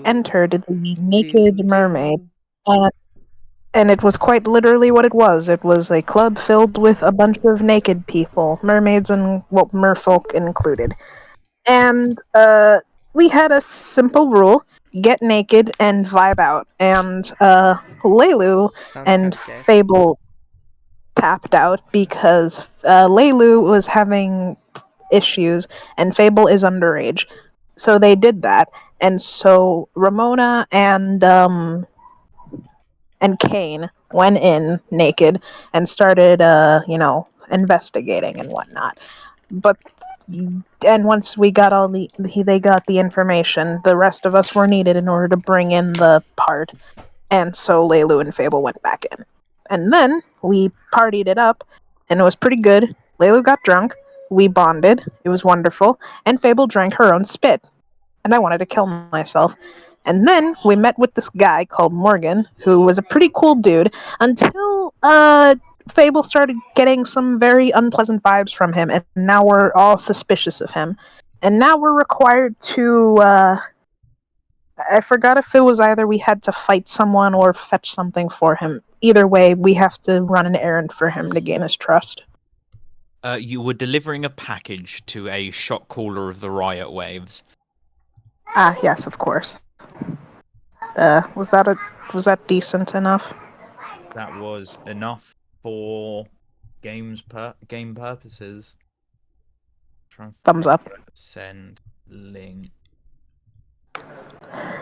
entered the Naked Do Mermaid, do. and it was quite literally what it was. It was a club filled with a bunch of naked people, mermaids and, well, merfolk included. And we had a simple rule: get naked and vibe out. And Leilu Sounds kind and of gay. Fable tapped out because Leilu was having issues and Fable is underage. So they did that. And so Ramona and Kane went in naked and started investigating and whatnot. But and once we got they got the information, the rest of us were needed in order to bring in the part. And so Leilu and Fable went back in. And then we partied it up, and it was pretty good. Leilu got drunk, we bonded, it was wonderful, and Fable drank her own spit. And I wanted to kill myself. And then we met with this guy called Morgan, who was a pretty cool dude, until Fable started getting some very unpleasant vibes from him, and now we're all suspicious of him. And now we're required to I forgot if it was either we had to fight someone or fetch something for him. Either way, we have to run an errand for him to gain his trust. You were delivering a package to a shot caller of the riot waves. Ah, yes, of course. Was that decent enough? That was enough for game purposes. Trying to Thumbs think up. where to send link. That's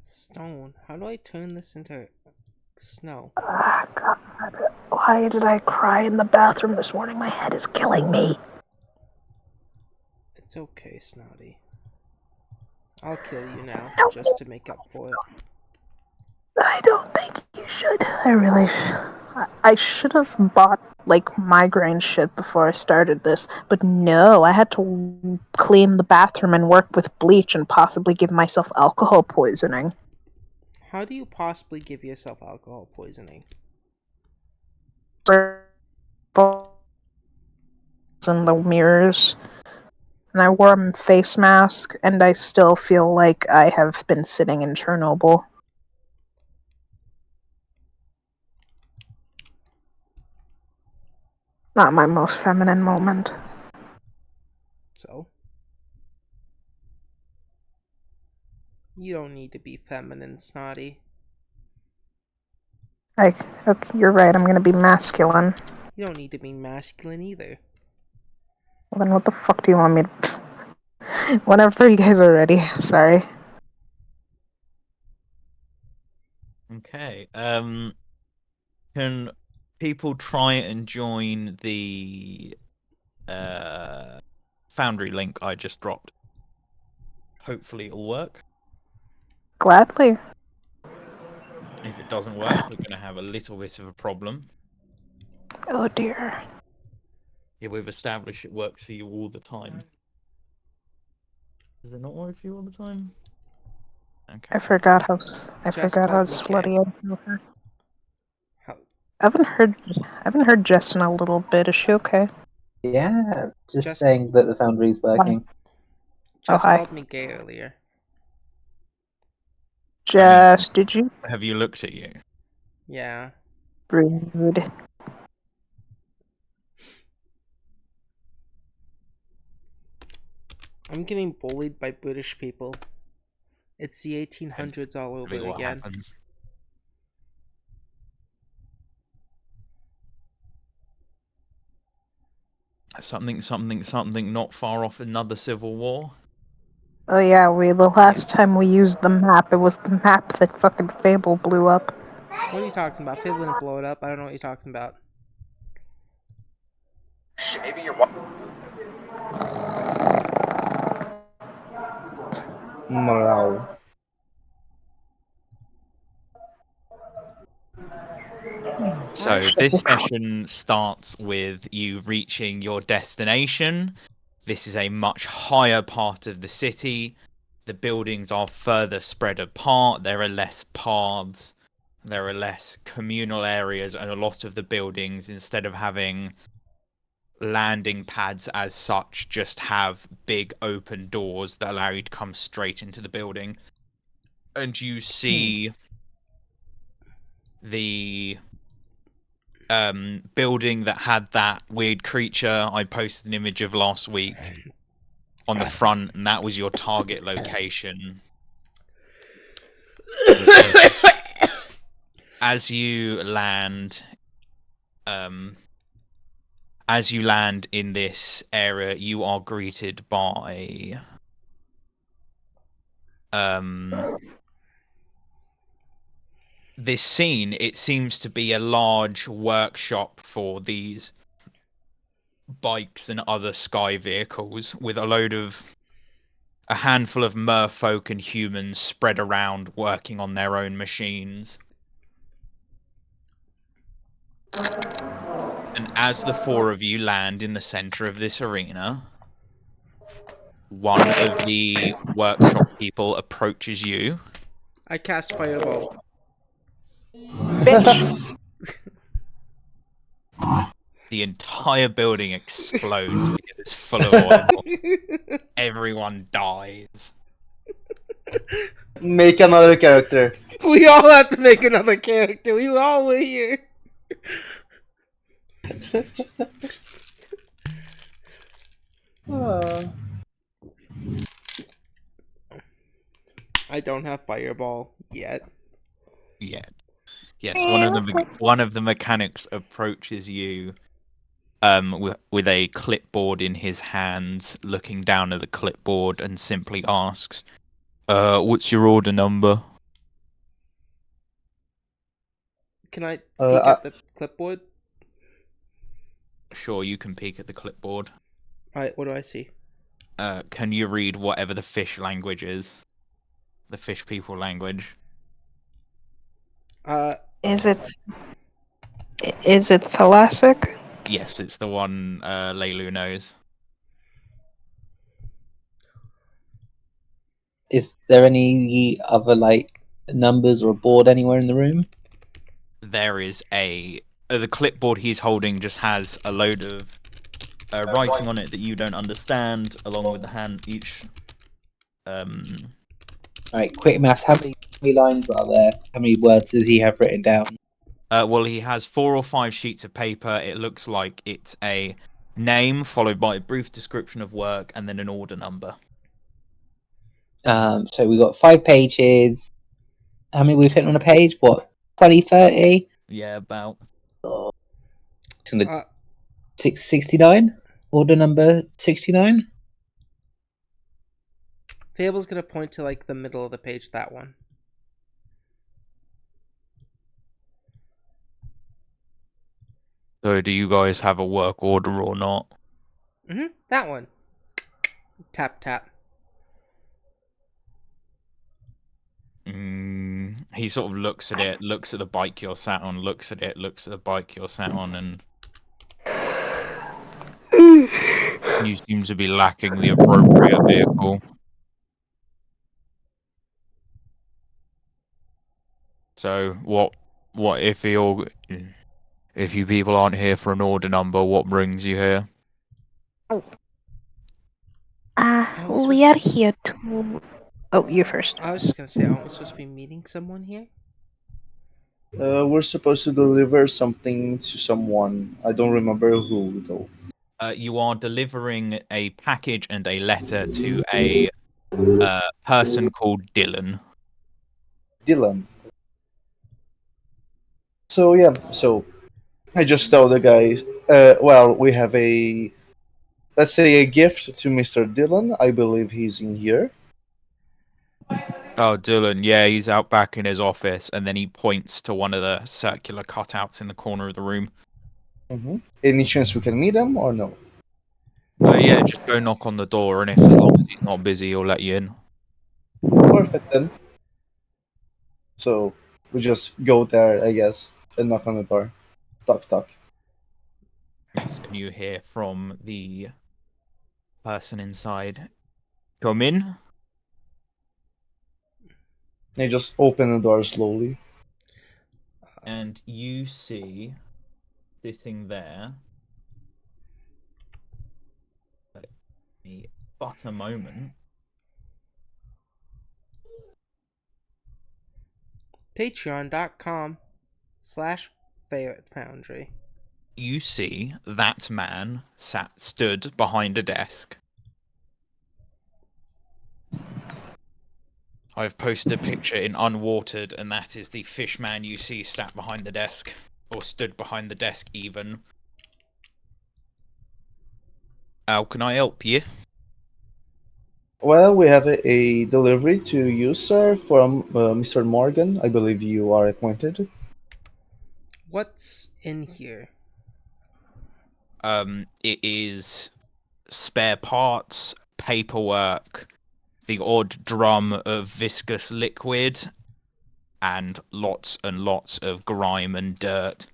stone. How do I turn this into snow? Ah, God. Why did I cry in the bathroom this morning? My head is killing me. It's okay, Snotty. I'll kill you now, No, just to make up for it. I don't think you should. I really I should have bought, like, migraine shit before I started this, but no, I had to clean the bathroom and work with bleach and possibly give myself alcohol poisoning. How do you possibly give yourself alcohol poisoning? In the mirrors, and I wore a face mask, and I still feel like I have been sitting in Chernobyl. Not my most feminine moment. So? You don't need to be feminine, Snotty. Okay, you're right, I'm gonna be masculine. You don't need to be masculine either. Well, then what the fuck do you want me to... Whenever you guys are ready, sorry. Okay. Can people try and join the Foundry link I just dropped? Hopefully it'll work. Gladly. If it doesn't work, we're going to have a little bit of a problem. Oh dear. Yeah, we've established it works for you all the time. Does it not work for you all the time? Okay. I forgot how Jess called me gay. slutty I am. How? I haven't heard Jess in a little bit. Is she okay? Yeah, just Jess, saying that the Foundry's working. Oh, Jess hi. called me gay earlier. Jess, did you? Have you looked at you? Yeah. Rude. I'm getting bullied by British people. It's the 1800s all over What again. happens? Something not far off another civil war. Oh yeah, the last time we used the map, it was the map that fucking Fable blew up. What are you talking about? Fable didn't blow it up. I don't know what you're talking about. Maybe you're. Morale. So this session starts with you reaching your destination. This is a much higher part of the city. The buildings are further spread apart. There are less paths. There are less communal areas, and a lot of the buildings, instead of having landing pads as such, just have big open doors that allow you to come straight into the building. and you see the building that had that weird creature I posted an image of last week on the front, and that was your target location. As you land, in this area, you are greeted by this scene. It seems to be a large workshop for these bikes and other sky vehicles, with a handful of merfolk and humans spread around working on their own machines. And as the four of you land in the center of this arena, one of the workshop people approaches you. I cast Fireball. Bitch. The entire building explodes because it's full of oil. Everyone dies. Make another character. We all have to make another character. We all were here. I don't have Fireball yet. Yeah. Yes, one of the mechanics approaches you with a clipboard in his hands, looking down at the clipboard and simply asks, what's your order number? Can I peek I- at the clipboard? Sure, you can peek at the clipboard. Alright, what do I see? Can you read whatever the fish language is? The fish people language? Is it thalassic? Yes, it's the one Leilu knows. Is there any other like numbers or a board anywhere in the room? There is the clipboard he's holding just has a load of writing on it that you don't understand, along with the hand each. Alright, quick maths. How many lines are there? How many words does he have written down? Well, he has 4 or 5 sheets of paper. It looks like it's a name followed by a brief description of work and then an order number. So we've got 5 pages. How many we've hit on a page? What, 20, 30? Yeah, about. It's gonna 69? Order number 69? Fable's gonna point to like the middle of the page, that one. So, do you guys have a work order or not? That one. Tap, tap. He sort of looks at it, looks at the bike you're sat on, looks at it, looks at the bike you're sat on, and you seem to be lacking the appropriate vehicle. So, what if you people aren't here for an order number? What brings you here? We are here to. Oh, you first. I was just gonna say, aren't we supposed to be meeting someone here? We're supposed to deliver something to someone. I don't remember who though. You are delivering a package and a letter to a person called Dylan. Dylan. So yeah, so I just tell the guys, well, we have let's say a gift to Mr. Dylan. I believe he's in here. Oh, Dylan, yeah, he's out back in his office, and then he points to one of the circular cutouts in the corner of the room. Any chance we can meet him or no? Yeah, just go knock on the door, and as long as he's not busy, he'll let you in. Perfect then. So we just go there, I guess, and knock on the door. Talk, talk. Yes, and you hear from the person inside, "Come in." They just open the door slowly. And you see, sitting there, but a moment, Patreon.com/FavoriteFoundry. You see that man stood behind a desk. I've posted a picture in Unwatered, and that is the fish man you see sat behind the desk. Or stood behind the desk, even. How can I help you? Well, we have a delivery to you, sir, from Mr. Morgan. I believe you are acquainted. What's in here? It is spare parts, paperwork, the odd drum of viscous liquid, and lots of grime and dirt.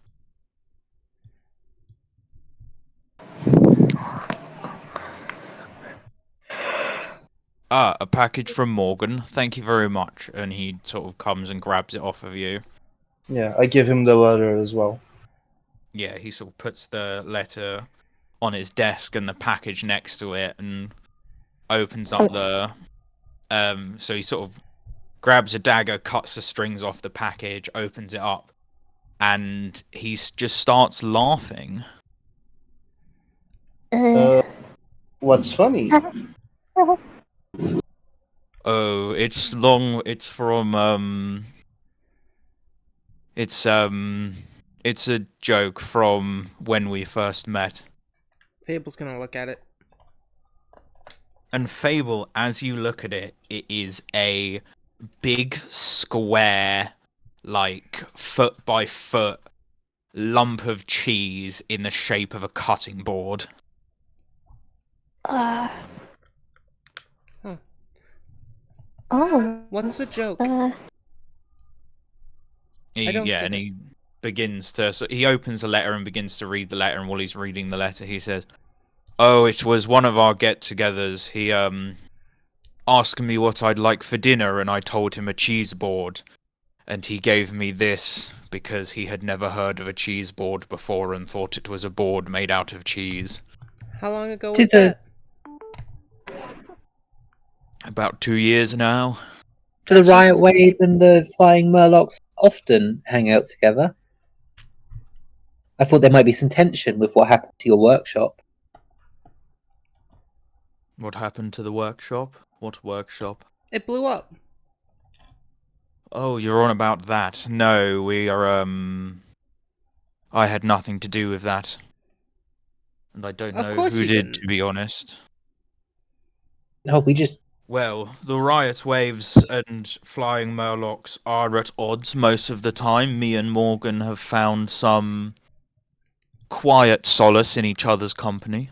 A package from Morgan. Thank you very much. And he sort of comes and grabs it off of you. Yeah, I give him the letter as well. Yeah, he sort of puts the letter on his desk and the package next to it and opens up the... So he sort of grabs a dagger, cuts the strings off the package, opens it up, and he just starts laughing. What's funny? Oh, it's long. It's from It's a joke from when we first met. Fable's gonna look at it. And Fable, as you look at it, it is a big square, like foot by foot lump of cheese in the shape of a cutting board. Huh. Oh. What's the joke? And get he begins to. So he opens the letter and begins to read the letter. And while he's reading the letter, he says, "Oh, it was one of our get-togethers. He asked me what I'd like for dinner, and I told him a cheese board. And he gave me this because he had never heard of a cheese board before and thought it was a board made out of cheese." How long ago was that? About 2 years now. Do the That cheese Riot is Wave and the Flying Murlocs often hang out together? I thought there might be some tension with what happened to your workshop. What happened to the workshop? What workshop? It blew up. Oh, you're on about that. No, we are, I had nothing to do with that. And I don't Of know course who you did, didn't. to be honest. No, we just... Well, the riot waves and flying murlocs are at odds most of the time. Me and Morgan have found some quiet solace in each other's company.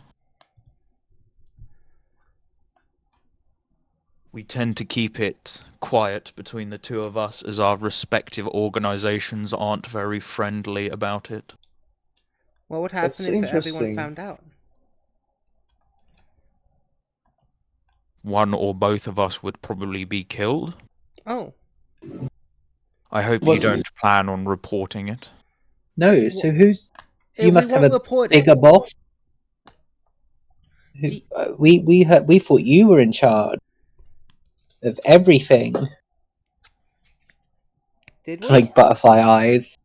We tend to keep it quiet between the two of us as our respective organizations aren't very friendly about it. What would That's happen if everyone interesting. found out? One or both of us would probably be killed. Oh. I hope you What- don't plan on reporting it. No, so who's... You We must have won't a report bigger it. boss? Who, Do- we thought you were in charge of everything. Did we? Like butterfly eyes.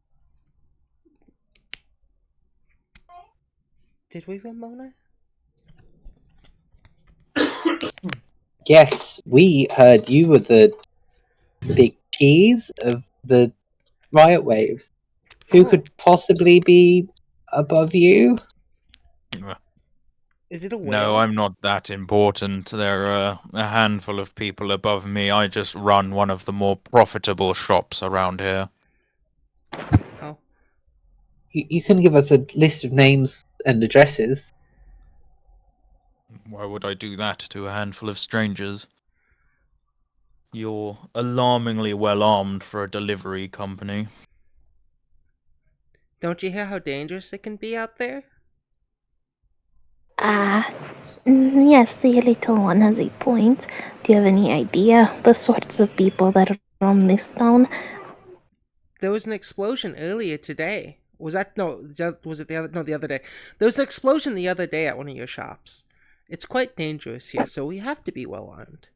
Did we, Ramona? Yes, we heard you were the big cheese of the Riot Waves. Who Oh. could possibly be above you? Is it a whale? No, I'm not that important. There are a handful of people above me. I just run one of the more profitable shops around here. Oh. You can give us a list of names and addresses. Why would I do that to a handful of strangers? You're alarmingly well armed for a delivery company. Don't you hear how dangerous it can be out there? Yes, the little one has a point. Do you have any idea the sorts of people that roam this town? There was an explosion earlier today. Was it the other day? There was an explosion the other day at one of your shops. It's quite dangerous here, so we have to be well armed.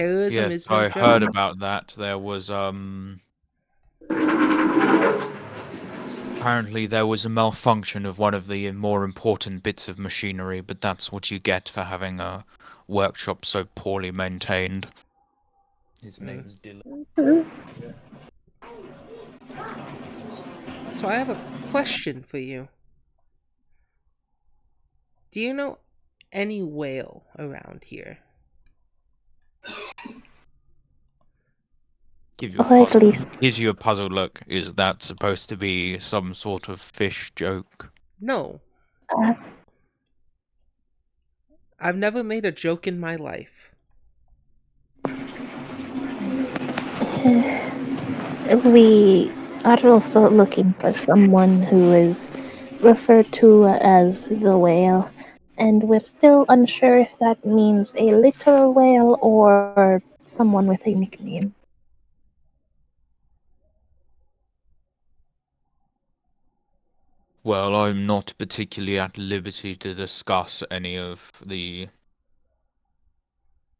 Terrorism Yes, is no I joke. heard about that. There was apparently there was a malfunction of one of the more important bits of machinery, but that's what you get for having a workshop so poorly maintained. His name's Dylan. So I have a question for you. Do you know any whale around here? Give you a Or at puzzle. least Gives you a puzzle look. Is that supposed to be some sort of fish joke? No. uh, I've never made a joke in my life. we are also looking for someone who is referred to as the whale, and we're still unsure if that means a literal whale or someone with a nickname. Well, I'm not particularly at liberty to discuss any of the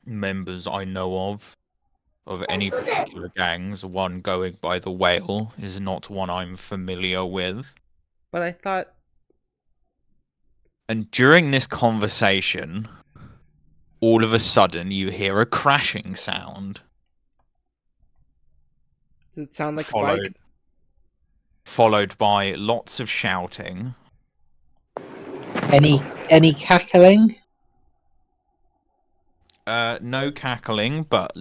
members I know of any particular gangs. One going by the whale is not one I'm familiar with. But I thought, And during this conversation, all of a sudden you hear a crashing sound, does it sound like a followed bike? followed by lots of shouting. Any cackling? No cackling, but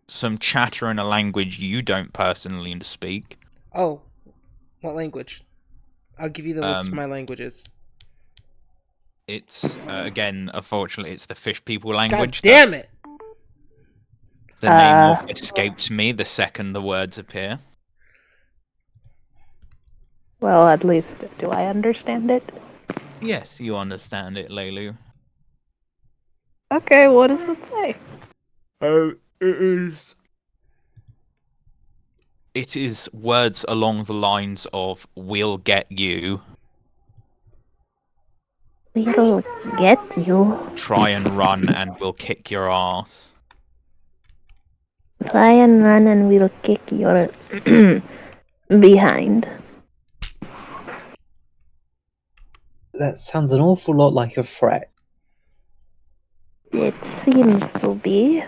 some chatter in a language you don't personally speak. Oh, what language? I'll give you the list of Um, my languages. It's again, unfortunately, it's the fish people God language. damn it! The name of Uh, escapes me the second the words appear. well, at least do I understand it? Yes, you understand it, Lelu. Okay, what does it say? Oh, it is. It is words along the lines of "We'll get you." We'll get you. Try and run, and we'll kick your ass. Try and run and we'll kick your behind. That sounds an awful lot like a threat. It seems to be.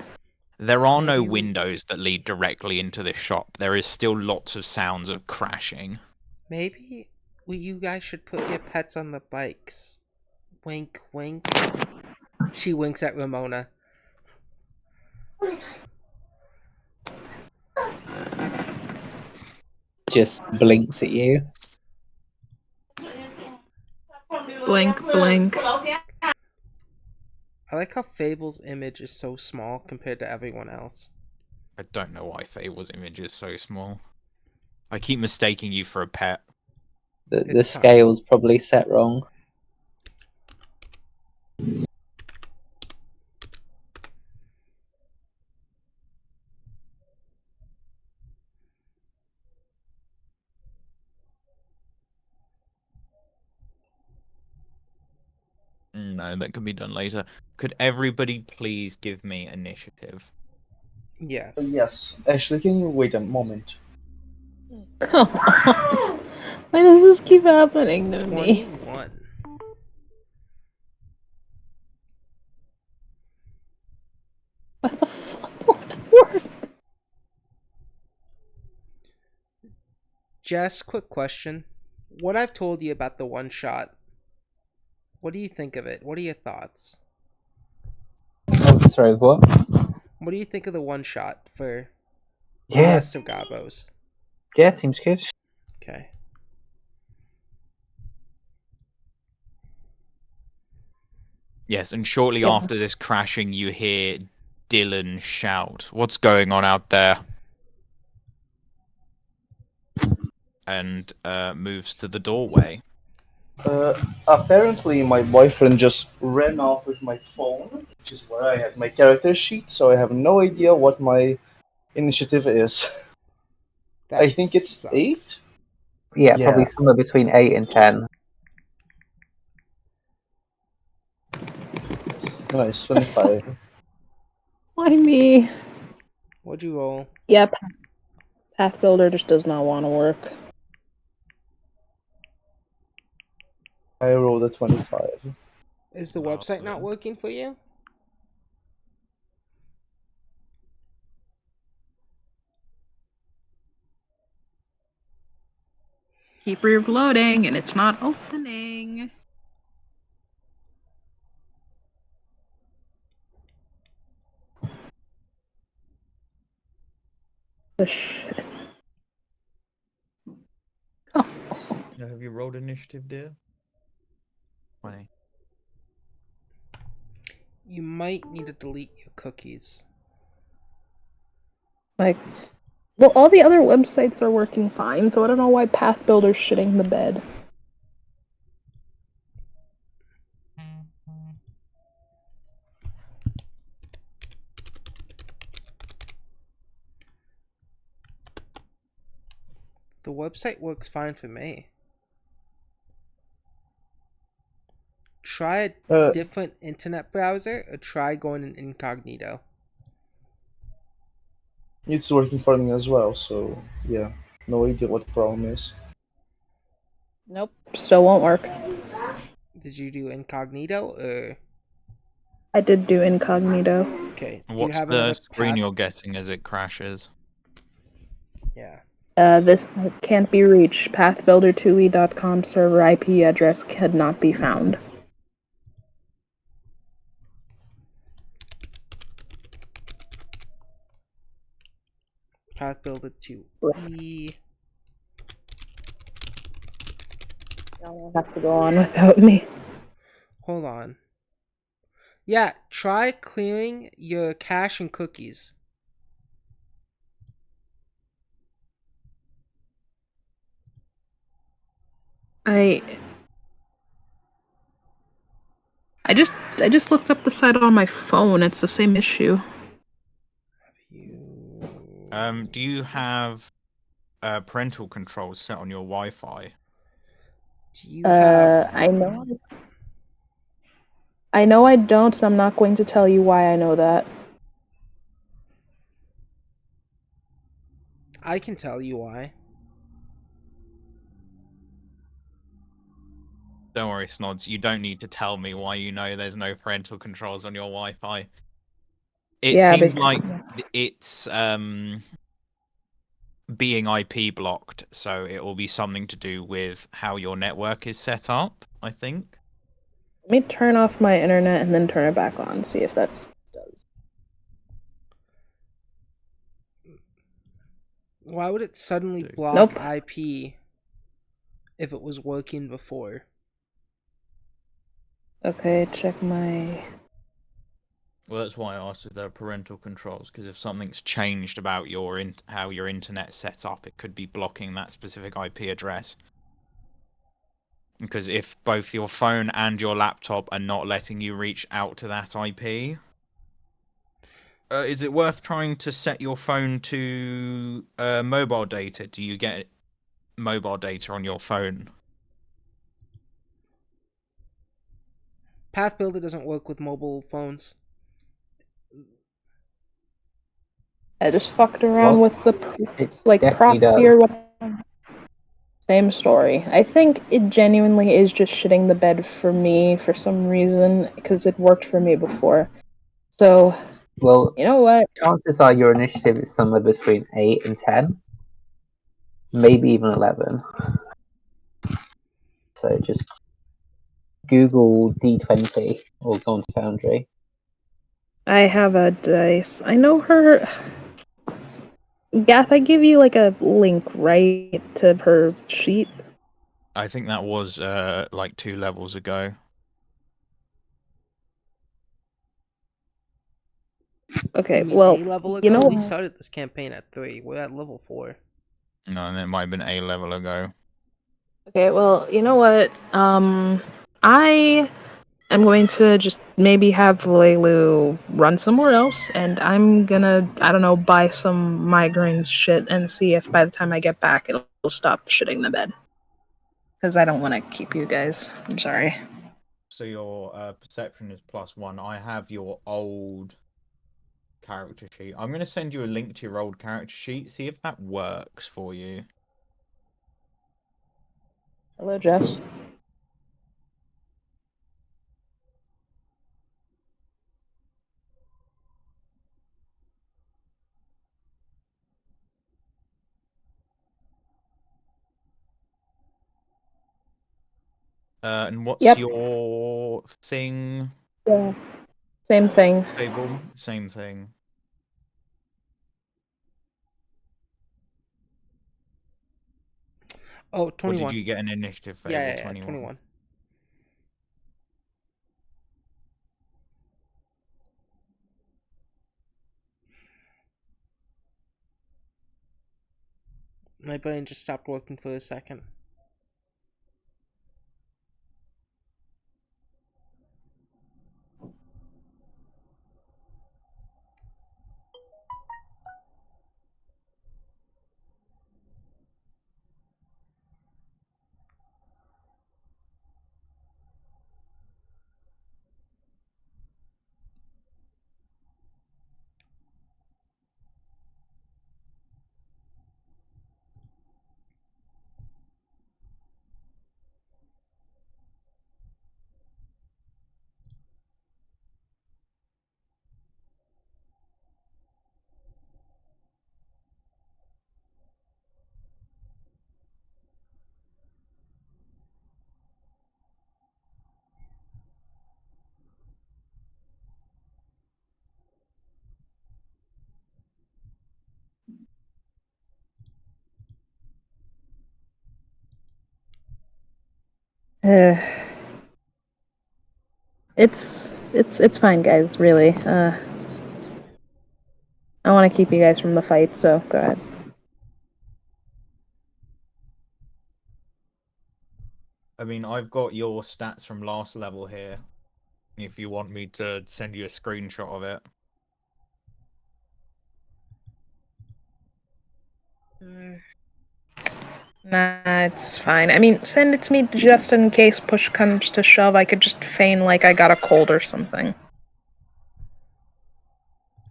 There are no Maybe we- windows that lead directly into this shop. There is still lots of sounds of crashing. Maybe you guys should put your pets on the bikes. Wink, wink. She winks at Ramona. Just blinks at you. Blink, blink. I like how Fable's image is so small compared to everyone else. I don't know why Fable's image is so small. I keep mistaking you for a pet. The It's fine. scale's probably set wrong. No, that can be done later. Could everybody please give me initiative? Yes. Yes. Ashley, can you wait a moment? Come on. Why does this keep happening to me? 21. What the fuck? What word? Jess, quick question. What I've told you about the one shot, what do you think of it? What are your thoughts? Oh, sorry, what? What do you think of the one shot for the Yeah, rest of Gabos? yeah, seems good. Okay. Yes, and shortly Yeah. after this crashing, you hear Dylan shout, "What's going on out there?" And moves to the doorway. Apparently, my boyfriend just ran off with my phone, which is where I had my character sheet, so I have no idea what my initiative is. That I think it's sucks. 8? Yeah, Yeah. probably somewhere between 8 and 10. Nice, 25. Why me? What'd you roll? Yep. Path Builder just does not want to work. I rolled a 25. Is the website not working for you? Keep reloading, and it's not opening. The shit. Oh. Have you rolled initiative, dear? 20. You might need to delete your cookies. Like, well, all the other websites are working fine, so I don't know why Path Builder's shitting the bed. The website works fine for me. Try a different internet browser or try going in incognito. It's working for me as well, so yeah, no idea what the problem is. Nope, still won't work. Did you do incognito or? I did do incognito. Okay. Do you What's have the another screen path? you're getting as it crashes? Yeah. This site can't be reached. Pathbuilder2e.com server IP address cannot be found. Path Builder 2E. Y'all have to go on without me. Hold on. Yeah, try clearing your cache and cookies. I just looked up the site on my phone. It's the same issue. Do you have parental controls set on your Wi-Fi? Do you have? I know I don't, and I'm not going to tell you why I know that. I can tell you why. Don't worry, Snods. You don't need to tell me why you know there's no parental controls on your Wi-Fi. It seems like it's being IP blocked, so it will be something to do with how your network is set up, I think. Let me turn off my internet and then turn it back on, see if that does. Why would it suddenly block Nope. IP if it was working before? Okay, check my... Well, that's why I asked if there are parental controls, because if something's changed about how your internet's set up, it could be blocking that specific IP address. Because if both your phone and your laptop are not letting you reach out to that IP, is it worth trying to set your phone to mobile data? Do you get mobile data on your phone? Path Builder doesn't work with mobile phones. I just fucked around with the definitely proxy or does. whatever. Same story. I think it genuinely is just shitting the bed for me for some reason, because it worked for me before. So, Well, you know what? chances are your initiative is somewhere between 8 and 10. Maybe even 11. So just Google D20 or go on to Foundry. I have a dice. I know her... Gath, I give you like a link, right, to her sheet? I think that was like 2 levels ago. Okay, You mean well, a level you ago? know... We started this campaign at 3. We're at level 4. No, and it might have been a level ago. Okay, well, you know what? I am going to just maybe have Leilu run somewhere else, and I'm gonna, I don't know, buy some migraine shit and see if by the time I get back it'll stop shitting the bed. Because I don't want to keep you guys. I'm sorry. So your perception is +1. I have your old character sheet. I'm going to send you a link to your old character sheet. See if that works for you. Hello, Jess. And what's Yep. your thing? Yeah. Same thing. Fable? Same thing. Oh, Or did 21. you get an initiative Fable? Yeah, 21. 21. My brain just stopped working for a second. Uh, it's fine, guys. Really. I want to keep you guys from the fight, so go ahead. I mean, I've got your stats from last level here. If you want me to send you a screenshot of it. Nah, it's fine. I mean, send it to me just in case push comes to shove. I could just feign like I got a cold or something.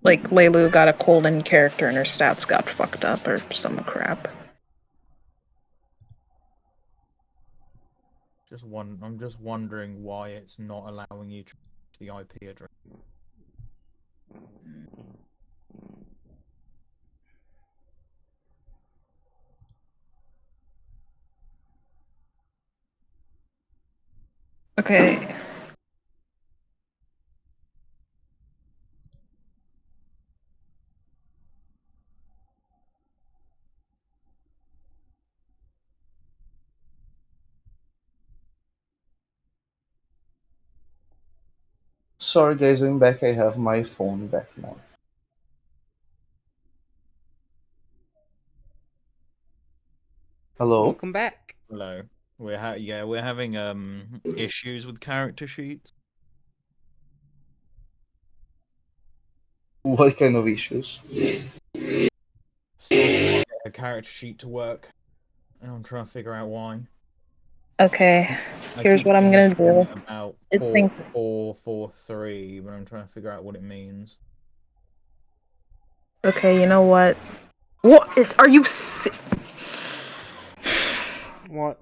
Like Leilu got a cold in character and her stats got fucked up or some crap. I'm just wondering why it's not allowing you to the IP address. Okay. Sorry, guys, I'm back. I have my phone back now. Hello? Welcome back. Hello. We're having issues with character sheets. What kind of issues? Still can't get a character sheet to work, and I'm trying to figure out why. Okay. I Here's keep what I'm seeing gonna this thing do. about It port thinks 443, but I'm trying to figure out what it means. okay, you know what? What are you What?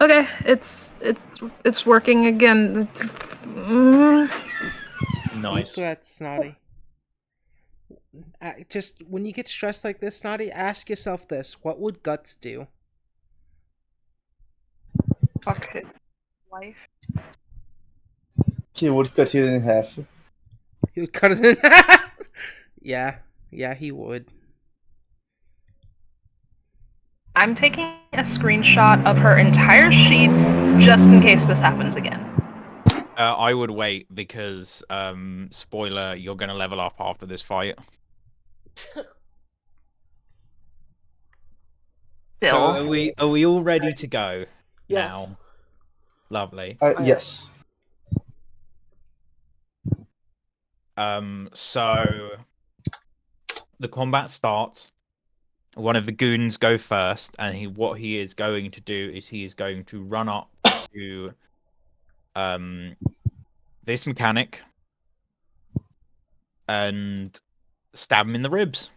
Okay, it's working again. Deep Nice. breath, Snotty. Just when you get stressed like this, Snotty, ask yourself this: what would Guts do? Fuck his life. He would cut it in half. He would cut it in half. Yeah, he would. I'm taking a screenshot of her entire sheet just in case this happens again. I would wait because, spoiler, you're going to level up after this fight. So are we all ready to go Yes. now? Lovely. Yes. So the combat starts. One of the goons go first, and what he is going to do is he is going to run up to this mechanic and stab him in the ribs.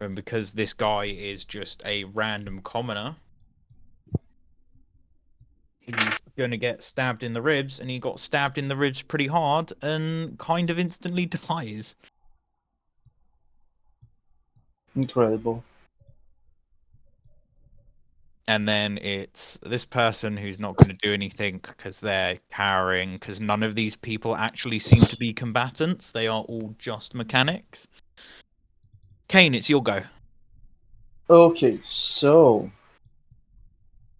And because this guy is just a random commoner, he's going to get stabbed in the ribs, and he got stabbed in the ribs pretty hard and kind of instantly dies. Incredible. And then it's this person who's not going to do anything because they're cowering, because none of these people actually seem to be combatants. They are all just mechanics. Kane, it's your go. Okay, so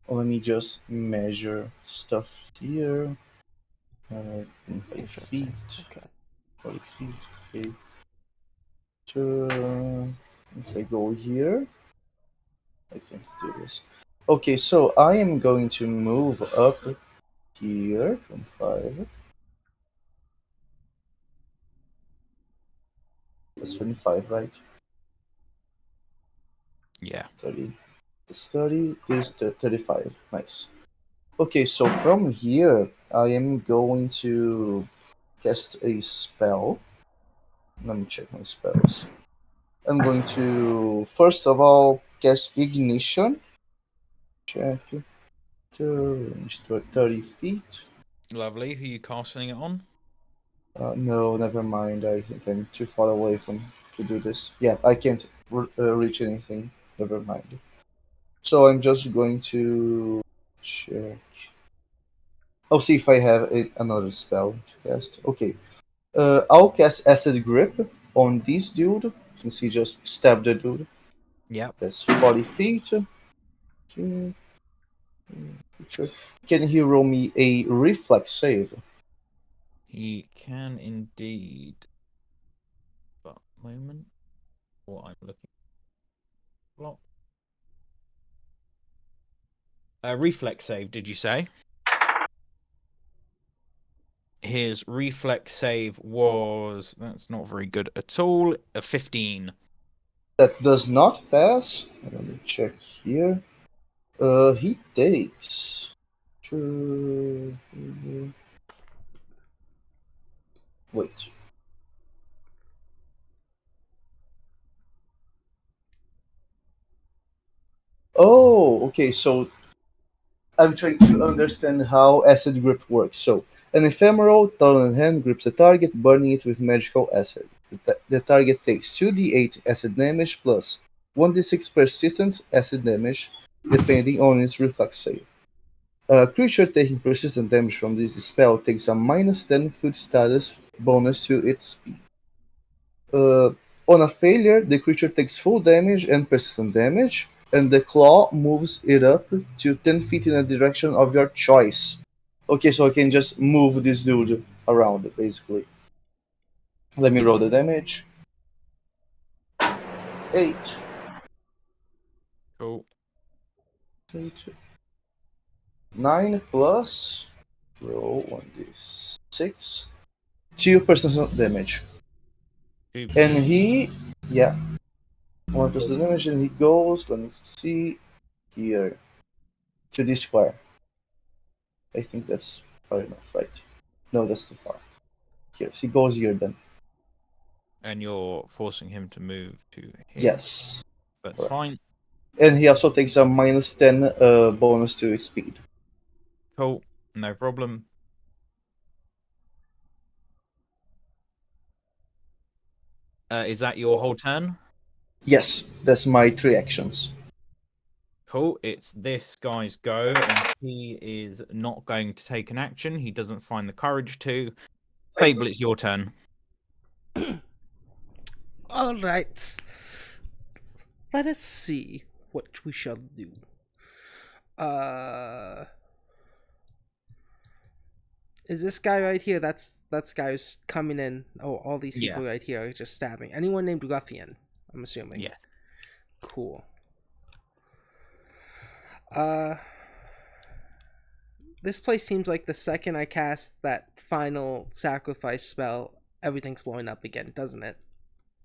let me just measure stuff here. 5 Interesting. feet, Okay. 40 feet. Okay. If I go here, I can do this. Okay, so I am going to move up here from 5. That's 25, right? Yeah. 30. It's 30. This 35. Nice. Okay, so from here, I am going to cast a spell. Let me check my spells. I'm going to, first of all, cast Ignition. Check. Range 30 feet. Lovely. Who are you casting it on? No, never mind. I think I'm too far away from to do this. Yeah, I can't reach anything. Never mind. So I'm just going to check. I'll see if I have another spell to cast. Okay. I'll cast Acid Grip on this dude, since he just stabbed the dude. Yep. That's 40 feet. Two, three. Can he roll me a reflex save? He can indeed. But moment. What I'm looking for. Reflex save, did you say? His reflex save was, that's not very good at all, a 15. That does not pass. Let me check here. He takes. Wait. Oh, okay. So I'm trying to understand how acid grip works. So, an ephemeral talon hand grips a target, burning it with magical acid. The target takes 2d8 acid damage plus 1d6 persistent acid damage, depending on its reflex save. A creature taking persistent damage from this spell takes a minus 10 foot status bonus to its speed. Uh, on a failure, the creature takes full damage and persistent damage, and the claw moves it up to 10 feet in a direction of your choice. Okay, so I can just move this dude around, basically. Let me roll the damage. 8. Cool. 9 plus. Roll 1d6. 2 persistent damage. 2 And persistent. he. Yeah. 1 persistent damage, and he goes. Let me see. Here. To this square. I think that's far enough, right? No, that's too far. Here, he goes here then. And you're forcing him to move to here. Yes, That's correct. fine. And he also takes a minus 10 bonus to his speed. Cool. No problem. Is that your whole turn? Yes, that's my 3 actions. Cool. It's this guy's go, and he is not going to take an action. He doesn't find the courage to. Fable, it's your turn. All right. Let us see what we shall do. Is this guy right here? That's guy who's coming in. Oh, all these people right here are just stabbing. Anyone named Ruffian? I'm assuming. Yes. Cool. This place seems like the second I cast that final sacrifice spell, everything's blowing up again, doesn't it?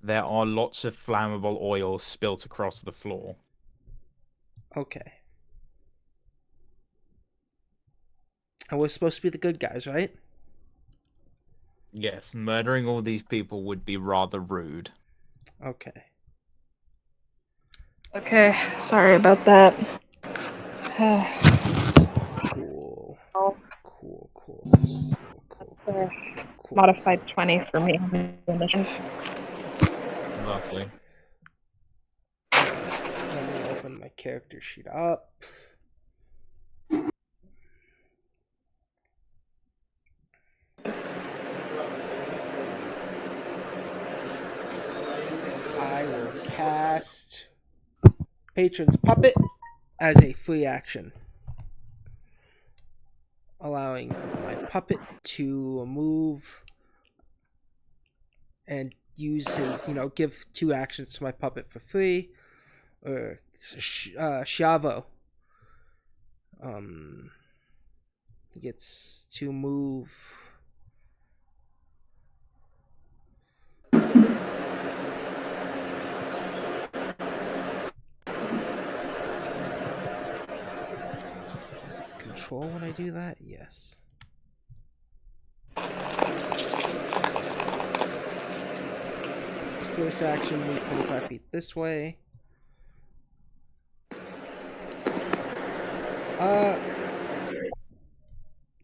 There are lots of flammable oil spilt across the floor. Okay. And we're supposed to be the good guys, right? Yes, murdering all these people would be rather rude. Okay. Okay, sorry about that. Cool. Oh, Cool. uh, Cool. modified 20 for me. Lovely. Alright. Let me open my character sheet up. I will cast Patron's Puppet as a free action, allowing my puppet to move and use his, give 2 actions to my puppet for free. Or Shavo. He gets to move. Okay. Is it control when I do that? Yes. His first action, move 25 feet this way.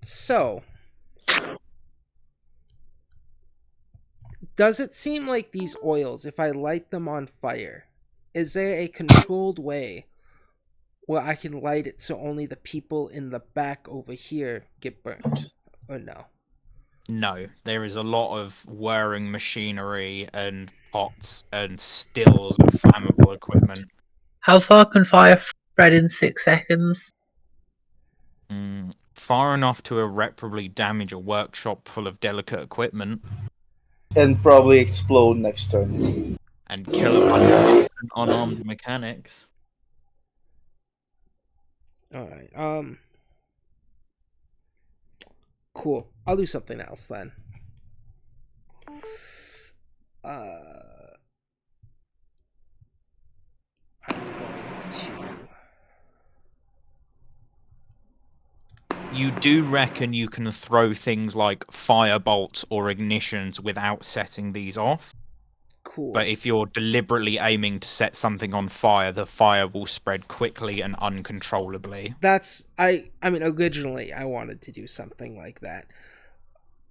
So, does it seem like these oils, if I light them on fire, is there a controlled way where I can light it so only the people in the back over here get burnt? Or no? No, there is a lot of whirring machinery and pots and stills of flammable equipment. How far can fire spread in 6 seconds? Far enough to irreparably damage a workshop full of delicate equipment And probably explode next turn. and kill a bunch of innocent unarmed mechanics. Alright, cool. I'll do something else then. I'm going to... You do reckon you can throw things like firebolts or ignitions without setting these off? Cool. But if you're deliberately aiming to set something on fire, the fire will spread quickly and uncontrollably. That's... I mean, originally I wanted to do something like that.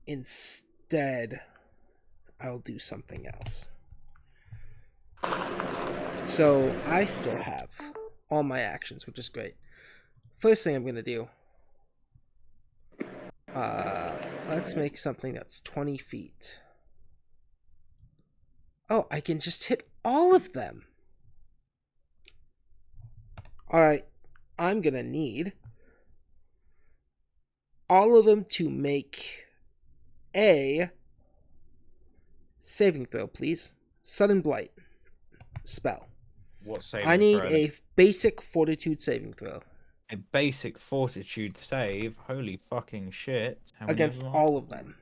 Instead, I'll do something else. So, I still have all my actions, which is great. First thing I'm going to do... let's make something that's 20 feet. Oh, I can just hit all of them. Alright, I'm going to need all of them to make a saving throw, please. Sudden Blight spell. What saving I need throw? a basic fortitude saving throw A basic fortitude save. Holy fucking shit. How many against of them are? all of them.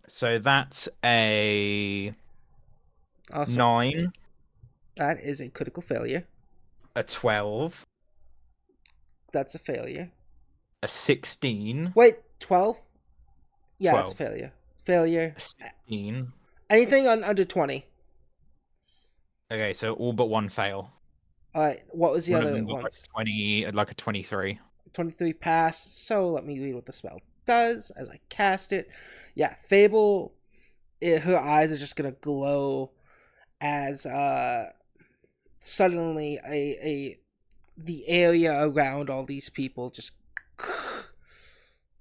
So that's a Also, 9, that is a critical failure. a 12, That's a failure. a 16, Wait, 12? Yeah, it's a 12, failure. Failure. a 16. Anything on under 20. Okay, so all but one fail. Alright, what was the One of other them got like ones? 20, like a 23. 23 pass. So let me read what the spell does as I cast it. Yeah, Fable, her eyes are just gonna glow as suddenly the area around all these people just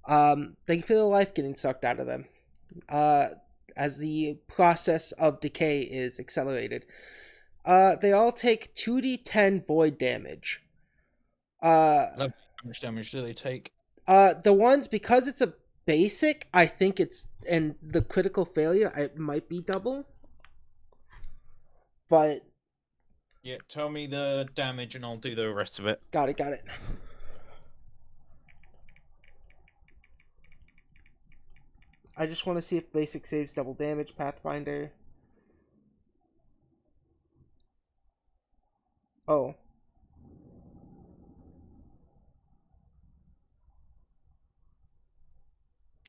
they feel the life getting sucked out of them as the process of decay is accelerated. They all take 2d10 void damage. How much damage do they take? The ones, because it's a basic, I think it's, and the critical failure, it might be double. But Yeah, tell me the damage and I'll do the rest of it. got it. I just want to see if basic saves double damage, Pathfinder. Oh,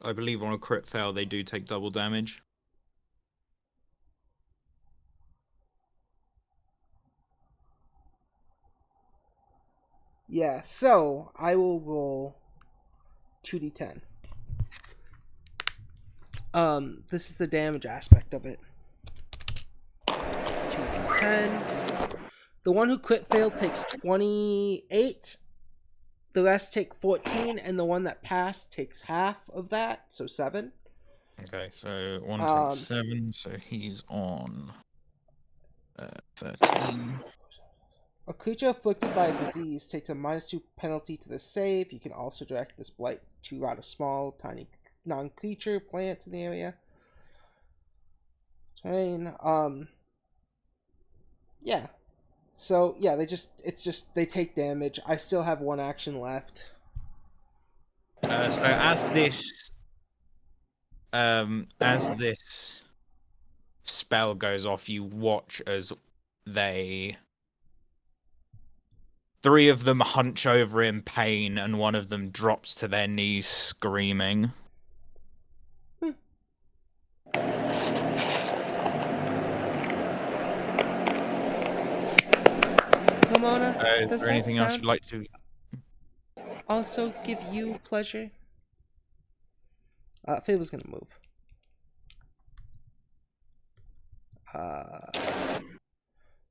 I believe on a crit fail they do take double damage. Yeah, so I will roll 2d10. This is the damage aspect of it. 2d10. The one who crit failed takes 28. The rest take 14, and the one that passed takes half of that, so 7. Okay, so 1 takes 7, so he's on 13. A creature afflicted by a disease takes a -2 penalty to the save. You can also direct this blight to rout a small, tiny non-creature plants in the area. Terrain. Yeah. So yeah, they take damage. I still have 1 action left. So as this spell goes off, you watch as 3 of them hunch over in pain, and one of them drops to their knees screaming. Ramona, Is does there that anything else sound you'd like to? also give you pleasure? Fable's gonna move.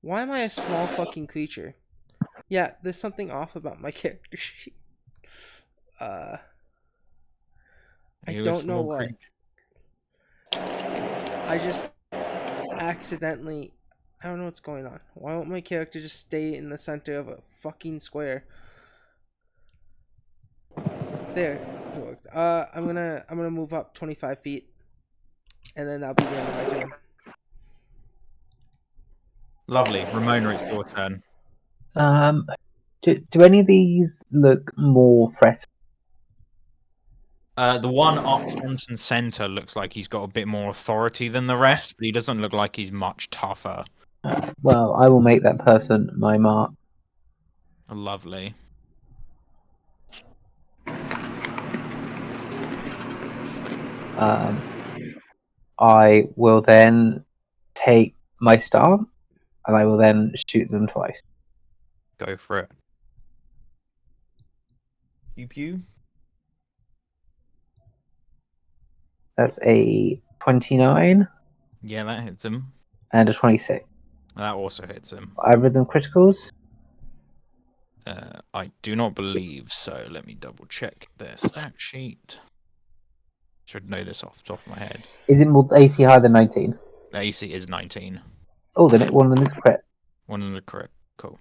Why am I a small fucking creature? Yeah, there's something off about my character sheet. I You a don't know small what. creature? I just accidentally. I don't know what's going on. Why won't my character just stay in the center of a fucking square? There, it's worked. I'm gonna move up 25 feet, and then that'll be the end of my turn. Lovely, Ramona, it's your turn. Do any of these look more fresh? The one up front and center looks like he's got a bit more authority than the rest, but he doesn't look like he's much tougher. Well, I will make that person my mark. Lovely. I will then take my star, and I will then shoot them twice. Go for it. Pew pew. That's a 29 Yeah, that hits him. and a 26. That also hits him. Either of them criticals? I do not believe so. Let me double check their stat sheet. Should know this off the top of my head. Is it more AC higher than 19? The AC is 19. Oh, then one of them is crit. One of the crit. Cool.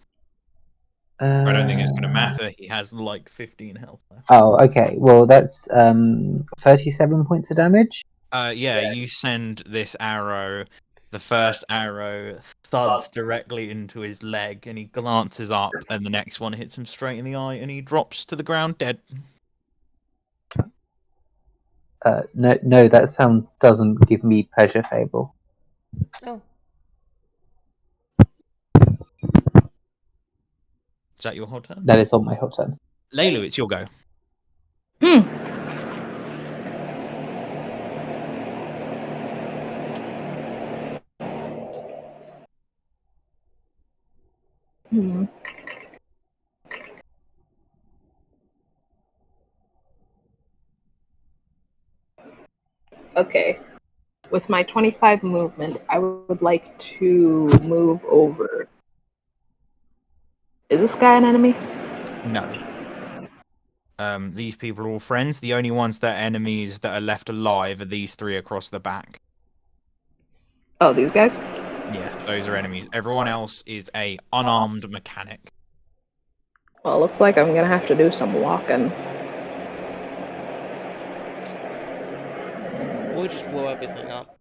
I don't think it's going to matter. He has like 15 health left. Oh, okay. Well, that's 37 points of damage. Yeah, you send this arrow. The first arrow thuds directly into his leg, and he glances up, and the next one hits him straight in the eye, and he drops to the ground dead. No, that sound doesn't give me pleasure, Fable. Oh. Is that your whole turn? That is on my whole turn. Laylu, it's your go. Hmm. Okay. With my 25 movement, I would like to move over. Is this guy an enemy? No. These people are all friends. The only ones that are enemies that are left alive are these 3 across the back. Oh, these guys? Yeah, those are enemies. Everyone else is a unarmed mechanic. Well, looks like I'm gonna have to do some walking. Or just blow everything up.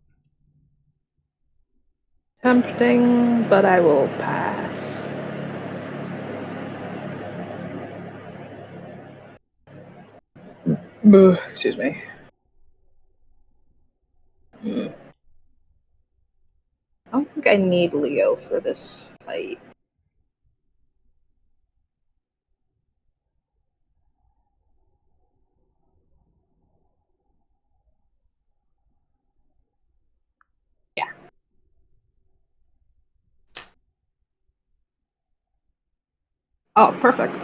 Tempting, but I will pass. Excuse me. I don't think I need Leo for this fight. Oh, perfect.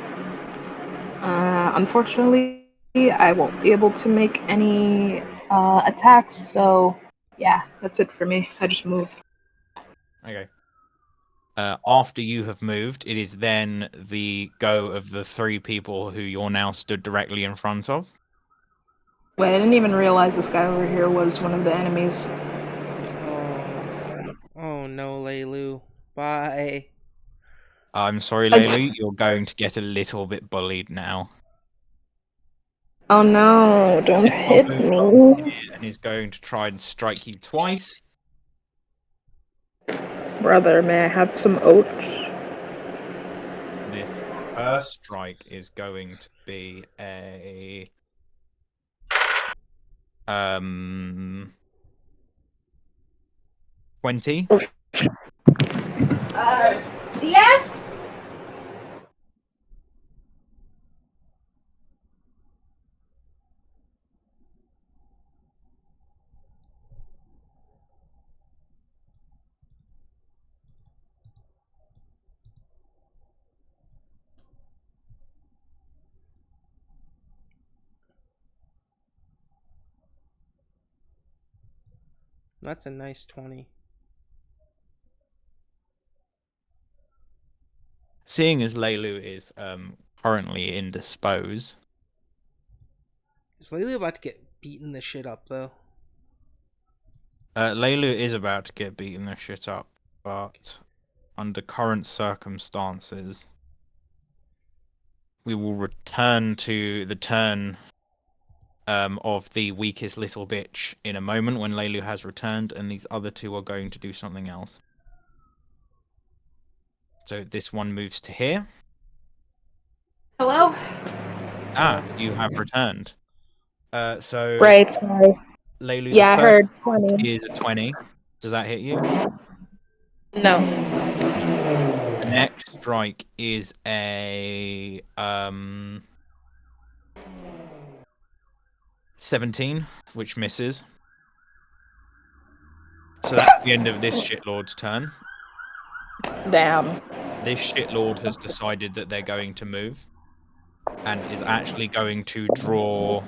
Unfortunately, I won't be able to make any attacks, so yeah, that's it for me. I just moved. Okay. After you have moved, it is then the go of the 3 people who you're now stood directly in front of. Wait, I didn't even realize this guy over here was one of the enemies. Oh no, Leilu. Bye. I'm sorry, Leilu, you're going to get a little bit bullied now. Oh no, don't This one hit moves me. over here and is going to try and strike you twice. Brother, may I have some oats? This first strike is going to be a 20. Yes? That's a nice 20. Seeing as Leilu is currently indisposed, Is Leilu about to get beaten the shit up, though? Leilu is about to get beaten the shit up, but under current circumstances, we will return to the turn of the weakest little bitch in a moment when Leilu has returned, and these other 2 are going to do something else. So this one moves to here. Hello? You have returned. So Right, sorry. Leilu, the Yeah, I first heard 20. is a 20. Does that hit you? No. No. The next strike is a 17, which misses. So that's the end of this shitlord's turn. Damn. This shitlord has decided that they're going to move and is actually going to draw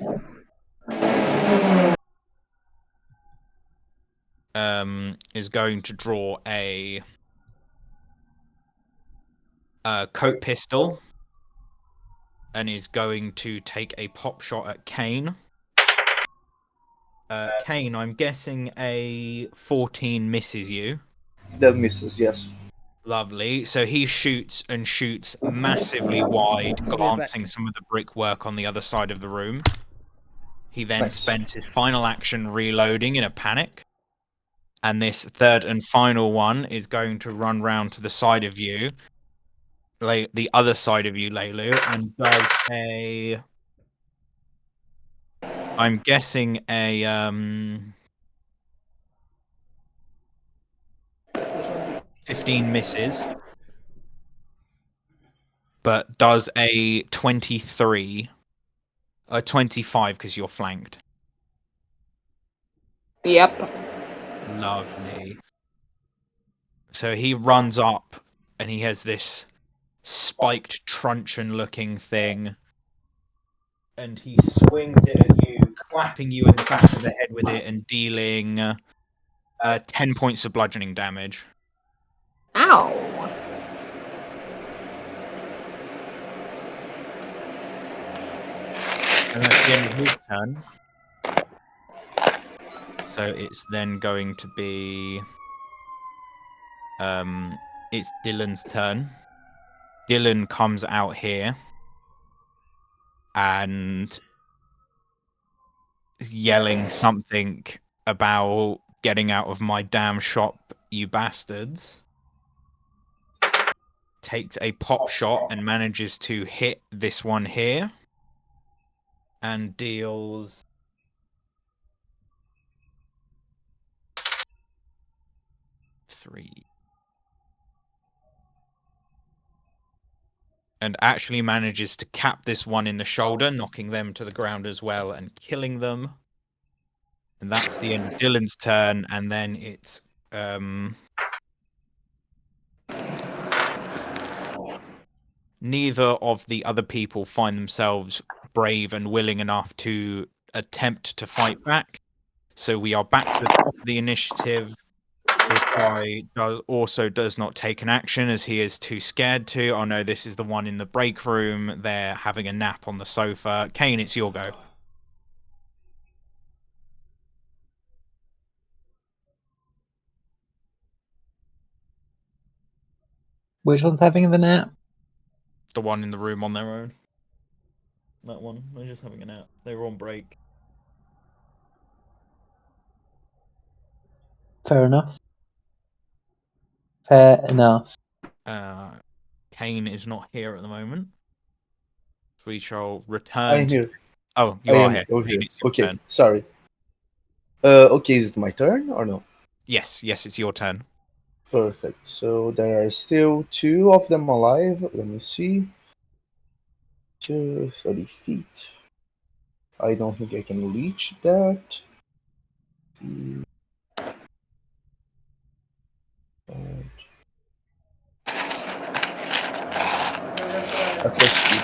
a coat pistol and is going to take a pop shot at Kane. Kane, I'm guessing a 14 misses you. That misses, yes. Lovely. So he shoots and shoots massively wide, I'll be right back. glancing some of the brickwork on the other side of the room. He then Nice. spends his final action reloading in a panic. And this third and final one is going to run round to the side of you, the other side of you, Leilu, and does a... I'm guessing a 15 misses, but does a 23, a 25 because you're flanked. Yep. Lovely. So he runs up and he has this spiked truncheon-looking thing, and he swings it at you, clapping you in the back of the head with it and dealing 10 points of bludgeoning damage. Ow. And that's the end of his turn. So it's then going to be it's Dylan's turn. Dylan comes out here and is yelling something about getting out of my damn shop, you bastards. Takes a pop shot and manages to hit this one here and deals 3. And actually manages to cap this one in the shoulder, knocking them to the ground as well and killing them. And that's the end of Dylan's turn, and then it's neither of the other people find themselves brave and willing enough to attempt to fight back. So we are back to the top of the initiative. This guy does not take an action as he is too scared to. Oh no, this is the one in the break room. They're having a nap on the sofa. Kane, it's your go. Which one's having the nap? The one in the room on their own. That one. They're just having a nap. They were on break. Fair enough. Fair enough. Kane is not here at the moment. We shall return. I'm here. Oh, you are here. Oh, Kane, here. it's your Okay, turn. sorry. Okay, is it my turn or no? Yes, it's your turn. Perfect. So there are still 2 of them alive. Let me see. 30 feet. I don't think I can reach that. That's for speed.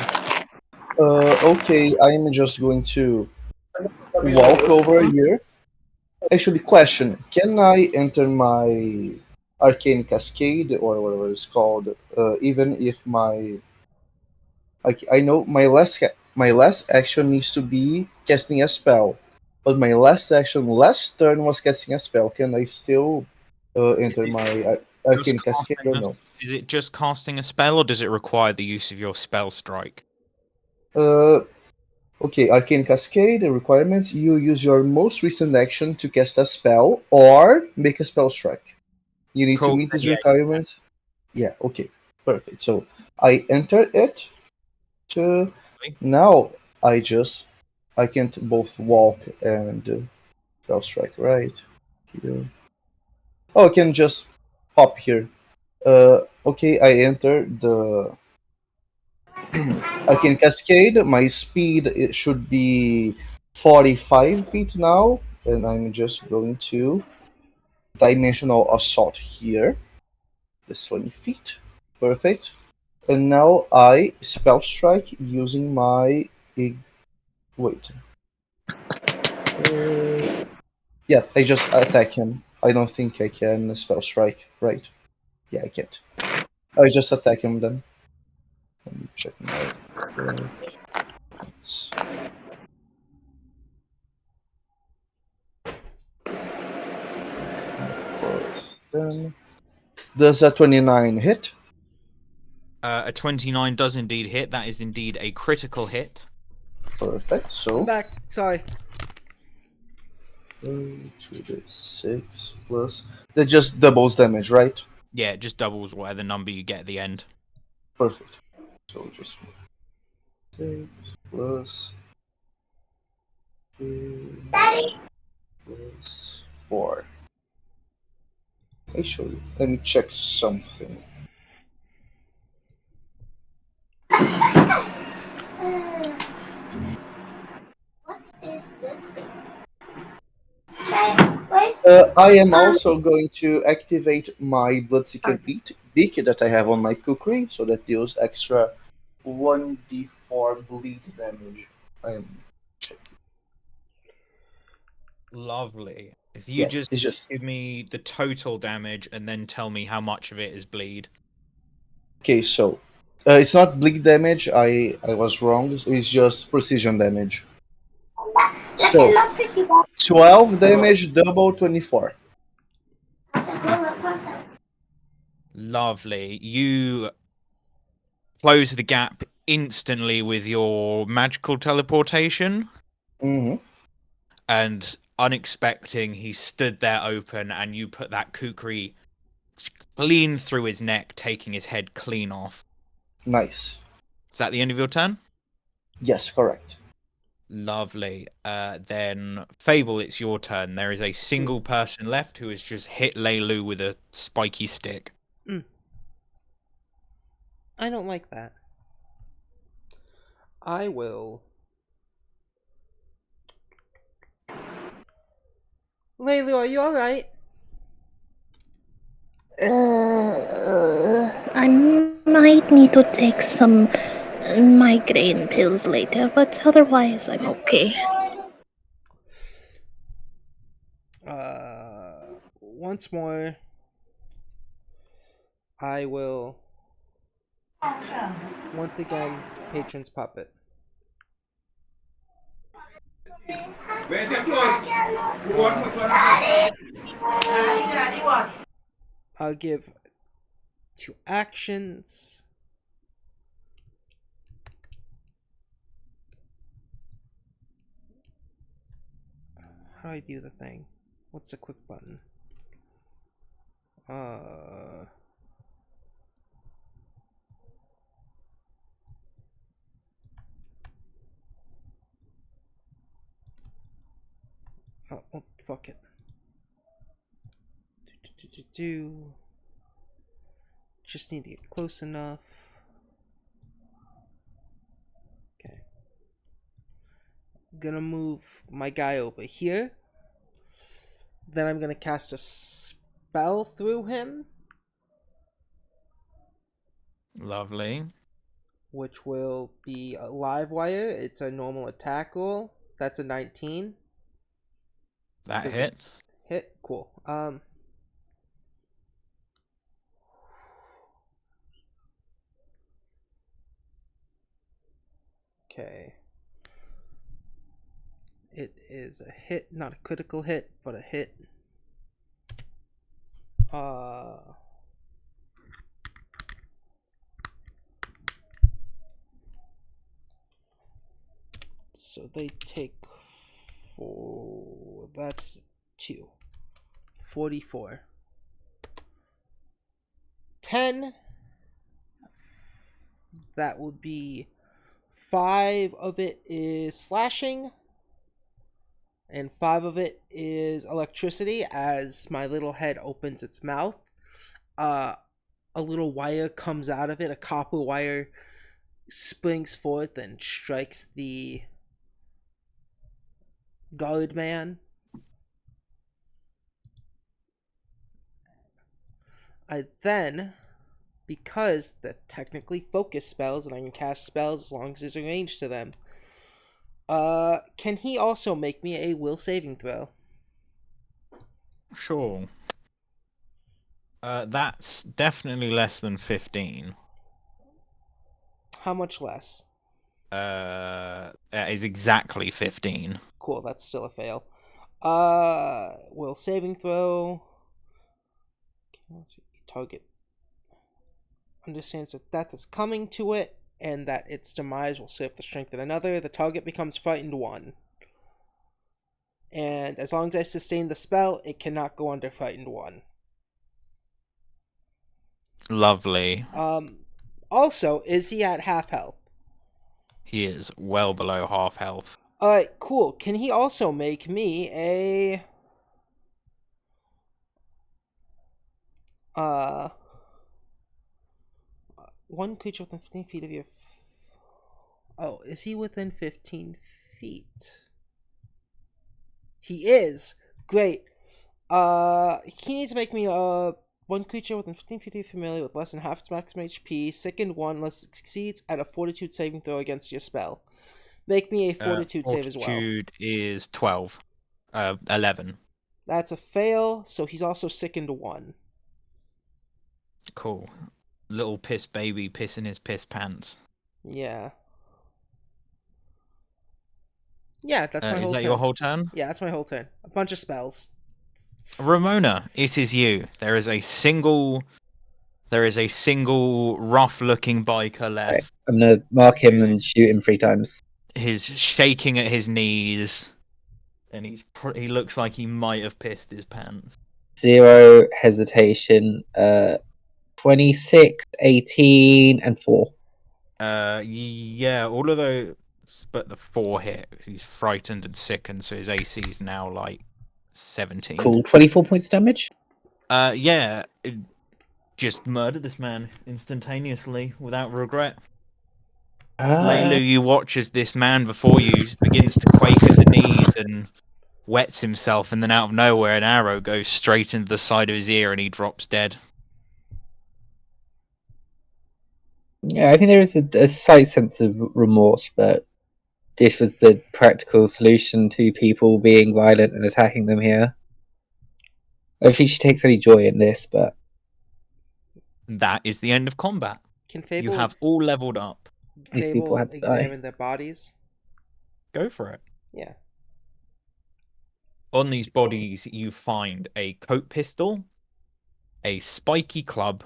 Okay, I'm just going to walk over here. Actually, question: can I enter my arcane cascade or whatever it's called, even if I know my last action needs to be casting a spell, but my last action last turn was casting a spell. Can I still enter my arcane cascade or no? Is it just casting a spell, or does it require the use of your spell strike? Uh, okay, arcane cascade requirements: you use your most recent action to cast a spell or make a spell strike. You need to Cool. meet these Yeah. requirements. Yeah. Okay. Perfect. So I enter it. To now I can't both walk and spell strike, right? Here. Oh, I can just hop here. Okay, I enter the. I can cascade. My speed it should be 45 feet now, and I'm just going to dimensional assault here. This 20 feet, perfect. And now I spell strike using my. Wait. Yeah, I just attack him. I don't think I can spell strike, right? Yeah, I can't. I just attack him then. Let me check my. Then does a 29 hit? A 29 does indeed hit. That is indeed a critical hit. Perfect. I'm So back. Sorry. 2d6 plus. That just doubles damage, right? Yeah, it just doubles whatever number you get at the end. Perfect. So just 6 plus 2 plus 4. Actually, let me check something. I am also going to activate my Bloodseeker beak that I have on my kukri, so that deals extra 1d4 bleed damage. I am checking. Lovely. If you Yeah, just it's just give me the total damage and then tell me how much of it is bleed. okay. So it's not bleed damage. I was wrong. It's just precision damage. So 12 damage, double 24. Lovely. You close the gap instantly with your magical teleportation, Mm-hmm. and unexpecting, he stood there open, and you put that kukri clean through his neck, taking his head clean off. Nice. Is that the end of your turn? Yes, correct. Lovely. Then Fable, it's your turn. There is a single person left who has just hit Leilu with a spiky stick. I don't like that. I will. Laylu, are you alright? I'm Might need to take some migraine pills later, but otherwise I'm okay. Once more, I will once again patron's puppet. I'll give 2 actions. How do I do the thing? What's the quick button? Oh, fuck it. Just need to get close enough. Okay. Gonna move my guy over here. Then I'm gonna cast a spell through him, Lovely. which will be a live wire. It's a normal attack roll. That's a 19. That Does it hits. hit? Cool. Okay. It is a hit, not a critical hit, but a hit. So they take 4. That's 2. 44. 10. That would be 5 of it is slashing, and 5 of it is electricity. As my little head opens its mouth, a little wire comes out of it. A copper wire springs forth and strikes the guard man. I then, because they're technically focus spells and I can cast spells as long as there's a range to them, can he also make me a will saving throw? Sure. That's definitely less than 15. How much less? That is exactly 15. Cool, that's still a fail. Will saving throw. Target understands that death is coming to it and that its demise will serve to strengthen another. The target becomes frightened 1. And as long as I sustain the spell, it cannot go under frightened 1. Lovely. Also, is he at half health? He is well below half health. Alright, cool. Can he also make me a... one creature within 15 feet of you. Oh, is he within 15 feet? He is! Great. He needs to make me one creature within 15 feet of you familiar with less than half its maximum HP, sickened 1, unless it succeeds at a fortitude saving throw against your spell. Make me a fortitude save as well. Fortitude is 12. 11. That's a fail, so he's also sickened 1. Cool. Little piss baby pissing his piss pants. Yeah. Yeah, that's my whole turn. Is that your whole turn? Yeah, that's my whole turn. A bunch of spells. Ramona, it is you. There is a single rough-looking biker left. Right. I'm gonna mark him and shoot him 3 times. He's shaking at his knees, and he looks like he might have pissed his pants. 0 hesitation. 26, 18, and 4. Yeah, all of those, but the 4 hit. He's frightened and sickened, so his AC is now like 17. Cool. 24 points of damage. Yeah, just murdered this man instantaneously without regret. Leilu, you watch as this man before you begins to quake at the knees and wets himself, and then out of nowhere an arrow goes straight into the side of his ear and he drops dead. Yeah, I think there is a slight sense of remorse, but this was the practical solution to people being violent and attacking them here. I don't think she takes any joy in this, but That is the end of combat. Can You Fable have all leveled up. these people Fable had to die. examine their bodies? Go for it. Yeah. On these bodies, you find a coat pistol, a spiky club,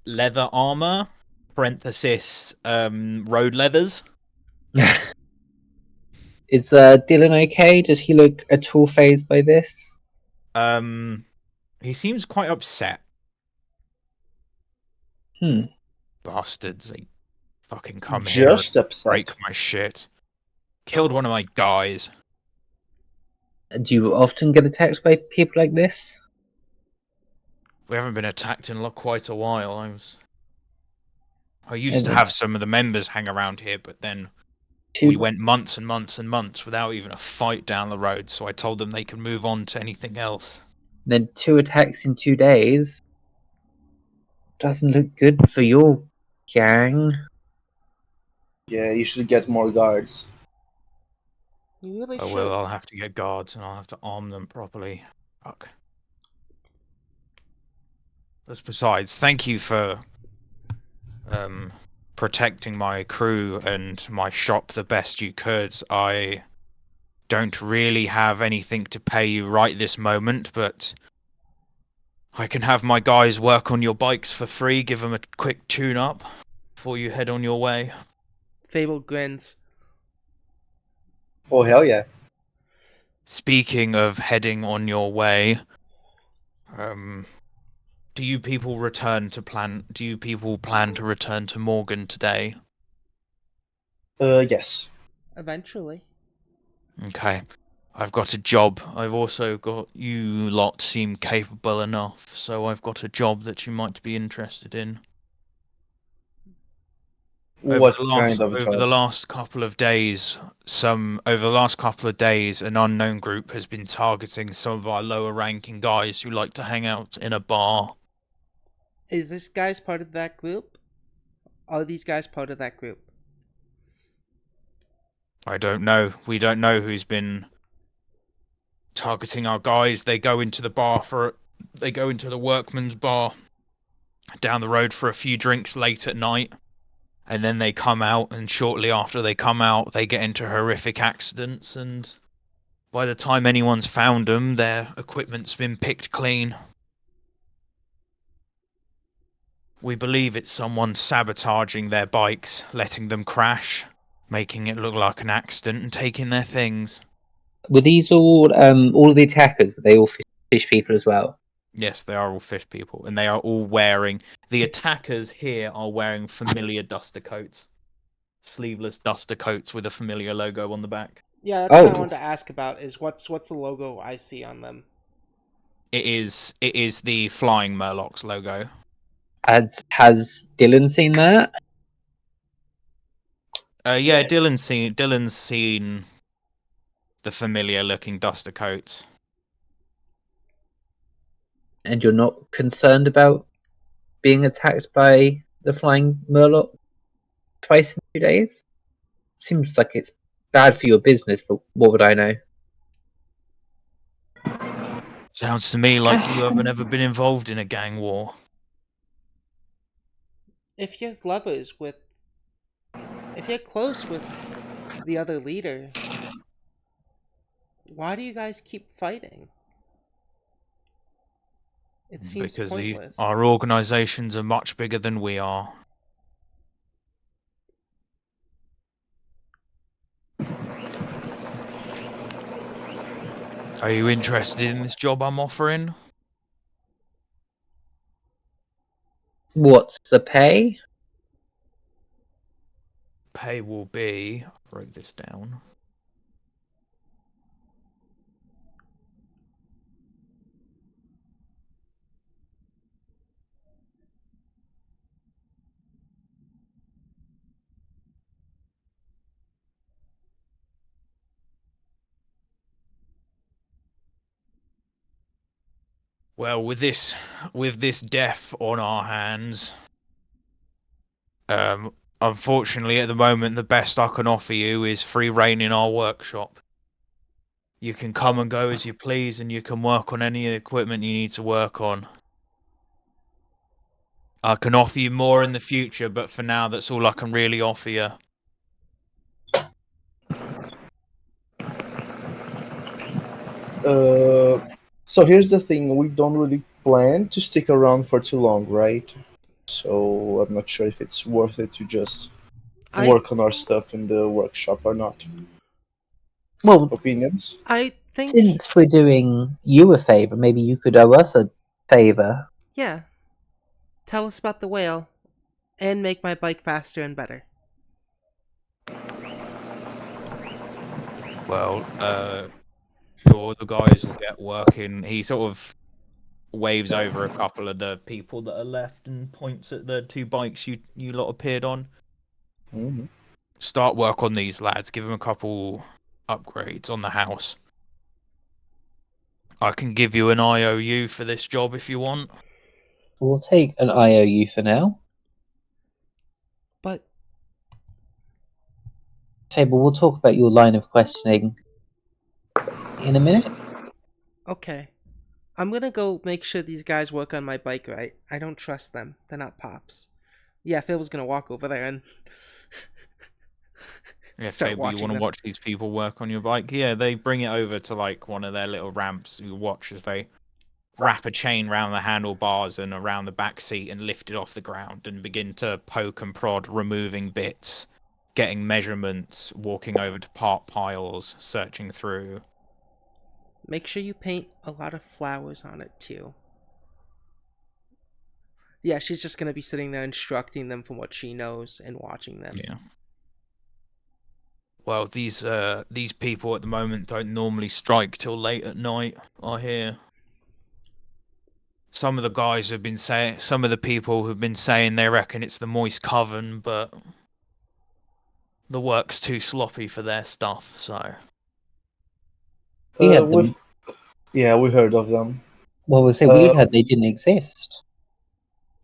leather armor, parenthesis, road leathers. Is Dylan okay? Does he look at all phased by this? He seems quite upset. Hmm. Bastards, they fucking come here and Just upset. break my shit. Killed one of my guys. Do you often get attacked by people like this? We haven't been attacked in quite a while. I used And to then have some of the members hang around here, but then we two, went months and months and months without even a fight down the road, so I told them they could move on to anything else. then 2 attacks in 2 days. Doesn't look good for your gang. Yeah, you should get more guards. You really Oh should. well, I'll have to get guards and I'll have to arm them properly. Fuck. Besides, thank you for protecting my crew and my shop the best you could. I don't really have anything to pay you right this moment, but I can have my guys work on your bikes for free, give them a quick tune-up before you head on your way. Fable grins. Oh hell yeah! Speaking of heading on your way, do you people plan to return to Morgan today? Yes. Eventually. Okay. I've got a job. I've also got you lot seem capable enough, so I've got a job that you might be interested in. What kind of Over job? the last couple of days, an unknown group has been targeting some of our lower ranking guys who like to hang out in a bar. Is this guy's part of that group? Are these guys part of that group? I don't know. We don't know who's been targeting our guys. They go into the workman's bar down the road for a few drinks late at night, and then they come out, and shortly after they come out, they get into horrific accidents, and by the time anyone's found them, their equipment's been picked clean. We believe it's someone sabotaging their bikes, letting them crash, making it look like an accident, and taking their things. Were these all of the attackers? Were they all fish people as well? Yes, they are all fish people, and they are all wearing... The attackers here are wearing familiar duster coats. Sleeveless duster coats with a familiar logo on the back. Yeah, that's what I Oh, wanted to ask about. Is what's the logo I see on them? It is the Flying Murlocs logo. has Dylan seen that? Yeah, Dylan's seen the familiar looking duster coats. And you're not concerned about being attacked by the flying murloc twice in 2 days? Seems like it's bad for your business, but what would I know? Sounds to me like you haven't ever been involved in a gang war. If you're lovers with, if you're close with the other leader, why do you guys keep fighting? It seems Because pointless. our organizations are much bigger than we are. Are you interested in this job I'm offering? What's the pay? Pay will be... I'll write this down. Well, with this death on our hands, Unfortunately, at the moment, the best I can offer you is free reign in our workshop. You can come and go as you please, and you can work on any equipment you need to work on. I can offer you more in the future, but for now, that's all I can really offer you. So here's the thing: we don't really plan to stick around for too long, right? So I'm not sure if it's worth it to just I work on our stuff in the workshop or not. Well, Opinions? I think since we're doing you a favor, maybe you could owe us a favor. yeah. Tell us about the whale and make my bike faster and better. Well, sure, the guys will get working. He sort of waves over a couple of the people that are left and points at the 2 bikes you lot appeared on. Hmm. Start work on these lads. Give them a couple upgrades on the house. I can give you an IOU for this job if you want. We'll take an IOU for now. But Fable, we'll talk about your line of questioning in a minute. okay. I'm gonna go make sure these guys work on my bike right. I don't trust them. They're not pops. Yeah, Phil was gonna walk over there and Yeah, start Fable, you watching want to them. watch these people work on your bike? Yeah, they bring it over to like one of their little ramps. You watch as they wrap a chain around the handlebars and around the back seat and lift it off the ground and begin to poke and prod, removing bits, getting measurements, walking over to part piles, searching through. Make sure you paint a lot of flowers on it too. Yeah, she's just gonna be sitting there instructing them from what she knows and watching them. Yeah. Well, these people at the moment don't normally strike till late at night, I hear. Some of the guys have been saying, some of the people have been saying they reckon it's the Moist Coven, but the work's too sloppy for their stuff, so. We had With them. Yeah, we heard of them. Well, we'll say we Uh, heard they didn't exist.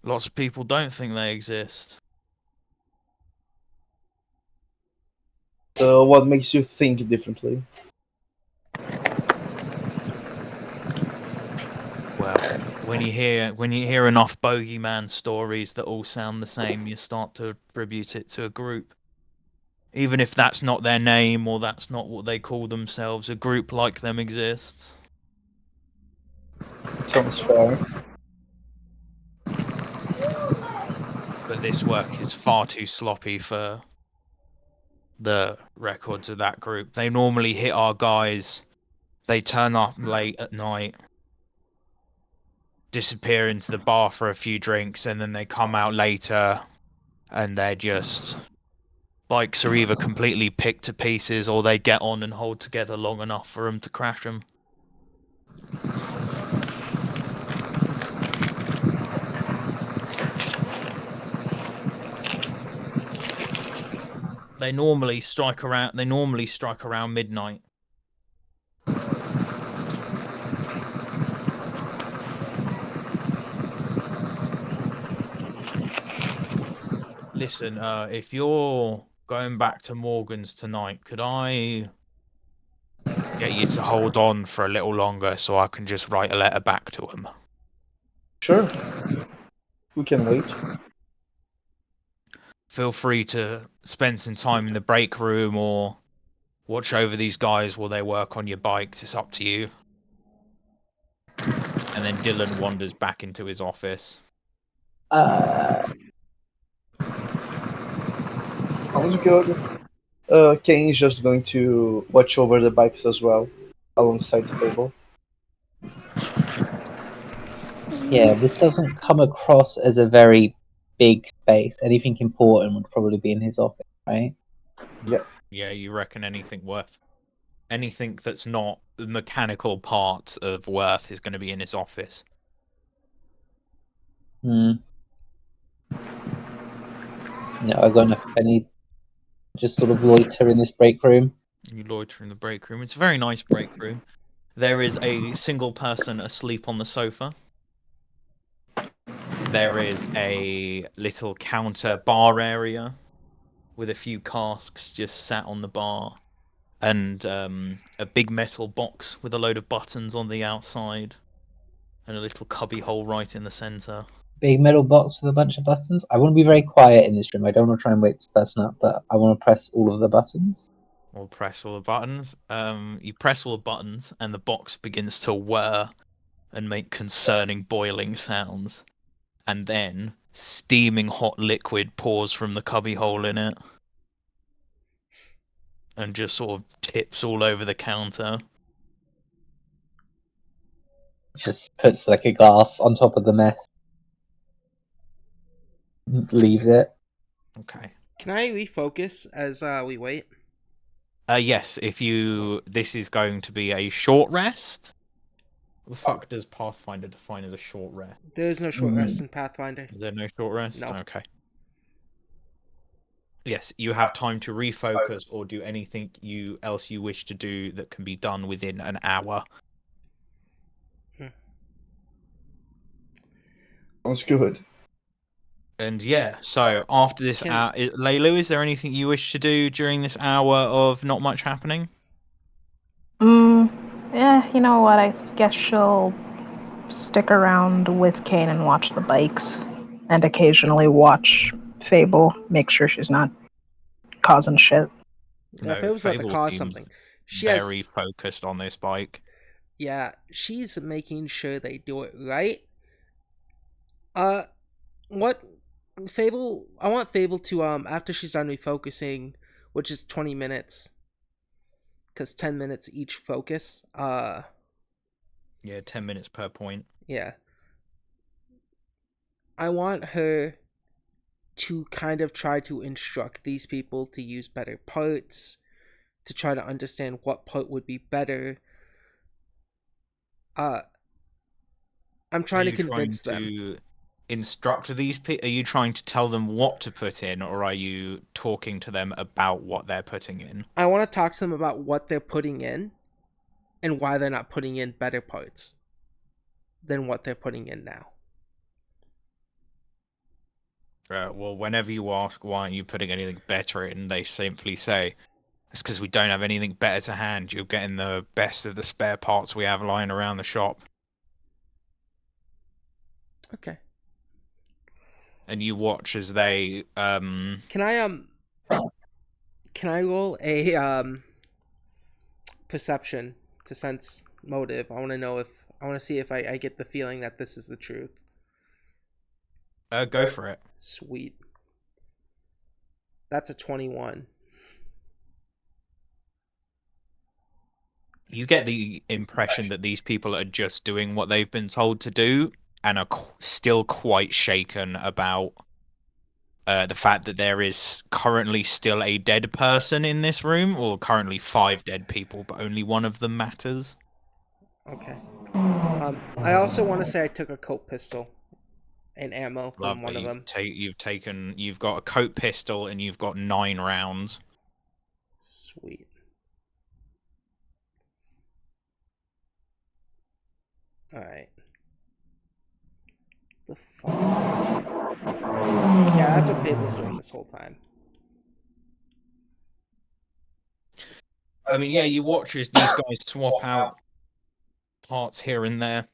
Lots of people don't think they exist. what makes you think differently? Well, when you hear enough bogeyman stories that all sound the same, you start to attribute it to a group. Even if that's not their name or that's not what they call themselves, a group like them exists. Sounds fair. But this work is far too sloppy for the records of that group. They normally hit our guys. They turn up late at night, disappear into the bar for a few drinks, and then they come out later and they're just. Bikes are either completely picked to pieces or they get on and hold together long enough for them to crash them. They normally strike around midnight. Listen, if you're going back to Morgan's tonight, could I get you to hold on for a little longer so I can just write a letter back to him? Sure, we can wait. Feel free to spend some time in the break room or watch over these guys while they work on your bikes. It's up to you. And then Dylan wanders back into his office. Sounds good. Kane is just going to watch over the bikes as well, alongside Fable. Yeah, this doesn't come across as a very big space. Anything important would probably be in his office, right? Yeah, you reckon anything that's not the mechanical part of worth is going to be in his office? Hmm. No, I got enough. I need just sort of loiter in this break room. You loiter in the break room. It's a very nice break room. There is a single person asleep on the sofa. there is a little counter bar area with a few casks just sat on the bar, and a big metal box with a load of buttons on the outside, and a little cubby hole right in the center. Big metal box with a bunch of buttons. I want to be very quiet in this room. I don't want to try and wake this person up, but I want to press all of the buttons. Or press all the buttons. You press all the buttons, and the box begins to whir and make concerning boiling sounds. And then steaming hot liquid pours from the cubby hole in it, and just sort of tips all over the counter. Just puts like a glass on top of the mess. Leaves it. Okay. Can I refocus as we wait? Yes, if you... This is going to be a short rest. What the fuck does Pathfinder define as a short rest? There is no short rest in Pathfinder. Is there no short rest? No. Okay. Yes, you have time to refocus or do anything else you wish to do that can be done within an hour. Sounds good. And yeah, so after this hour... Laylu, is there anything you wish to do during this hour of not much happening? You know what? I guess she'll stick around with Kane and watch the bikes, and occasionally watch Fable, make sure she's not causing shit. Yeah, if it was about to cause something. She very focused on this bike. Yeah, she's making sure they do it right. What Fable? I want Fable to after she's done refocusing, which is 20 minutes, because 10 minutes each focus. Yeah, 10 minutes per point. Yeah. I want her to kind of try to instruct these people to use better parts, to try to understand what part would be better. I'm trying to convince them. To instruct these people? Are you trying to tell them what to put in, or are you talking to them about what they're putting in? I want to talk to them about what they're putting in and why they're not putting in better parts than what they're putting in now. Well, whenever you ask why aren't you putting anything better in, they simply say, it's because we don't have anything better to hand. You're getting the best of the spare parts we have lying around the shop. Okay. And you watch as they Can I roll a perception to sense motive? I want to see if I get the feeling that this is the truth. Go for it. Sweet. That's a 21. You get the impression that these people are just doing what they've been told to do and are still quite shaken about the fact that there is currently still a dead person in this room, or currently 5 dead people, but only one of them matters. Okay. I also want to say I took a coat pistol and ammo from one of them. You've got a coat pistol and you've got 9 rounds. Sweet. Alright. The fuck is that? Yeah, that's what Fable's doing this whole time. I mean, yeah, you watch as these guys swap out parts here and there.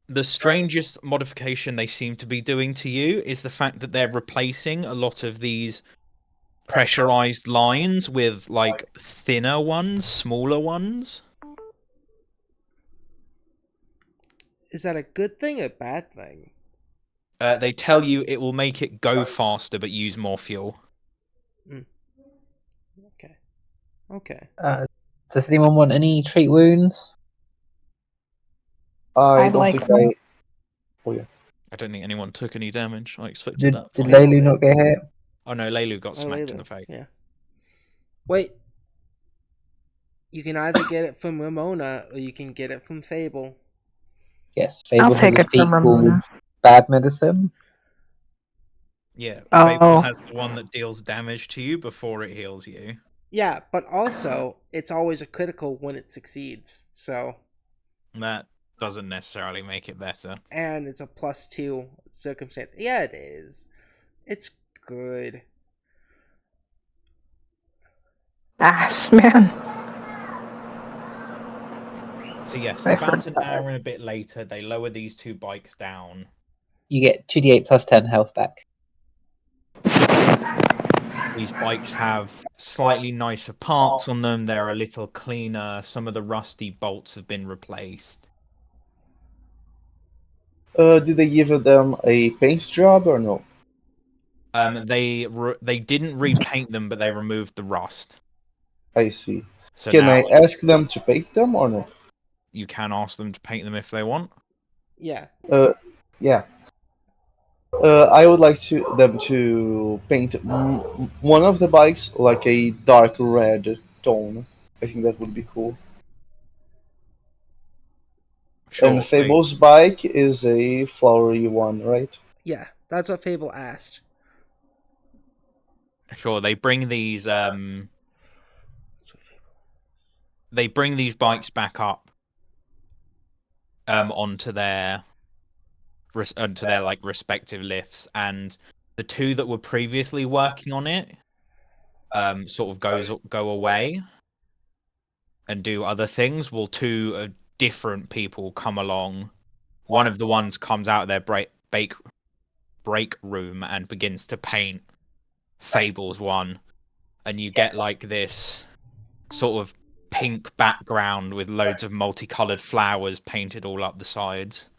The strangest modification they seem to be doing to you is the fact that they're replacing a lot of these pressurized lines with, like, thinner ones, smaller ones. Is that a good thing or a bad thing? They tell you it will make it go faster but use more fuel. Okay. Does anyone want any treat wounds? I don't think I. Oh yeah. I don't think anyone took any damage. I expected that. Did Laylu not get hit? Oh no, Laylu got smacked in the face. Yeah. Wait. You can either get it from Ramona or you can get it from Fable. Yes, Fable I'll take has a it feat from Ramona. called Bad Medicine. Yeah, Oh. Fable has the one that deals damage to you before it heals you. Yeah, but also it's always a critical when it succeeds. So That doesn't necessarily make it better. And it's a +2 circumstance. Yeah, it is. It's good. Ass, man. So yes, My about first an time. hour and a bit later, they lower these 2 bikes down. You get 2d8 plus 10 health back. These bikes have slightly nicer parts on them. They're a little cleaner. Some of the rusty bolts have been replaced. Did they give them a paint job or no? They didn't repaint them, but they removed the rust. I see. So Can now I ask them to paint them or no? you can ask them to paint them if they want. Yeah. Yeah. I would like them to paint one of the bikes like a dark red tone. I think that would be cool. Sure, And Fable's bike is a flowery one, right? Yeah, that's what Fable asked. they bring these That's what Fable. bikes back up onto their like respective lifts, and the 2 that were previously working on it sort of go away and do other things, while 2 different people come along. One of the ones comes out of their break room and begins to paint Fable's one, and you get like this sort of pink background with loads of multicolored flowers painted all up the sides.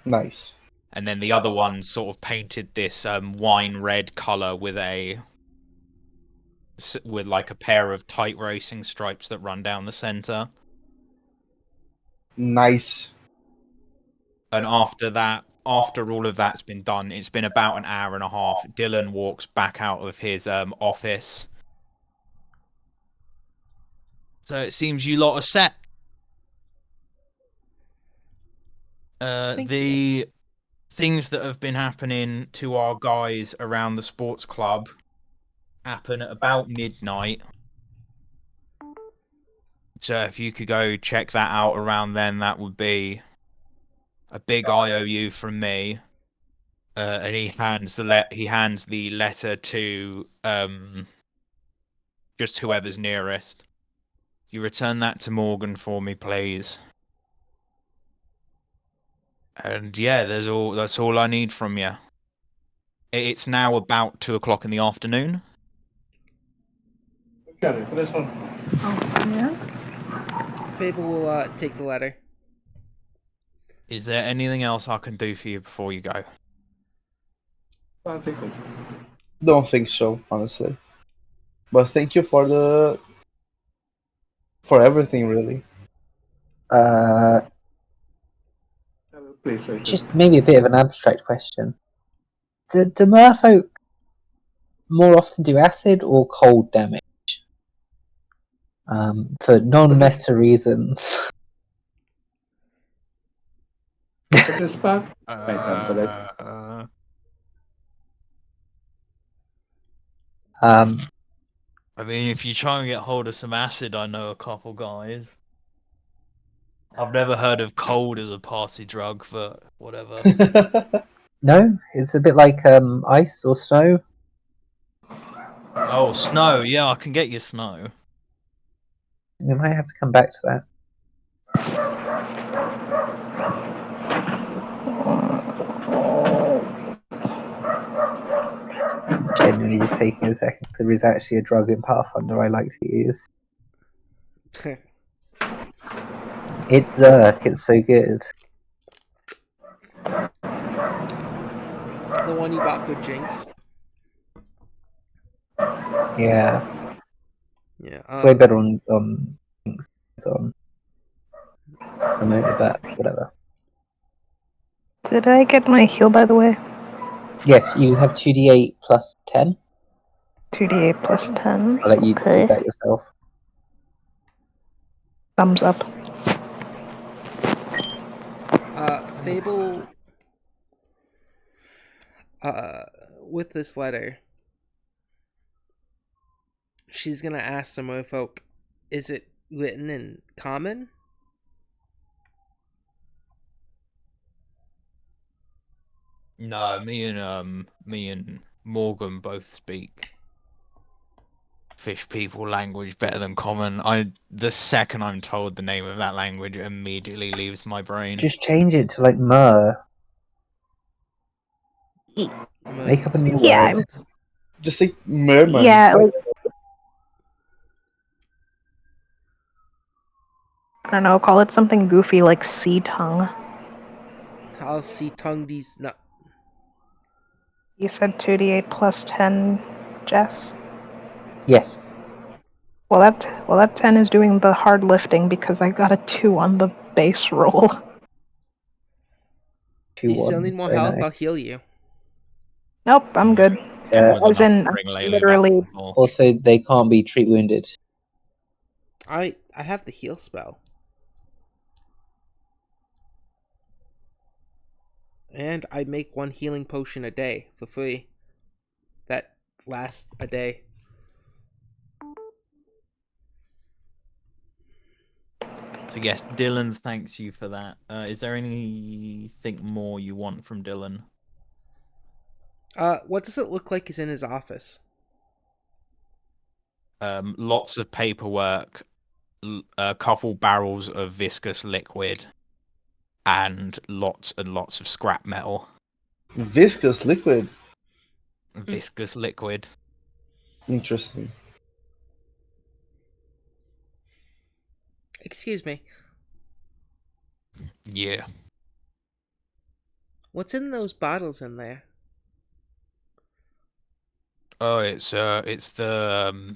Nice. And then the other one sort of painted this wine red color with like a pair of tight racing stripes that run down the center. Nice. And after all of that's been done, it's been about an hour and a half. Dylan walks back out of his office. So it seems you lot are set. The things that have been happening to our guys around the sports club happen at about midnight. So if you could go check that out around then, that would be a big IOU from me. And he hands the letter to just whoever's nearest. You return that to Morgan for me, please. And yeah, that's all I need from you. It's now about 2:00 in the afternoon. Oh, yeah. Fable will take the letter. Is there anything else I can do for you before you go? Don't think so, honestly. But thank you for everything, really. Just maybe a bit of an abstract question. Do merfolk more often do acid or cold damage? For non-meta reasons. I mean, if you try and get hold of some acid, I know a couple guys. I've never heard of cold as a party drug, but whatever. No, it's a bit like ice or snow. Oh, snow. Yeah, I can get you snow. We might have to come back to that. Genuinely just taking a second. There is actually a drug in Pathfinder I like to use. It's Zerk, it's so good. The one you bought for Jinx. Yeah. Yeah. It's way better on things on promoted, but whatever. Did I get my heal, by the way? Yes, you have 2d8 plus 10. 2d8 plus 10. I'll let you Okay. do that yourself. Thumbs up. Fable. With this letter, she's gonna ask some other folk, is it written in common? No, me and Morgan both speak fish people language better than common. The second I'm told the name of that language, it immediately leaves my brain. Just change it to like mer. Make up a new Yeah, word. Just like merman. Yeah, like, I don't know, call it something goofy like sea tongue. I'll see tongue these. No, You said 2d8 plus 10, Jess? Yes. Well, that 10 is doing the hard lifting because I got a 2 on the base roll. Two you still need ones. more Very health? nice. I'll heal you. Nope, I'm good. Uh, More than As enough in, to bring Laylee back literally, to full. also, they can't be treat wounded. I have the heal spell. And I make 1 healing potion a day for free. That lasts a day. So yes, Dylan thanks you for that. Is there anything more you want from Dylan? What does it look like is in his office? Lots of paperwork, a couple barrels of viscous liquid, and lots of scrap metal. Viscous liquid. Viscous liquid. Interesting. Excuse me. Yeah. What's in those bottles in there? Oh, it's the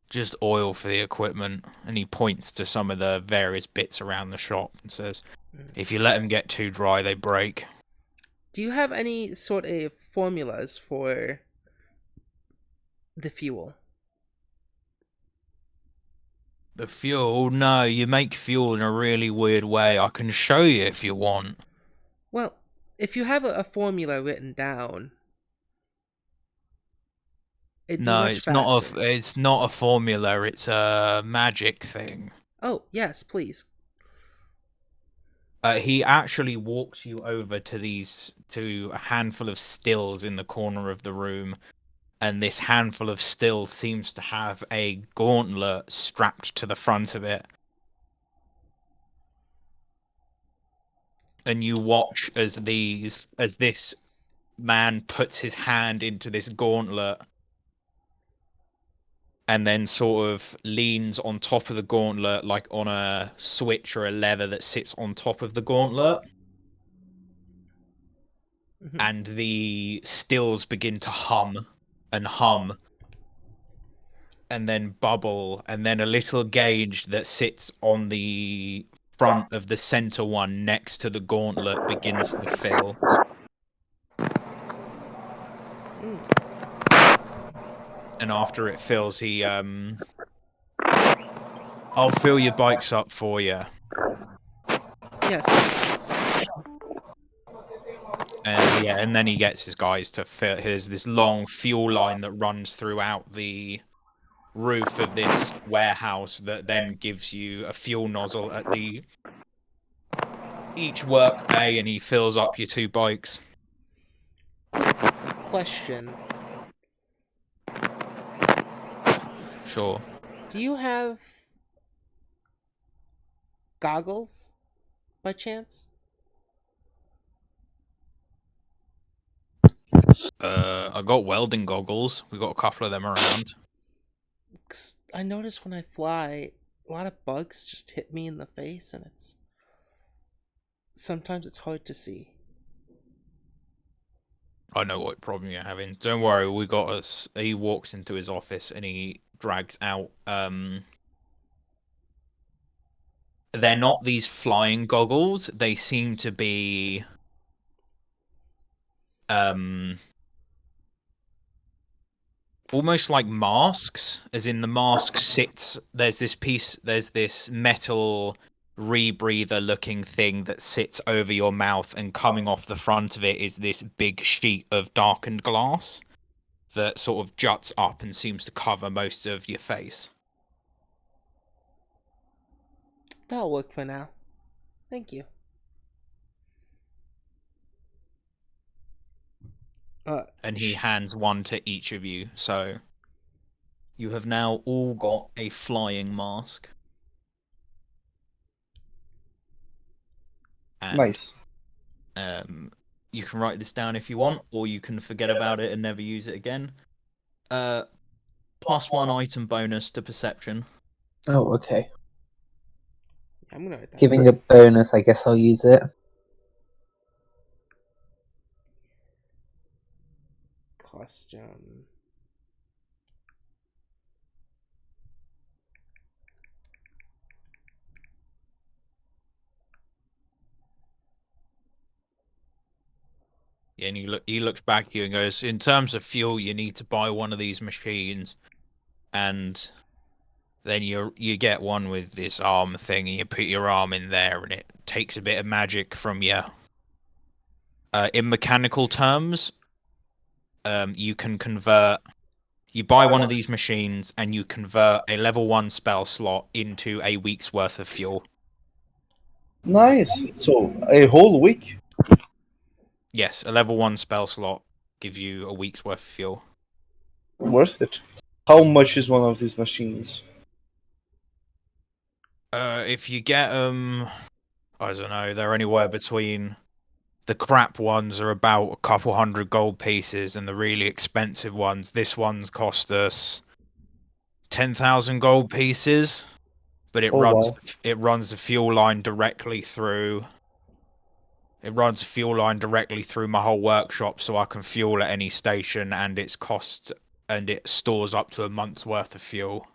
just oil for the equipment, and he points to some of the various bits around the shop and says, "If you let them get too dry, they break." Do you have any sort of formulas for the fuel? The fuel? No, you make fuel in a really weird way. I can show you if you want. Well, if you have a formula written down, it'd be No, much faster. it's not a formula. It's a magic thing. Oh, yes, please. He actually walks you over to a handful of stills in the corner of the room, and this handful of stills seems to have a gauntlet strapped to the front of it. And you watch as this man puts his hand into this gauntlet and then sort of leans on top of the gauntlet like on a switch or a lever that sits on top of the gauntlet. Mhm. And the stills begin to hum and hum and then bubble, and then a little gauge that sits on the front of the center one next to the gauntlet begins to fill. And after it fills, I'll fill your bikes up for you. Yes, please. Yeah, and then he gets his guys to fill. There's this long fuel line that runs throughout the roof of this warehouse that then gives you a fuel nozzle at each work bay, and he fills up your 2 bikes. Question. Sure. Do you have goggles by chance? I got welding goggles. We got a couple of them around. 'Cause I notice when I fly, a lot of bugs just hit me in the face, and sometimes it's hard to see. I know what problem you're having. Don't worry, we got us. He walks into his office and he drags out. They're not these flying goggles. They seem to be almost like masks, as in the mask sits. There's this metal rebreather looking thing that sits over your mouth, and coming off the front of it is this big sheet of darkened glass that sort of juts up and seems to cover most of your face. That'll work for now. Thank you. And he hands one to each of you. So you have now all got a flying mask. And, Nice. you can write this down if you want, or you can forget about it and never use it again. +1 item bonus to perception. Oh, okay. I'm gonna write that Giving down. a bonus, I guess I'll use it. Costume. Yeah, and he looks back at you and goes, in terms of fuel, you need to buy one of these machines, and then you get one with this arm thing, and you put your arm in there, and it takes a bit of magic from you. In mechanical terms, you can convert. You buy one of these machines, and you convert a level 1 spell slot into a week's worth of fuel. Nice. So a whole week. Yes, a level 1 spell slot gives you a week's worth of fuel. Worth it. How much is one of these machines? If you get them, I don't know, they're anywhere between. The crap ones are about a couple hundred gold pieces, and the really expensive ones, this one's cost us 10,000 gold pieces, but Oh wow. it runs the fuel line directly through. It runs a fuel line directly through my whole workshop, so I can fuel at any station, and it stores up to a month's worth of fuel.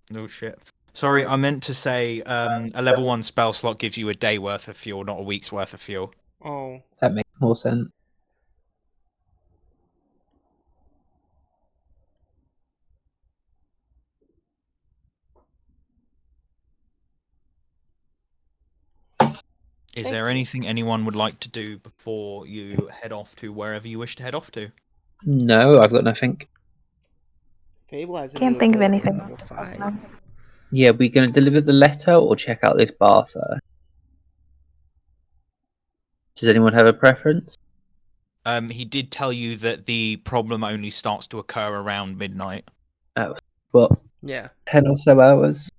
No shit. Sorry, I meant to say a level 1 spell slot gives you a day worth of fuel, not a week's worth of fuel. Oh, That makes more sense. Is Thank there you. anything anyone would like to do before you head off to wherever you wish to head off to? No, I've got nothing. Fable has a Can't new think of ability at anything. level 5. Yeah, we going to deliver the letter or check out this bar first? Does anyone have a preference? He did tell you that the problem only starts to occur around midnight. Oh, got Yeah. 10 or so hours.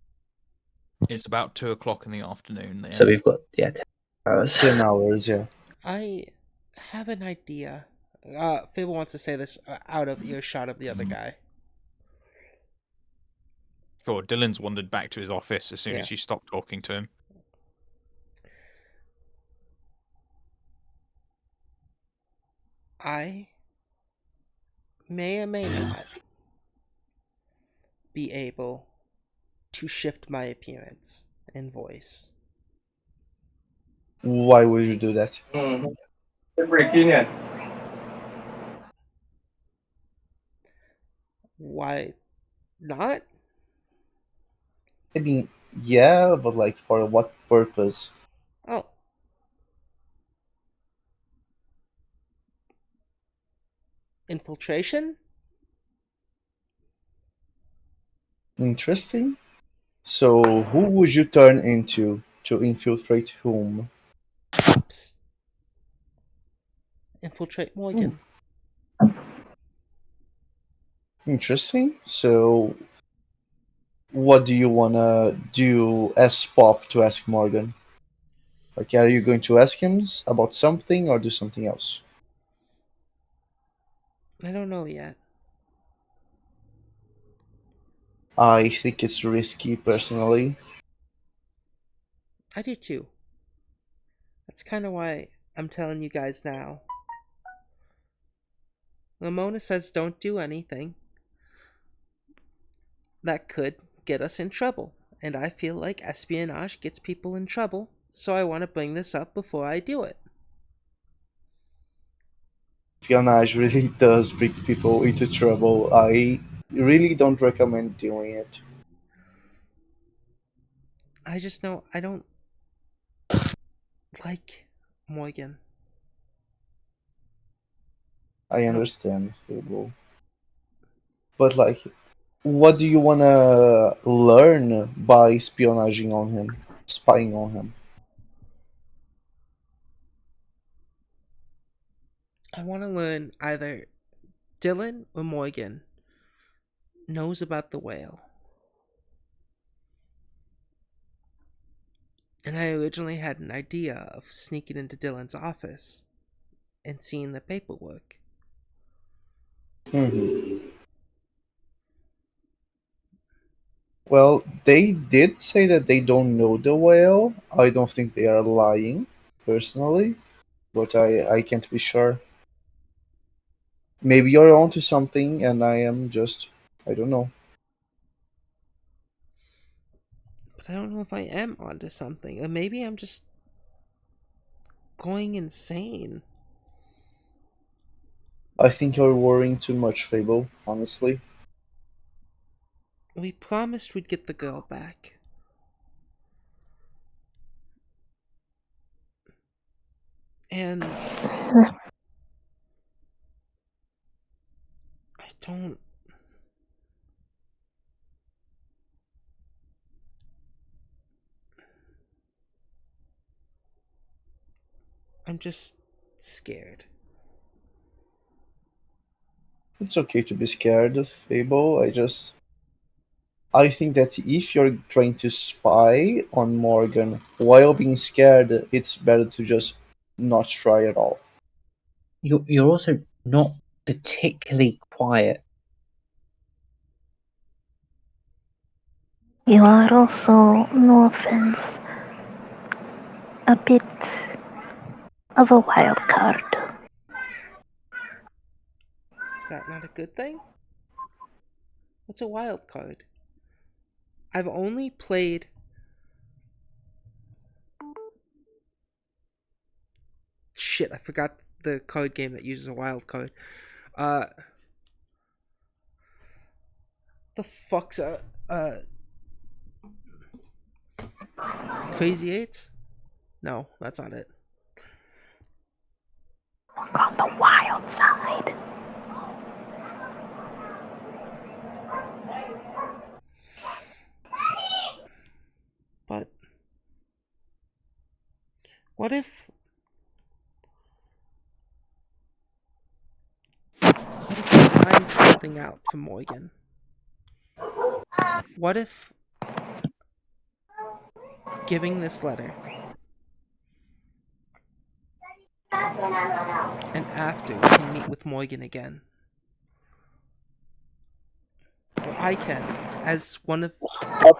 It's about 2 o'clock in the afternoon. Yeah. So we've got, 10 hours. 10 hours, yeah. I have an idea. Fable wants to say this out of earshot of the other guy. Sure, Dylan's wandered back to his office as soon Yeah. as you stopped talking to him. I may or may not be able to shift my appearance and voice. Why would you do that? Why not? I mean, yeah, but like for what purpose? Oh. Infiltration? Interesting. So, who would you turn into to infiltrate whom? Cops. Infiltrate Morgan. Interesting. So, what do you wanna do as Pop to ask Morgan? Like, are you going to ask him about something or do something else? I don't know yet. I think it's risky, personally. I do too. That's kind of why I'm telling you guys now. Lamona says don't do anything that could get us in trouble. And I feel like espionage gets people in trouble, so I want to bring this up before I do it. Espionage really does bring people into trouble. I really don't recommend doing it. I just know I don't like Morgan. I I don't understand, Fable. But like, what do you wanna learn by spionaging on him, spying on him? I want to learn either Dylan or Morgan knows about the whale. And I originally had an idea of sneaking into Dylan's office and seeing the paperwork. Hmm. Well, they did say that they don't know the whale. I don't think they are lying, personally, but I can't be sure. Maybe you're onto something, and I am just, I don't know. But I don't know if I am onto something. Or maybe I'm just going insane. I think you're worrying too much, Fable, honestly. We promised we'd get the girl back. And I don't. I'm just scared. It's okay to be scared, Fable. I think that if you're trying to spy on Morgan while being scared, it's better to just not try at all. You're also not particularly quiet. You are also, no offense, a bit of a wild card. Is that not a good thing? What's a wild card? I've only played. Shit, I forgot the card game that uses a wild card. Uh. The fuck's Crazy Eights? No, that's not it. On the wild side. But what if we find something out for Morgan? What if giving this letter and after we can meet with Morgan again? Or I can, as one of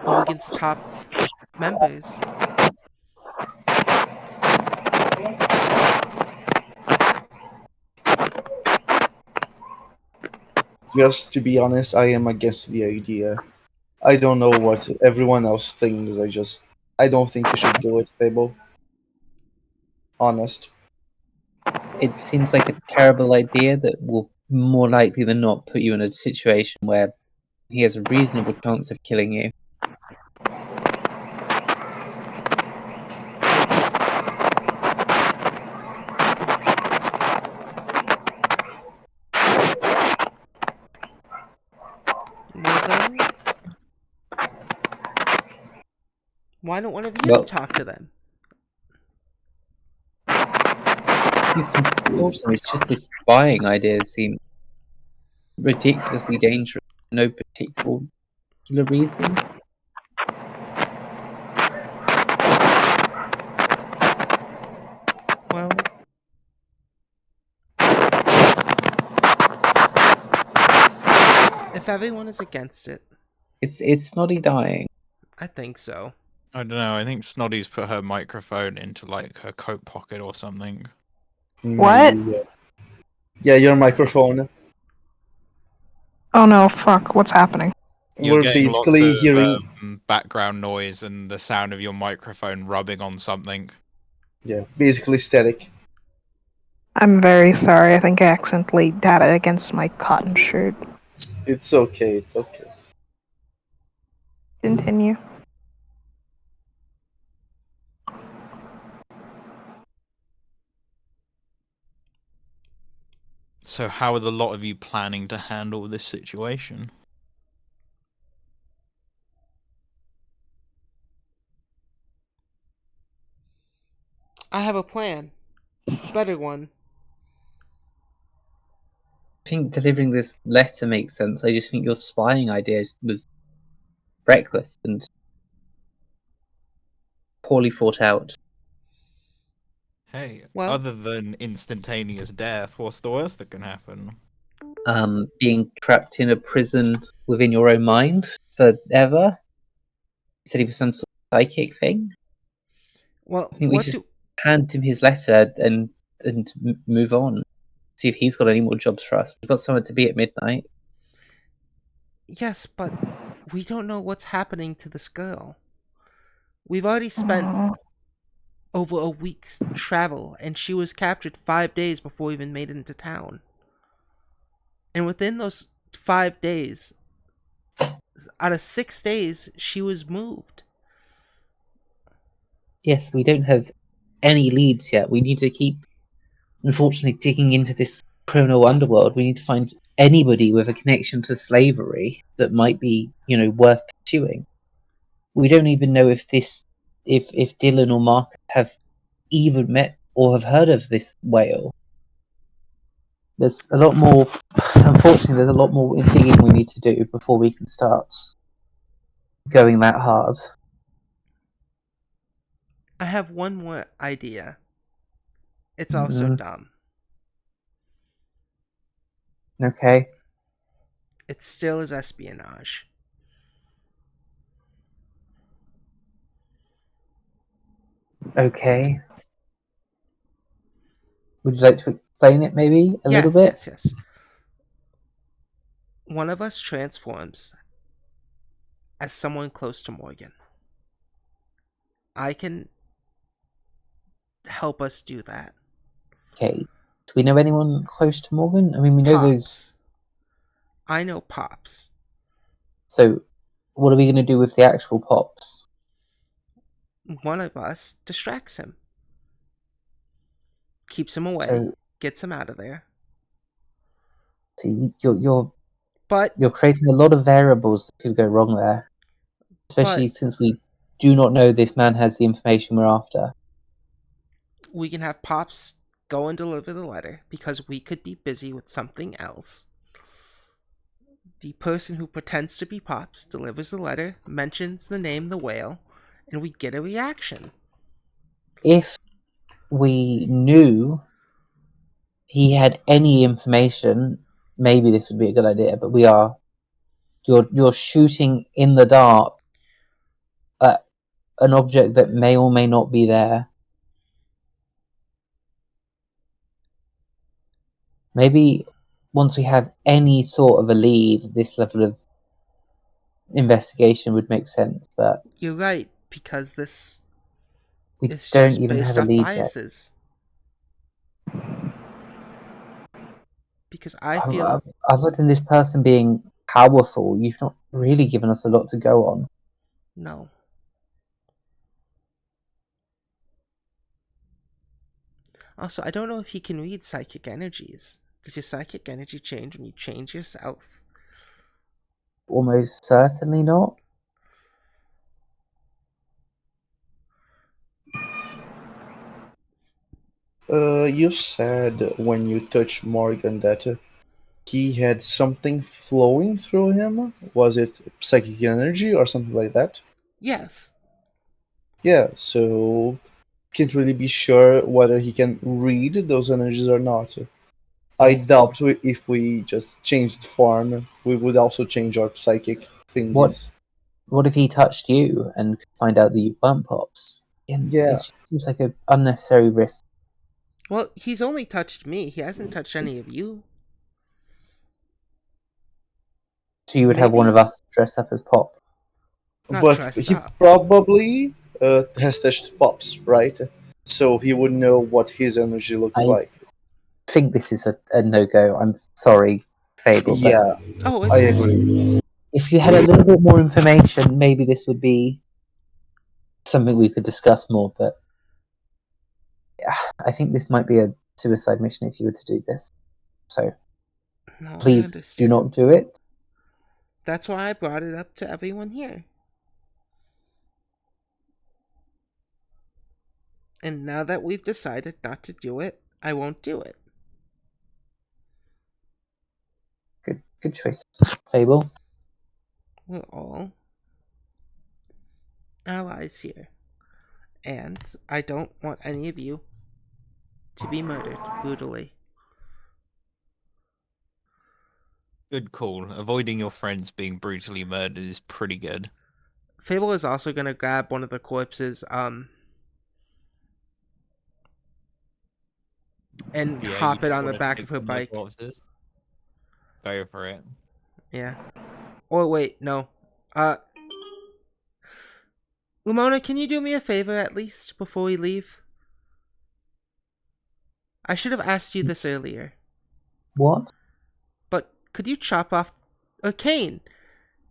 Morgan's top members. Just to be honest, I am against the idea. I don't know what everyone else thinks. I don't think you should do it, Fable. Honest. It seems like a terrible idea that will more likely than not put you in a situation where he has a reasonable chance of killing you. Well then, why don't one of you Well, talk to them? you can talk to them. It's just this spying idea seems ridiculously dangerous for no particular reason. Well, if everyone is against it, It's Snotty dying. I think so. I don't know. I think Snoddy's put her microphone into like her coat pocket or something. What? Yeah. Yeah, your microphone. Oh no, fuck, what's happening? You're We're getting lots basically of hearing. background noise and the sound of your microphone rubbing on something. Yeah, basically static. I'm very sorry, I think I accidentally had it against my cotton shirt. It's okay, it's okay. Continue. So how are the lot of you planning to handle this situation? I have a plan. A better one. I think delivering this letter makes sense. I just think your spying idea was reckless and poorly thought out. Hey, Well, other than instantaneous death, what's the worst that can happen? Being trapped in a prison within your own mind forever. He said he was some sort of psychic thing. well, I think we what just do hand him his letter and move on. See if he's got any more jobs for us. We've got somewhere to be at midnight. Yes, but we don't know what's happening to this girl. We've already spent Aw. over a week's travel, and she was captured 5 days before we even made it into town. And within those 5 days, out of 6 days, she was moved. Yes, we don't have any leads yet. We need to keep, unfortunately, digging into this criminal underworld. We need to find anybody with a connection to slavery that might be, worth pursuing. We don't even know if if Dylan or Mark have even met or have heard of this whale. There's a lot more. Unfortunately, there's a lot more digging we need to do before we can start going that hard. I have one more idea. It's also Mm, dumb. okay. It still is espionage. Okay. Would you like to explain it maybe a little Yes, bit? yes, yes. One of us transforms as someone close to Morgan. I can help us do that. Okay. Do we know anyone close to Morgan? I mean, we know those. Pops. I know Pops. So, what are we going to do with the actual pops? One of us distracts him, keeps him away, So, gets him out of there. see, you're But, creating a lot of variables that could go wrong there, especially but, since we do not know this man has the information we're after. we can have Pops go and deliver the letter because we could be busy with something else. The person who pretends to be Pops delivers the letter, mentions the name the whale, and we get a reaction. If we knew he had any information, maybe this would be a good idea. But you're shooting in the dark at an object that may or may not be there. Maybe once we have any sort of a lead, this level of investigation would make sense. But You're right, because this we is don't just even have based a off lead yet. biases. Because I feel Other than this person being powerful, you've not really given us a lot to go on. no. Also, I don't know if he can read psychic energies. Does your psychic energy change when you change yourself? Almost certainly not. You said when you touched Morgan that he had something flowing through him. Was it psychic energy or something like that? Yes. Yeah, so can't really be sure whether he can read those energies or not. I Yes. doubt if we just changed form, we would also change our psychic What thingies. What if he touched you and could find out that you weren't Pops? And it Yeah, just seems like an unnecessary risk. Well, he's only touched me. He hasn't touched any of you. So you would have one Maybe of us dress up as Pop. not but dress he up. probably has touched Pops, right? So he would know what his energy looks I like. think this is a no-go. I'm sorry, Fable, but Yeah, Oh, I it's agree. if you had a little bit more information, maybe this would be something we could discuss more. But yeah, I think this might be a suicide mission if you were to do this. So No, I please do understand. not do it. That's why I brought it up to everyone here. And now that we've decided not to do it, I won't do it. Good choice, Fable. We're all allies here. And I don't want any of you to be murdered brutally. Good call. Avoiding your friends being brutally murdered is pretty good. Fable is also gonna grab one of the corpses, and Yeah, you hop it just on the want to back take of her one of the bike. corpses. Go for it. Yeah. Or wait, no. Lamona, can you do me a favor at least before we leave? I should have asked you this earlier. What? But could you chop off... Kane,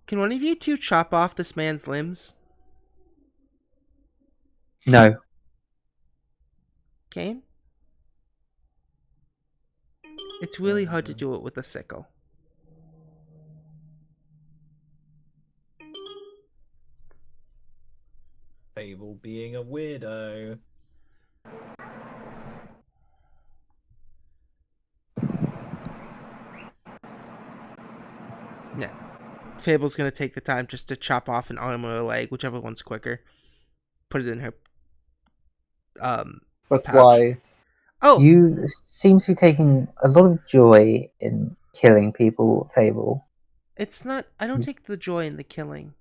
can one of you two chop off this man's limbs? No. Kane? It's really hard to do it with a sickle. Fable being a weirdo. Yeah. Fable's gonna take the time just to chop off an arm or a leg, whichever one's quicker. Put it in her But pouch. why? Oh, You seem to be taking a lot of joy in killing people, Fable. it's not... I don't take the joy in the killing.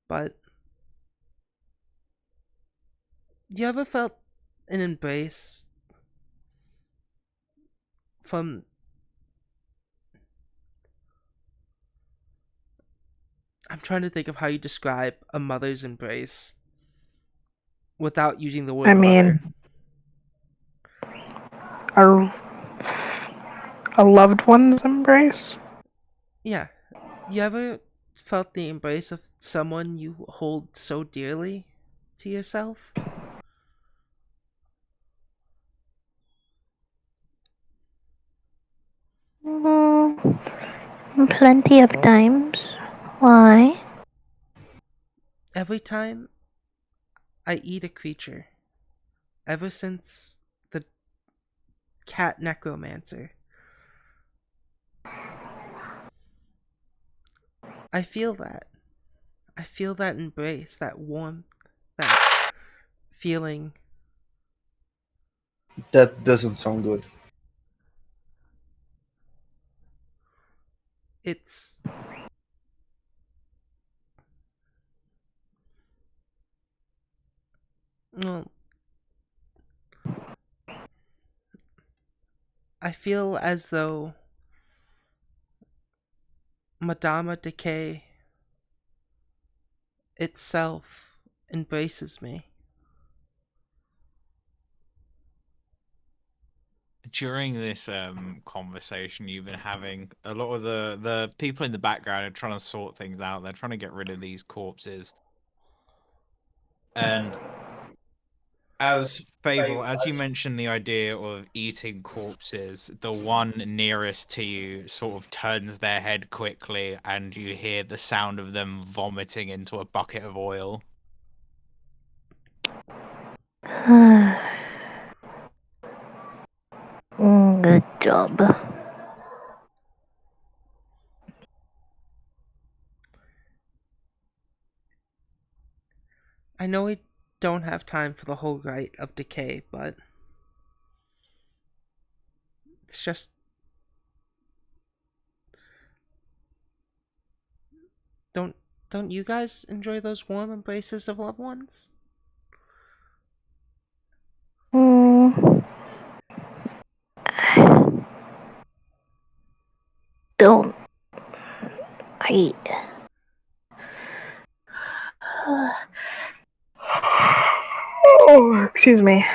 But... You ever felt an embrace from... I'm trying to think of how you describe a mother's embrace without using the word I mother. mean, a loved one's embrace? Yeah. You ever felt the embrace of someone you hold so dearly to yourself? Mm, plenty of times. Why? Every time I eat a creature, ever since the cat necromancer, I feel that. I feel that embrace, that warmth, that feeling. That doesn't sound good. It's... Well, I feel as though Madama Decay itself embraces me. During this conversation you've been having, a lot of the people in the background are trying to sort things out. They're trying to get rid of these corpses. And as Fable, as you mentioned the idea of eating corpses, the one nearest to you sort of turns their head quickly and you hear the sound of them vomiting into a bucket of oil. Good job. I know we don't have time for the whole rite of decay, but it's just... Don't don't you guys enjoy those warm embraces of loved ones? Mm, don't I? Oh, excuse me.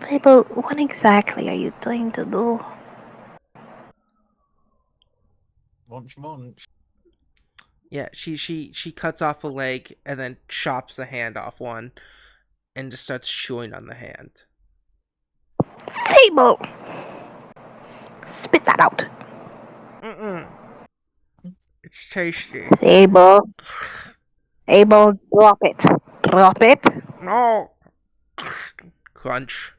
People, what exactly are you trying to do? Munch, munch. Yeah, she cuts off a leg and then chops the hand off one, and just starts chewing on the hand. Fable! Spit that out. Mm-mm. It's tasty. Fable. Fable, drop it. Drop it. No. Crunch.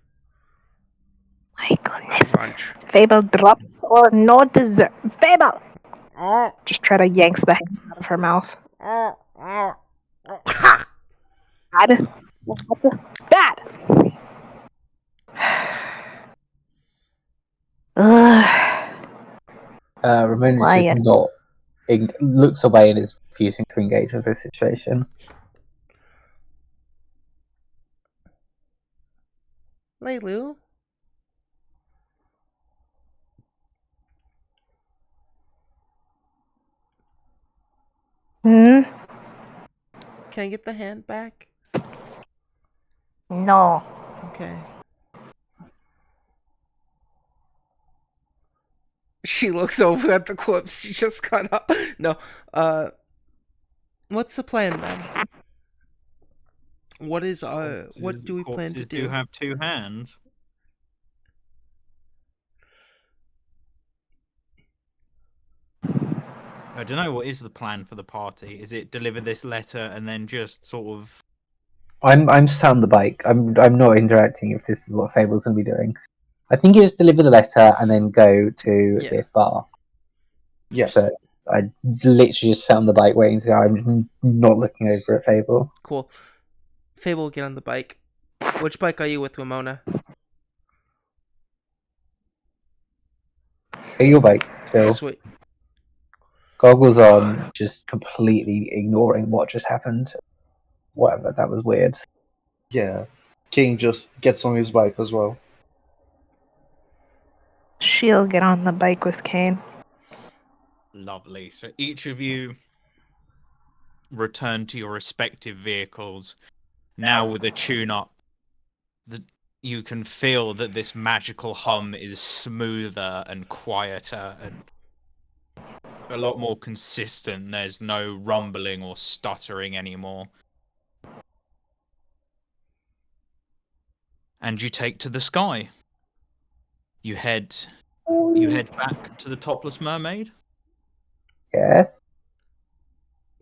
My goodness. Crunch. Fable, drop it or no dessert. Fable! Oh. Just try to yanks the hand out of her mouth. Oh. Oh. Oh. Bad. Bad. Ugh. Ramon is Why? just not. Looks away and is refusing to engage with this situation. Leilu. Hmm? Can I get the hand back? No. Okay. She looks over at the corpse she just cut up. No. What's the plan then? What is what do we plan to Corpses do? have two hands. I don't know, what is the plan for the party? Is it deliver this letter and then just sort of... I'm sat on the bike. I'm not interacting if this is what Fable's gonna be doing. I think it's deliver the letter and then go to Yeah. this bar. Yes. But I literally just sat on the bike waiting to go. I'm not looking over at Fable. Cool. Fable will get on the bike. Which bike are you with, Ramona? Get your bike, Phil. Sweet. Goggles on, just completely ignoring what just happened. Whatever, that was weird. Yeah. King just gets on his bike as well. She'll get on the bike with Kane. Lovely. So each of you return to your respective vehicles. Now with a tune-up, you can feel that this magical hum is smoother and quieter and a lot more consistent. There's no rumbling or stuttering anymore. And you take to the sky. You head back to the Topless Mermaid. Yes.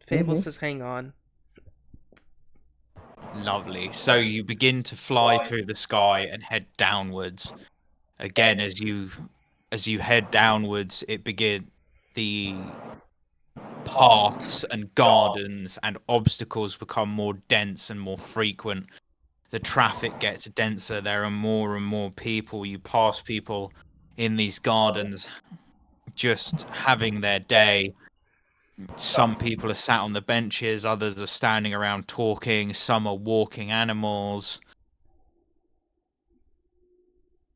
Fable Mhm. says hang on. Lovely. So you begin to fly through the sky and head downwards. Again, as you head downwards, the paths and gardens and obstacles become more dense and more frequent. The traffic gets denser. There are more and more people. You pass people in these gardens just having their day. Some people are sat on the benches, others are standing around talking, some are walking animals.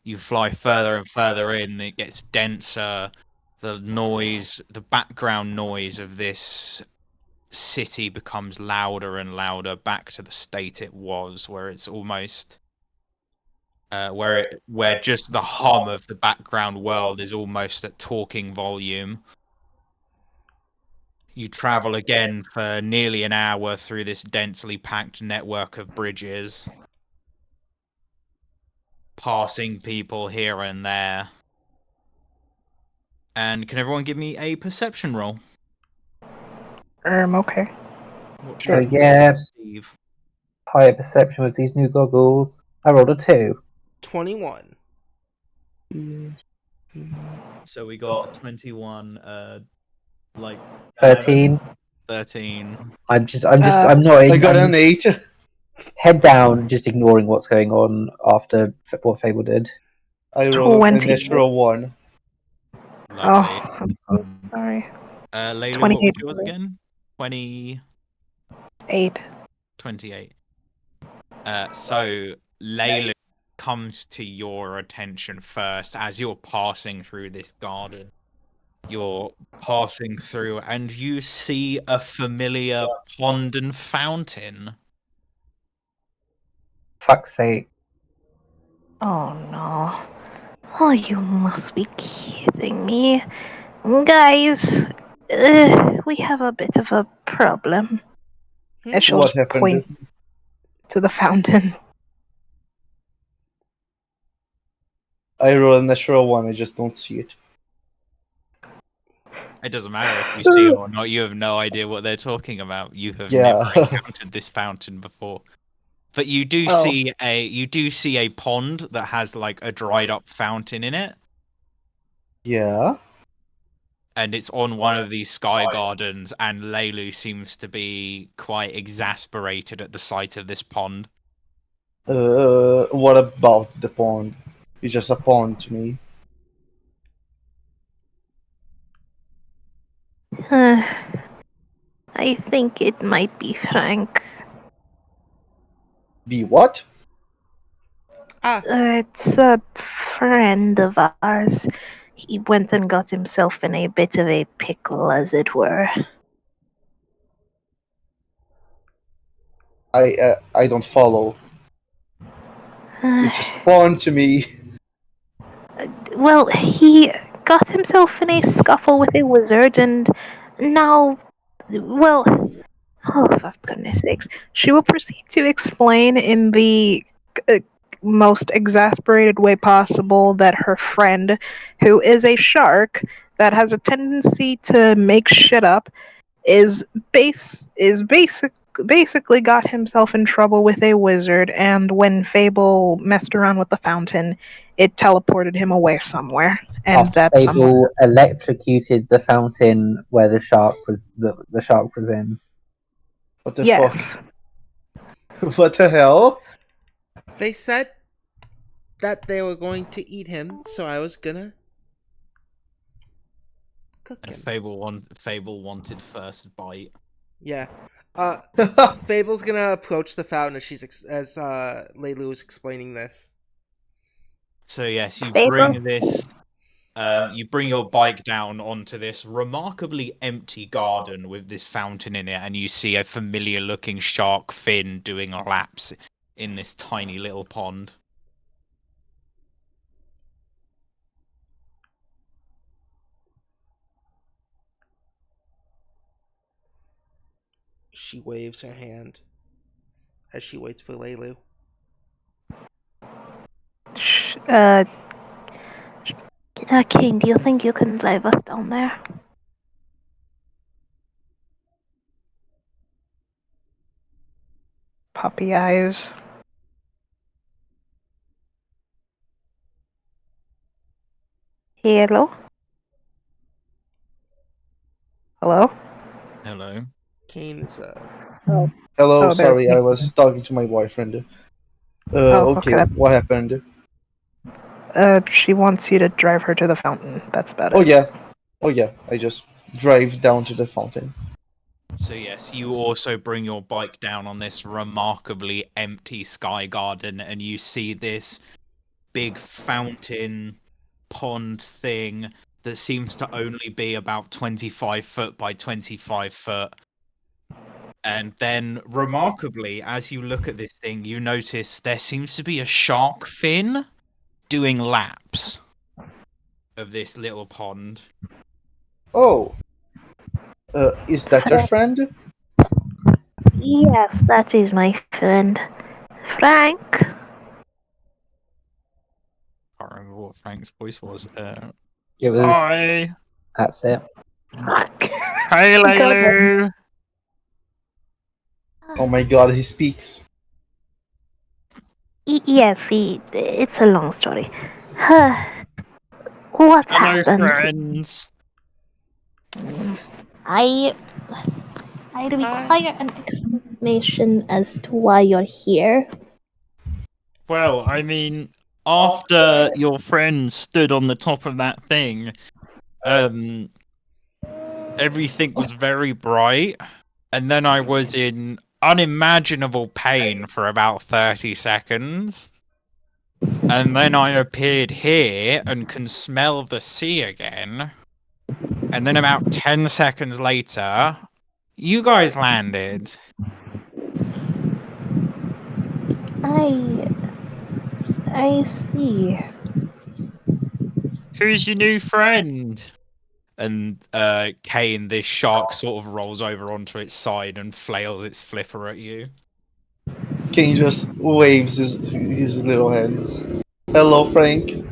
You fly further and further in, it gets denser. The background noise of this city becomes louder and louder, back to the state it was, where it's almost where just the hum of the background world is almost at talking volume. You travel again for nearly an hour through this densely packed network of bridges, passing people here and there. And can everyone give me a perception roll? Okay. What So do you yeah, perceive? higher perception with these new goggles. I rolled a 2. 21. So we got 21, like 13. 13. I'm I got an 8. head down, just ignoring what's going on after what Fable did. I rolled a 20. natural 1. Lovely. Oh, I'm so sorry. Laylu, what was 28. yours again? 20... 8. 28. So Layla comes to your attention first as you're passing through this garden. You're passing through and you see a familiar pond and fountain. Fuck's sake. Oh no. Oh, you must be kidding me. Guys, we have a bit of a problem. And she'll What just happened? point to the fountain. I roll a natural one. I just don't see it. It doesn't matter if you see it or not. You have no idea what they're talking about. You have never Yeah. encountered this fountain before. But you do Oh. see a pond that has like a dried up fountain in it, Yeah. and it's on one of these sky gardens. And Leilu seems to be quite exasperated at the sight of this pond. What about the pond? It's just a pond to me. I think it might be Frank. Be what? It's a friend of ours. He went and got himself in a bit of a pickle, as it were. I don't follow. It's just pond to me. Well, he got himself in a scuffle with a wizard, and now, well, oh, for goodness sakes. She will proceed to explain in the uh, most exasperated way possible that her friend, who is a shark that has a tendency to make shit up, is basically got himself in trouble with a wizard, and when Fable messed around with the fountain, it teleported him away somewhere, and After that somewhere. Fable electrocuted the fountain where the shark was in. What the Yes. fuck? What the hell? They said that they were going to eat him, so I was gonna cook And him. Fable wanted first bite. Yeah. Fable's gonna approach the fountain as Leilu is explaining this. So yes, you Fable? bring this. You bring your bike down onto this remarkably empty garden with this fountain in it, and you see a familiar-looking shark fin doing laps in this tiny little pond. She waves her hand as she waits for Leilu. Kane, do you think you can drive us down there? Puppy eyes. Hello? Hello? Hello. Kane is Oh. Hello, Oh, there. sorry, I was talking to my boyfriend. Okay, okay. what happened? She wants you to drive her to the fountain. That's about Oh it. yeah, oh yeah. I just drive down to the fountain. So yes, you also bring your bike down on this remarkably empty sky garden, and you see this big fountain pond thing that seems to only be about 25 foot by 25 foot. And then, remarkably, as you look at this thing, you notice there seems to be a shark fin doing laps of this little pond. Oh, is that your friend? Yes, that is my friend. Frank? I can't remember what Frank's voice was. It was Hi! That's it. Hey, Leilu! Oh my god, he speaks. Yes, it's a long story. What Hello, happened? friends! I require an explanation as to why you're here. Well, I mean, after your friend stood on the top of that thing, everything was very bright, and then I was in unimaginable pain for about 30 seconds. And then I appeared here and can smell the sea again. And then about 10 seconds later, you guys landed. I see. Who's your new friend? And Kane, this shark, sort of rolls over onto its side and flails its flipper at you. Kane just waves his little hands. Hello, Frank.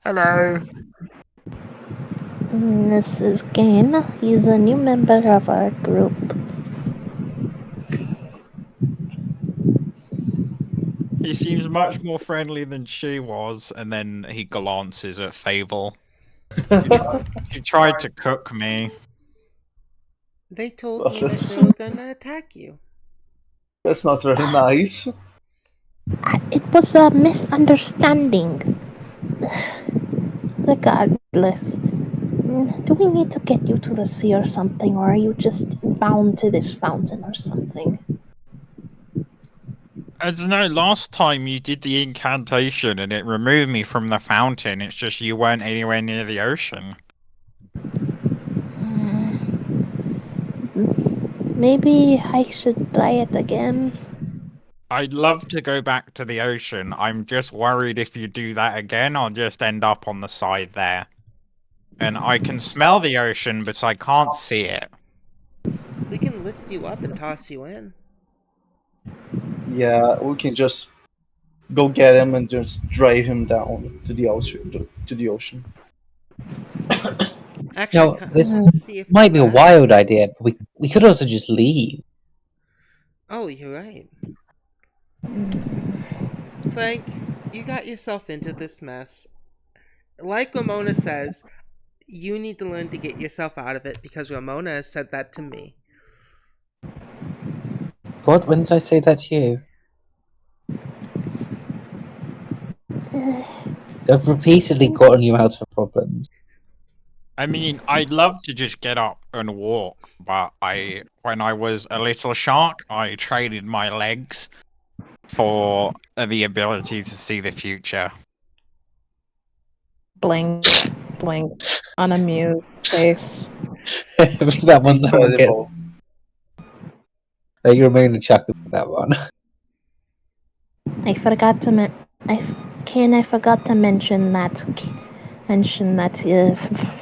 Hello. This is Kane. He's a new member of our group. He seems much more friendly than she was, and then he glances at Fable. She tried to cook me. They told Well, me that they were gonna attack you. that's not very nice. It was a misunderstanding. Regardless, do we need to get you to the sea or something, or are you just bound to this fountain or something? I don't know, last time you did the incantation and it removed me from the fountain, it's just you weren't anywhere near the ocean. Maybe I should try it again. I'd love to go back to the ocean. I'm just worried if you do that again, I'll just end up on the side there. And I can smell the ocean, but I can't see it. We can lift you up and toss you in. Yeah, we can just go get him and just drive him down to the ocean. To the ocean. Actually, No, this let's see if might be a that. wild idea, but we could also just leave. Oh, you're right. Frank, you got yourself into this mess. Like Ramona says, you need to learn to get yourself out of it because Ramona has said that to me. What? When did I say that to you? I've repeatedly gotten you out of problems. I mean, I'd love to just get up and walk, but when I was a little shark, I traded my legs for the ability to see the future. Blink, blink, unamused face. That one gets. Incredible. You remain a chuckle for that one. I forgot to I forgot to mention that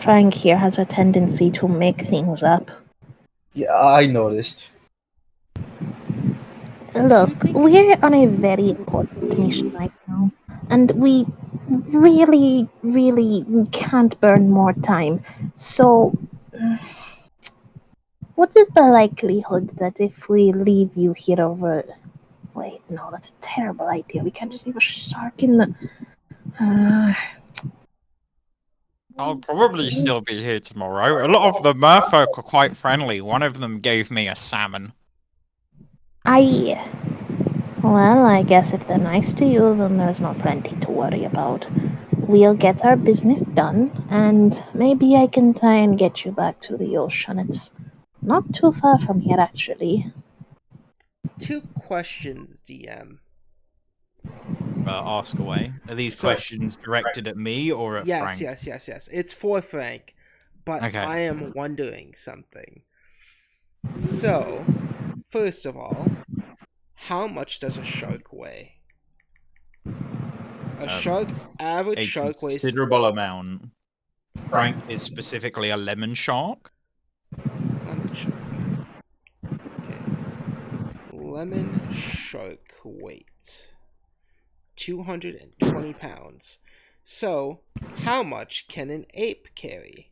Frank here has a tendency to make things up. Yeah, I noticed. Do you Look, think we're on a very important mission right now, and we really can't burn more time. So, what is the likelihood that if we leave you here over. Wait, no, that's a terrible idea. We can't just leave a shark in the. I'll probably still be here tomorrow. A lot of the merfolk are quite friendly. One of them gave me a salmon. I. Well, I guess if they're nice to you, then there's not plenty to worry about. We'll get our business done, and maybe I can try and get you back to the ocean. It's not too far from here, actually. two questions, DM? Ask away. Are these So, questions directed at me or at yes, Frank? yes. It's for Frank, but Okay. I am wondering something. So, first of all, how much does a shark weigh? Average A shark weighs. considerable amount. Frank is specifically a lemon shark. Lemon shark. Okay. Lemon shark weight 220 pounds. So, how much can an ape carry?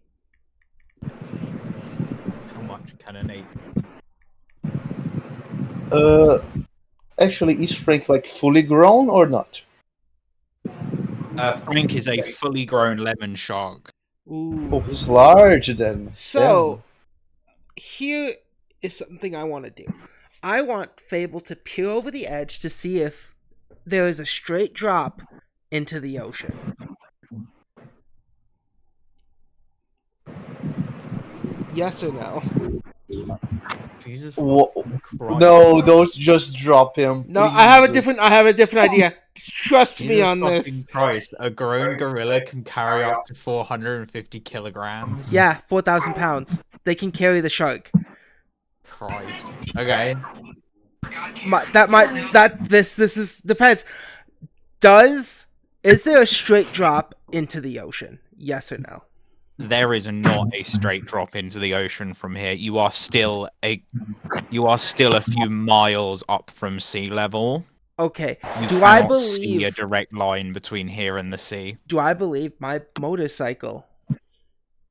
How much can an ape? Uh, Actually, is Frank like fully grown or not? Frank is a fully grown lemon shark. Ooh. Oh, he's large then. So, here is something I want to do. I want Fable to peer over the edge to see if there is a straight drop into the ocean. Yes or no? Jesus Wha- Christ. No, don't just drop him. No, Please. I have a different idea. Just trust me Jesus on fucking this. Christ. A grown gorilla can carry up to 450 kilograms? Yeah, 4,000 pounds. They can carry the shark. Christ. Okay. This is depends. Is there a straight drop into the ocean? Yes or no? There is not a straight drop into the ocean from here. You are still a few miles up from sea level. Okay. You Do I cannot see a believe? direct line between here and the sea. Do I believe my motorcycle?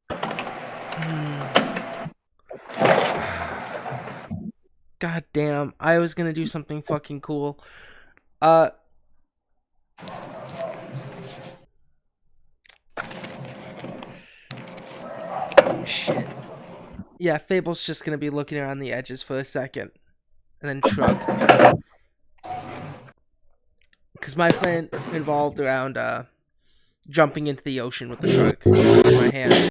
Hmm. God damn! I was gonna do something fucking cool. Uh. Shit. Yeah, Fable's just gonna be looking around the edges for a second, and then shrug. Because my plan involved around jumping into the ocean with the shark in my hand.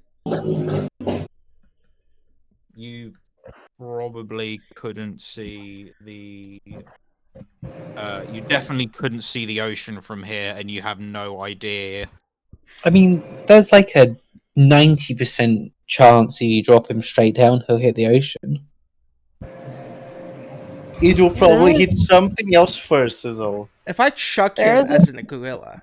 You probably couldn't see the. You definitely couldn't see the ocean from here, and you have no idea. I mean, there's like a 90% chance if you drop him straight down, he'll hit the ocean. It will probably There hit is, something else first, though. If I chuck there him is, as in a gorilla,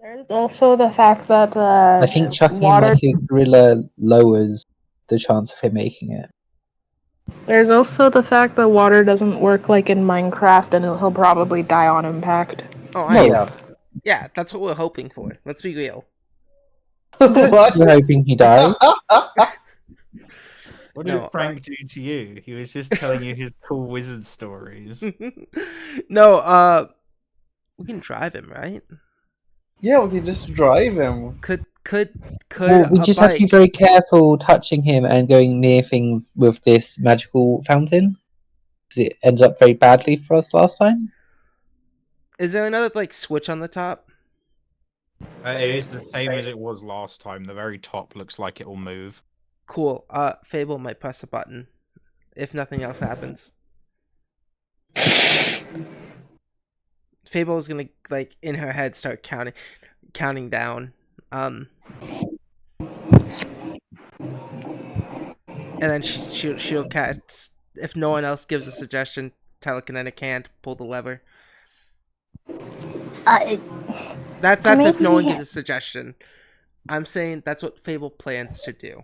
There is also the fact that I think chucking him water. like a gorilla lowers the chance of him making it. There's also the fact that water doesn't work like in Minecraft, and he'll probably die on impact. oh, I Well, Yeah. yeah, that's what we're hoping for. Let's be real. What? we're hoping he dies. What did No, Frank do to you? He was just telling you his cool wizard stories. no. We can drive him, right? Yeah, we can just drive him. Could Well, we a just have to be bike? very careful touching him and going near things with this magical fountain. Because it ended up very badly for us last time. Is there another like switch on the top? It is the same as it was last time. The very top looks like it will move. Cool. Fable might press a button if nothing else happens. Fable is gonna like in her head start counting down. And then she'll catch if no one else gives a suggestion. Telekinetic hand, pull the lever. I That's if no one maybe gives a suggestion. I'm saying that's what Fable plans to do.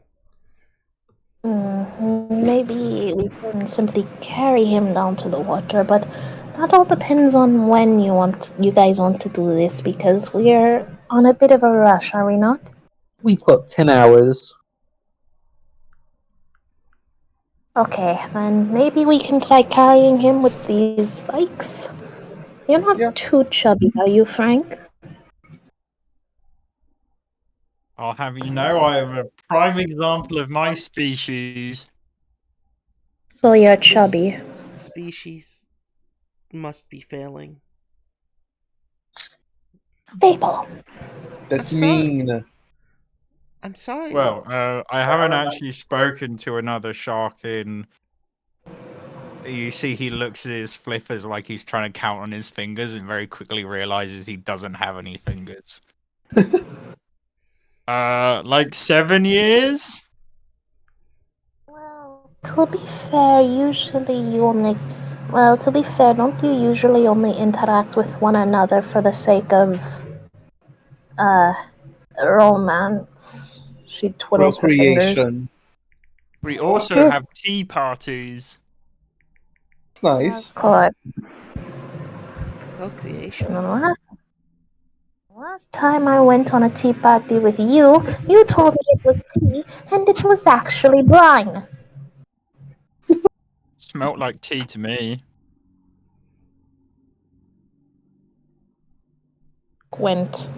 maybe we can simply carry him down to the water, but that all depends on when you guys want to do this because we're on a bit of a rush, are we not? We've got 10 hours. Okay, then maybe we can try carrying him with these bikes. You're not Yeah. too chubby, are you, Frank? I'll have you know, I am a prime example of my species. So you're chubby. This species must be failing. Fable. That's sorry. mean. I'm sorry. Well, I haven't actually spoken to another shark in. You see, he looks at his flippers like he's trying to count on his fingers and very quickly realizes he doesn't have any fingers. Like 7 years? Well, to be fair, usually you only. Well, to be fair, don't you usually only interact with one another for the sake of, uh, romance? She twiddles her fingers. Procreation. We also have tea parties. It's nice. Of course. Procreation. Last time I went on a tea party with you, you told me it was tea, and it was actually brine. Smelt like tea to me. Gwent.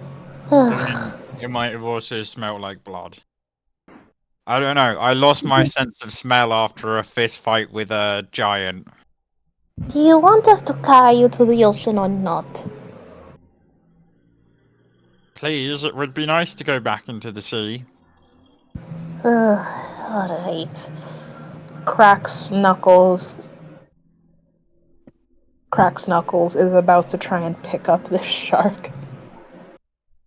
Then it might have also smelt like blood. I don't know. I lost my sense of smell after a fist fight with a giant. Do you want us to carry you to the ocean or not? Please, it would be nice to go back into the sea. Alright. Cracks Knuckles. Cracks Knuckles is about to try and pick up this shark.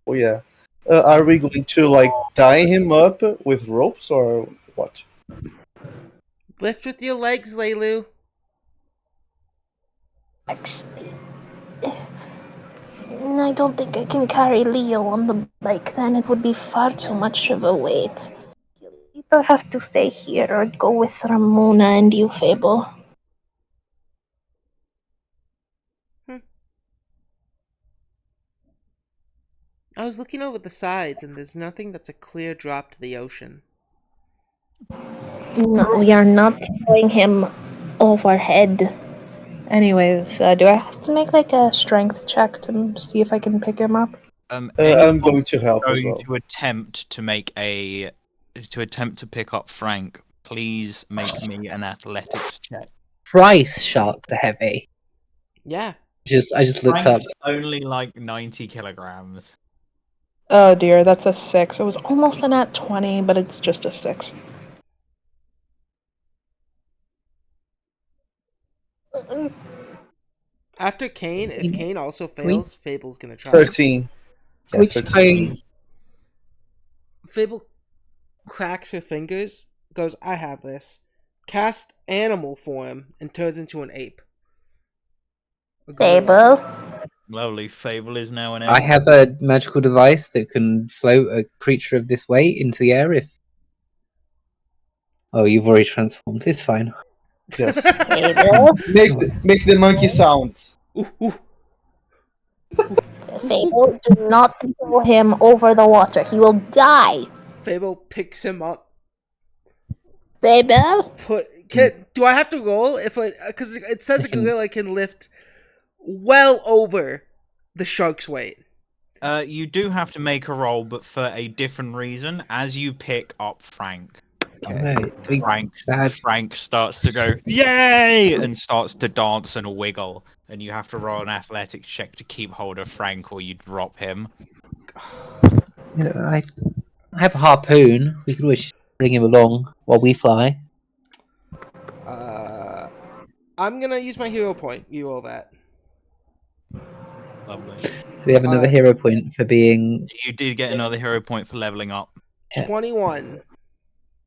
Oh yeah. Are we going to like tie him up with ropes or what? Lift with your legs, Leilu. Actually, I don't think I can carry Leo on the bike then. It would be far too much of a weight. You'll either have to stay here or go with Ramona and you, Fable. I was looking over the sides, and there's nothing that's a clear drop to the ocean. No, we are not throwing him overhead. Anyways, do I have to make like a strength check to see if I can pick him up? I'm Anyone going to help as going well. to attempt to pick up Frank, please make me an athletics check. Price sharks are heavy. Yeah. I just looked up. Frank's only like 90 kilograms. Oh dear, that's a 6. It was almost a nat 20, but it's just a 6. After Kane, if Kane also we- fails, Fable's gonna try. 13. Yeah, Which 13. Fable cracks her fingers, goes, I have this. Cast animal form, and turns into an ape. A gorilla. Fable. Lovely. Fable is now an I elf. have a magical device that can float a creature of this weight into the air if. Oh, you've already transformed. It's fine. Yes. Fable. Make the monkey sounds. Ooh, ooh. Fable, do not throw him over the water. He will die. Fable picks him up. Fable. Do I have to roll if because it says a I can- gorilla can lift well over the shark's weight. You do have to make a roll, but for a different reason. As you pick up Frank, Alright, sweet. Bad. Frank starts to go yay and starts to dance and wiggle, and you have to roll an athletics check to keep hold of Frank, or you drop him. You know, I have a harpoon. We could always just bring him along while we fly. I'm gonna use my hero point. You roll that. Lovely. So we have another hero point for being. You did get another hero point for leveling up. Yeah. 21.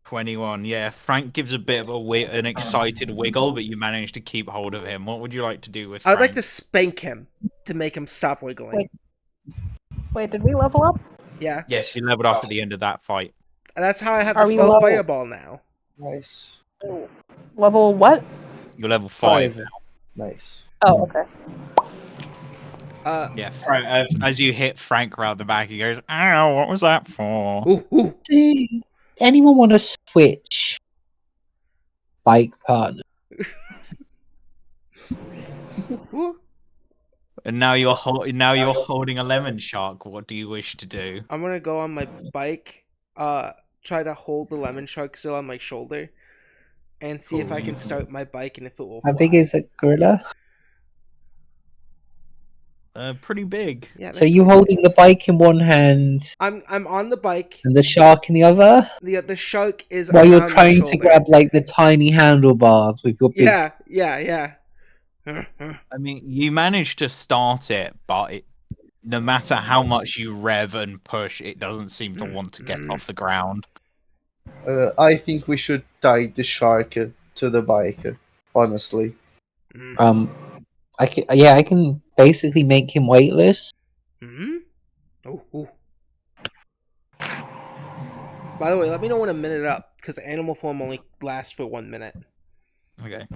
21. Yeah, Frank gives a bit of an excited wiggle, but you manage to keep hold of him. What would you like to do with Frank? I'd like to spank him to make him stop wiggling. Wait, did we level up? Yeah. Yes, you leveled up at the end of that fight. And that's how I have Are the we spell level? Fireball now. Nice. Level what? You're level 5 now. Nice. Oh, okay. Yeah, Frank, as you hit Frank around the back, he goes, "Ow, what was that for?" Ooh, ooh. Do anyone want to switch bike partner? Ooh. And now you're holding a lemon shark. What do you wish to do? I'm gonna go on my bike, try to hold the lemon shark still on my shoulder, and see if I can start my bike and if it will fly. How big is a gorilla? Pretty big. Yeah. So you holding the bike in one hand I'm on the bike. and the shark in the other, The shark is while around you're my trying to shoulder. grab like the tiny handlebars with your big. Yeah. I mean, you managed to start it, but no matter how much you rev and push, it doesn't seem to want to get off the ground. I think we should tie the shark to the bike. Honestly. I can basically make him weightless. Hmm. Ooh. By the way, let me know when a minute up, because animal form only lasts for 1 minute. Okay.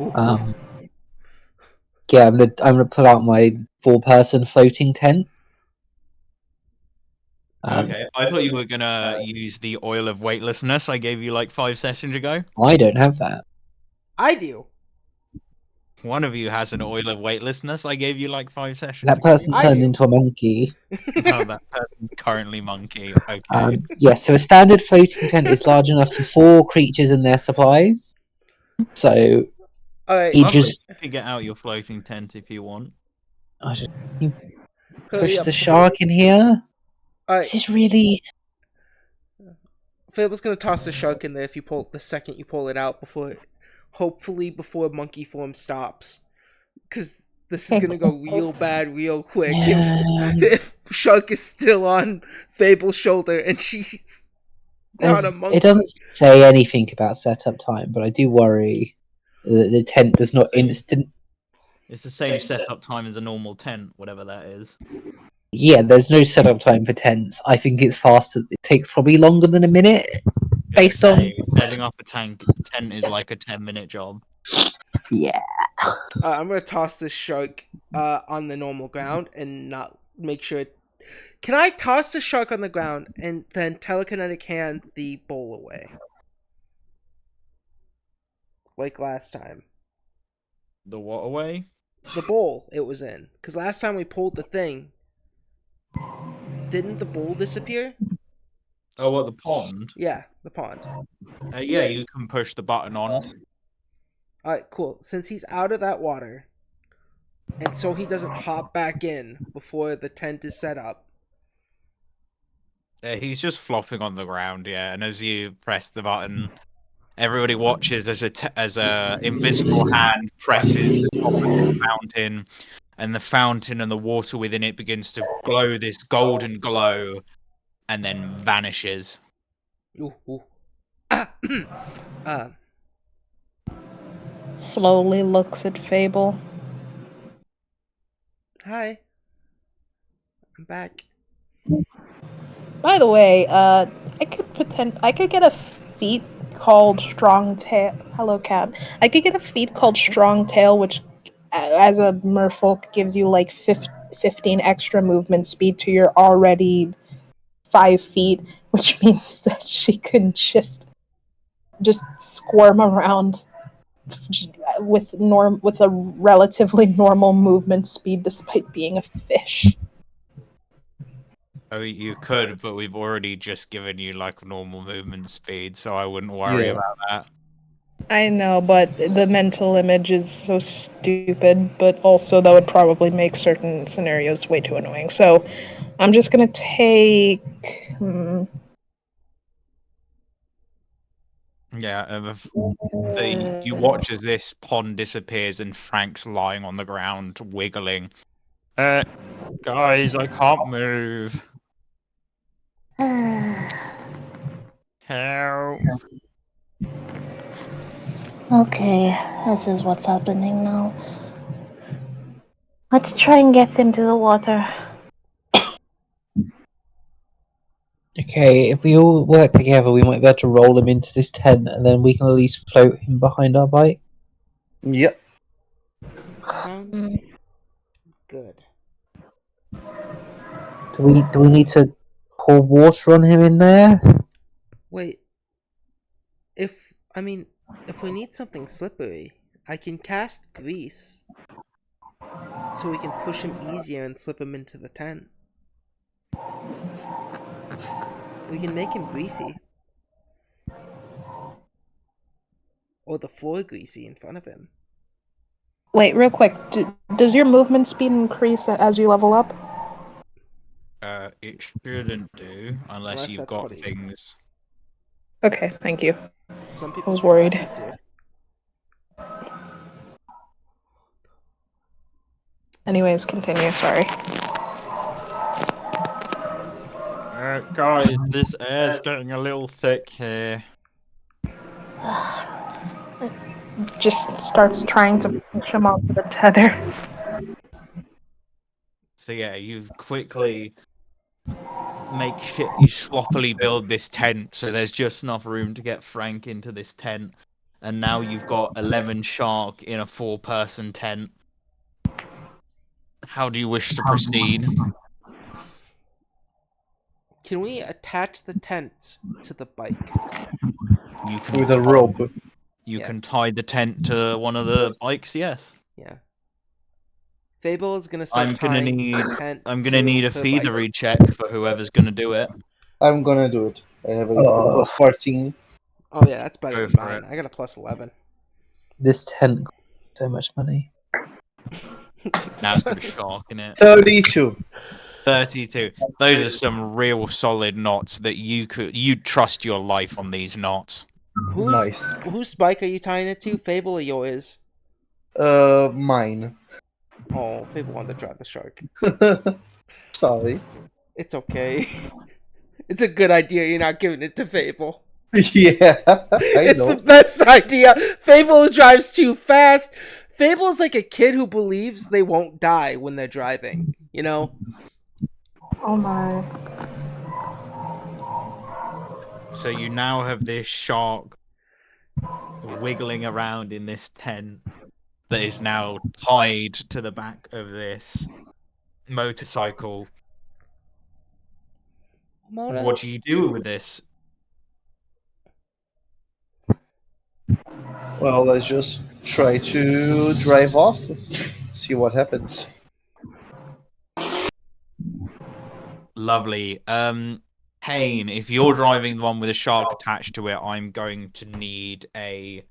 Ooh. Yeah, I'm gonna pull out my 4-person floating tent. Okay. I thought you were gonna use the oil of weightlessness I gave you like 5 sessions ago. I don't have that. I do. One of you has an oil of weightlessness I gave you like 5 sessions That ago. person I turned do. into a monkey. Oh, that person's currently monkey. Okay. Yes, so a standard floating tent is large enough for 4 creatures and their supplies. So All right. you Lovely. just You can get out your floating tent if you want. you Hurry push up the before- shark in here. All This right. is really. Fable's gonna toss the shark in there if you pull the second you pull it out hopefully before monkey form stops, because this is gonna go real bad real quick if shark is still on Fable's shoulder and she's not a monkey. It doesn't say anything about setup time, but I do worry that the tent does not instant. It's the same setup time as a normal tent, whatever that is. Yeah, there's no setup time for tents. I think it's faster. It takes probably longer than a minute. Based on setting up a tent is like a 10-minute job. yeah. I'm gonna toss this shark on the normal ground and not make sure. Can I toss the shark on the ground and then telekinetic hand the bowl away, like last time? The what away? The bowl it was in, because last time we pulled the thing, didn't the bowl disappear? Oh, what, the pond? Yeah, the pond. Yeah, you can push the button on. All right, cool. Since he's out of that water, and so he doesn't hop back in before the tent is set up. He's just flopping on the ground, yeah. And as you press the button, everybody watches as a invisible hand presses the top of this fountain, and the fountain and the water within it begins to glow this golden glow, and then vanishes. Ooh, ooh. Slowly looks at Fable. Hi. I'm back. By the way, I could get a feat called Strong Tail. Hello, cat. I could get a feat called Strong Tail, which, as a merfolk, gives you like 15 extra movement speed to your already 5 feet, which means that she can just squirm around with a relatively normal movement speed, despite being a fish. Oh, you could, but we've already just given you like normal movement speed, so I wouldn't worry Yeah. about that. I know, but the mental image is so stupid, but also that would probably make certain scenarios way too annoying. So I'm just gonna take. Yeah, you watch as this pond disappears and Frank's lying on the ground, wiggling. Guys, I can't move. Help. Okay, this is what's happening now. Let's try and get him to the water. Okay, if we all work together, we might be able to roll him into this tent, and then we can at least float him behind our bike. Yep. Sounds good. Do we need to pour water on him in there? Wait. If we need something slippery, I can cast grease, so we can push him easier and slip him into the tent. We can make him greasy. Or the floor greasy in front of him. Wait, real quick. Does your movement speed increase as you level up? It shouldn't do unless you've that's got what he- things. Okay, thank you. Some I people's was worried. classes do. Anyways, continue. Sorry. Guys, this air's getting a little thick here. Just starts trying to push him onto the tether. So yeah, you quickly you sloppily build this tent so there's just enough room to get Frank into this tent. And now you've got 11 shark in a 4-person tent. How do you wish to proceed? Can we attach the tent to the bike? You can With a rope. You can tie the tent to one of the bikes, yes. Yeah. Fable is gonna start I'm gonna tying need the tent I'm gonna need a to the bike. thievery check for whoever's gonna do it. I'm gonna do it. I have a plus 14. Oh yeah, that's better Go than for mine. it. I got a plus 11. This tent costs so much money. Now it's got a shark in it. 32. 32. Those are some real solid knots that you'd trust your life on these knots. Nice. Whose bike are you tying it to? Fable or yours? Mine. Oh, Fable wanted to drive the shark. Sorry. It's okay. It's a good idea you're not giving it to Fable. Yeah, I It's know. the best idea. Fable drives too fast. Fable is like a kid who believes they won't die when they're driving. You know? Oh my. So you now have this shark wiggling around in this tent. that is now tied to the back of this motorcycle. Mona, What do you do with this? Well, let's just try to drive off, see what happens. Lovely. Kane, if you're driving the one with a shark attached to it, I'm going to need a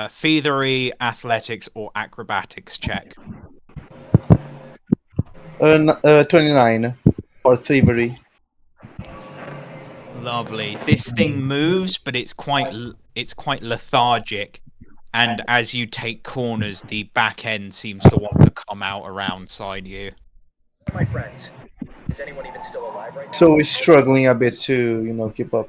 feathery, athletics or acrobatics check. 29 for thievery. Lovely. This thing moves, but it's quite lethargic, and as you take corners, the back end seems to want to come out around side you. My friends, is anyone even still alive right now? So we're struggling a bit to keep up.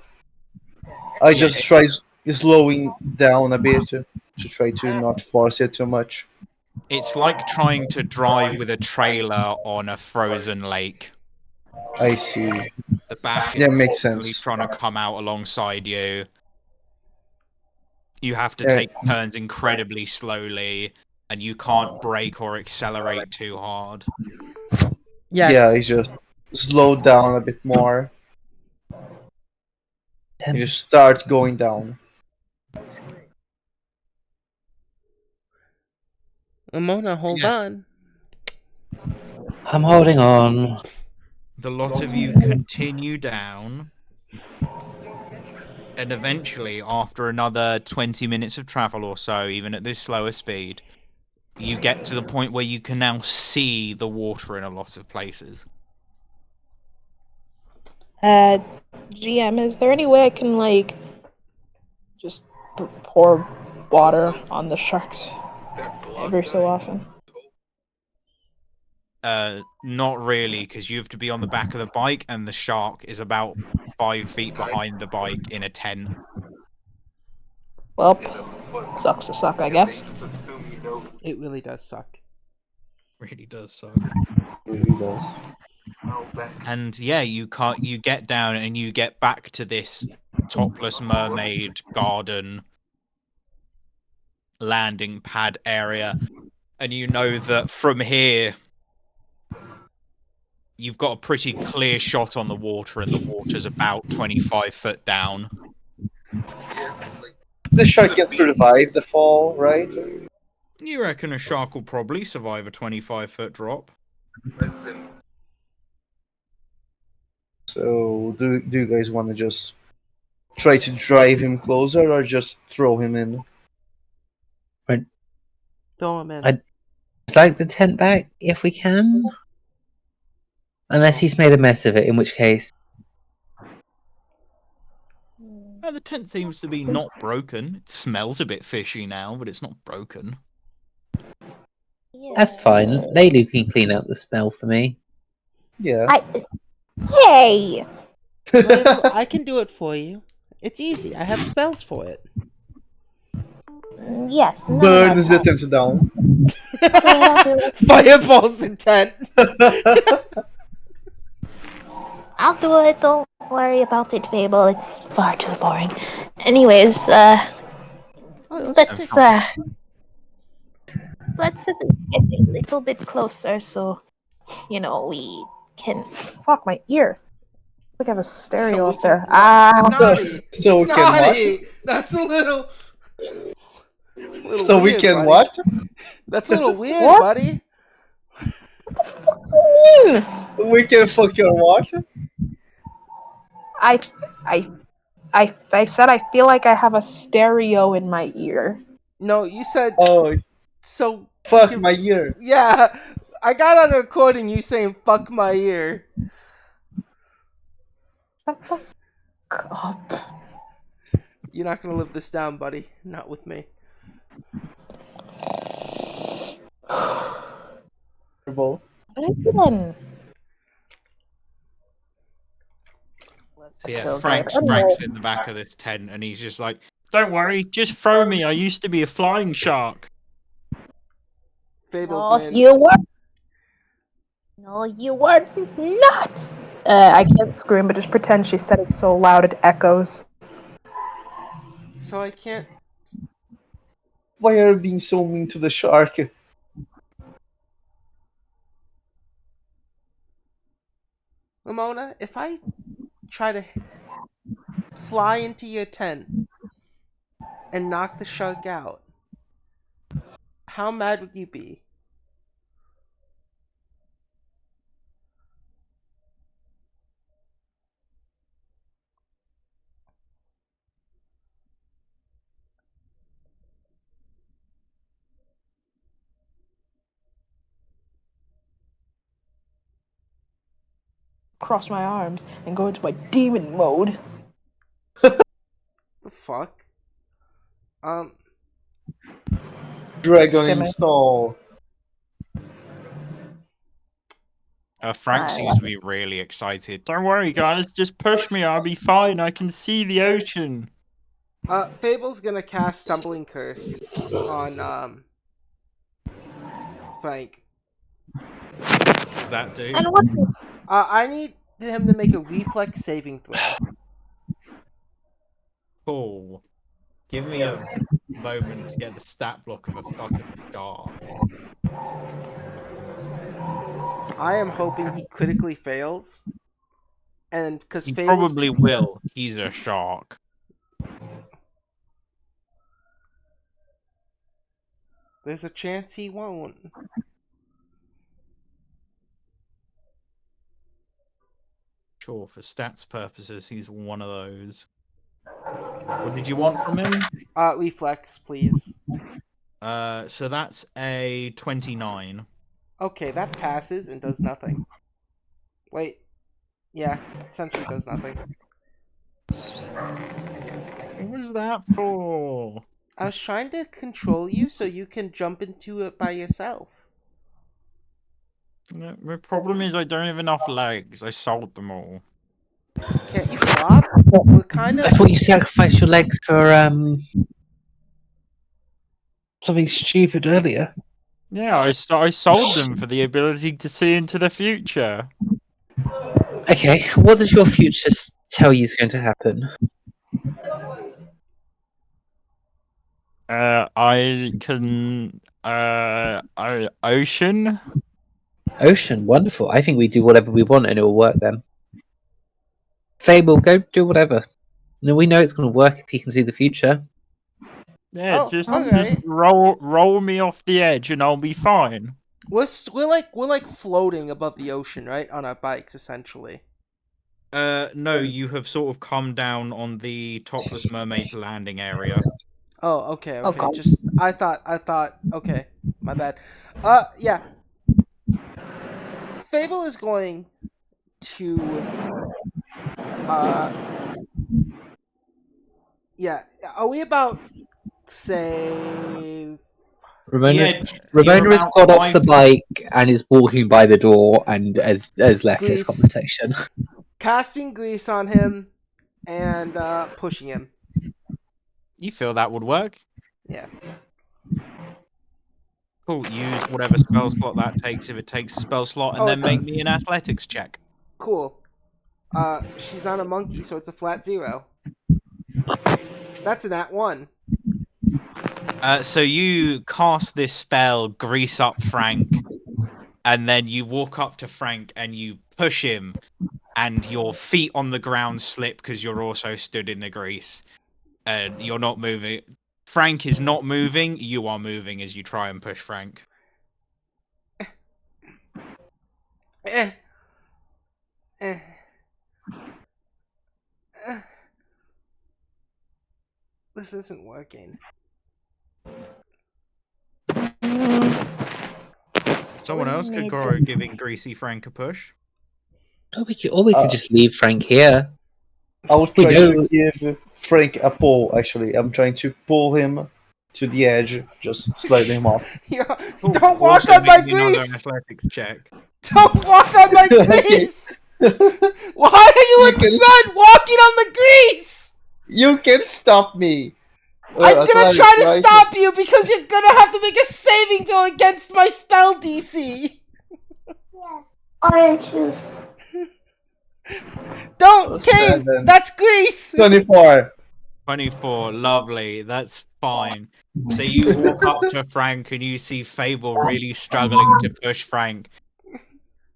I just try slowing down a bit to try to not force it too much. It's like trying to drive with a trailer on a frozen lake. I see. The back is Yeah, makes constantly sense. trying to come out alongside you. You have to Yeah. take turns incredibly slowly, and you can't brake or accelerate too hard. Yeah, I just slow down a bit more. You just start going down. Mona, hold Yeah. on. I'm holding on. The lot of you continue down, and eventually, after another 20 minutes of travel or so, even at this slower speed, you get to the point where you can now see the water in a lot of places. GM, is there any way I can just pour water on the sharks every so often? Not really, because you have to be on the back of the bike, and the shark is about 5 feet behind the bike in a tent. Well, sucks to suck, I guess. It really does suck. Really does suck. Really does. And yeah, you get down and you get back to this topless mermaid garden landing pad area, and you know that from here you've got a pretty clear shot on the water, and the water's about 25 foot down. The shark can survive the fall, right? You reckon a shark will probably survive a 25-foot drop? So do you guys want to just try to drive him closer or just throw him in? Throw him in. I'd like the tent back if we can. Unless he's made a mess of it, in which case. The tent seems to be not broken. It smells a bit fishy now, but it's not broken. That's fine. Laylu can clean out the smell for me. Yeah. Hey! Laylu, I can do it for you. It's easy. I have spells for it. Yes. No, Burns the tent down. Okay, I'll do it. Fireballs the tent. I'll do it. Don't worry about it, Fable. It's far too boring. Anyways, let's get a little bit closer so we can. Fuck my ear. I think I have a stereo So we up there. can Ah, Snotty. So we can Snotty. That's a little So we weird, can buddy. what? That's a little weird, What? buddy. We can fuck your what? I said I feel like I have a stereo in my ear. No, you said Oh, so. fuck you- my ear. Yeah, I got on a recording you saying "fuck my ear." Shut the fuck up. You're not gonna live this down, buddy. Not with me. Terrible. What is it? So yeah, Frank's in the back of this tent, and he's just like, "Don't worry, just throw me. I used to be a flying shark." Fable No, grins. you were. No, you were not. I can't scream, but just pretend she said it so loud it echoes. So I can't Why are you being so mean to the shark? Ramona, if I try to fly into your tent and knock the shark out, how mad would you be? Cross my arms and go into my demon mode. The fuck? Dragon Can I- install. Frank seems to be really excited. Don't worry, guys. Just push me. I'll be fine. I can see the ocean. Fable's gonna cast Stumbling Curse on, Frank. What does that do? And what? I need him to make a reflex saving throw. Cool. Give me a moment to get the stat block of a fucking shark. I am hoping he critically fails. And because He Fable's probably will. He's a shark. there's a chance he won't. Sure, for stats purposes, he's one of those. What did you want from him? Reflex, please. So that's a 29. Okay, that passes and does nothing. Wait. Yeah, essentially does nothing. What was that for? I was trying to control you so you can jump into it by yourself. The problem is I don't have enough legs. I sold them all. Can't you flop? We're kind I of. thought you sacrificed your legs for something stupid earlier. Yeah, I sold them for the ability to see into the future. Okay, what does your future tell you is going to happen? I can ocean. Ocean, wonderful. I think we do whatever we want and it will work then. Fable, go do whatever. No, we know it's going to work if he can see the future. Yeah, Oh, just okay. roll me off the edge and I'll be fine. We're like floating above the ocean, right? On our bikes, essentially. No, you have sort of come down on the Topless Mermaid's landing area. Oh, okay. God. Just I thought. Okay, my bad. Yeah. Fable is going to. Yeah. Are we about say? Ramona's, Yeah, you're Ramona has about got off the 5 bike and is walking by the door and has left this Grease. conversation. Casting grease on him and pushing him. You feel that would work? Yeah. Cool. Use whatever spell slot that takes if it takes a spell slot, and Oh, then it make does. me an athletics check. Cool. She's on a monkey, so it's a flat 0. That's an @1. So you cast this spell, grease up Frank, and then you walk up to Frank and you push him, and your feet on the ground slip because you're also stood in the grease, and you're not moving. Frank is not moving. You are moving as you try and push Frank. Eh. Eh. Eh. This isn't working. Someone else could need go to- giving Greasy Frank a push. Or we could just leave Frank here. I'll We try know- to give Frank a pull, actually. I'm trying to pull him to the edge, just slide him off. Yeah. Cool. Don't walk Also on my make me another grease! athletics check. Don't walk on my grease! Why are you in can- front walking on the grease? You can stop me! I'm gonna Athletics, try to right? stop you because you're gonna have to make a saving throw against my spell DC. Orange juice. Don't, Kane! 7. That's grease! 24. 24, lovely. That's fine. So you walk up to Frank and you see Fable really struggling to push Frank.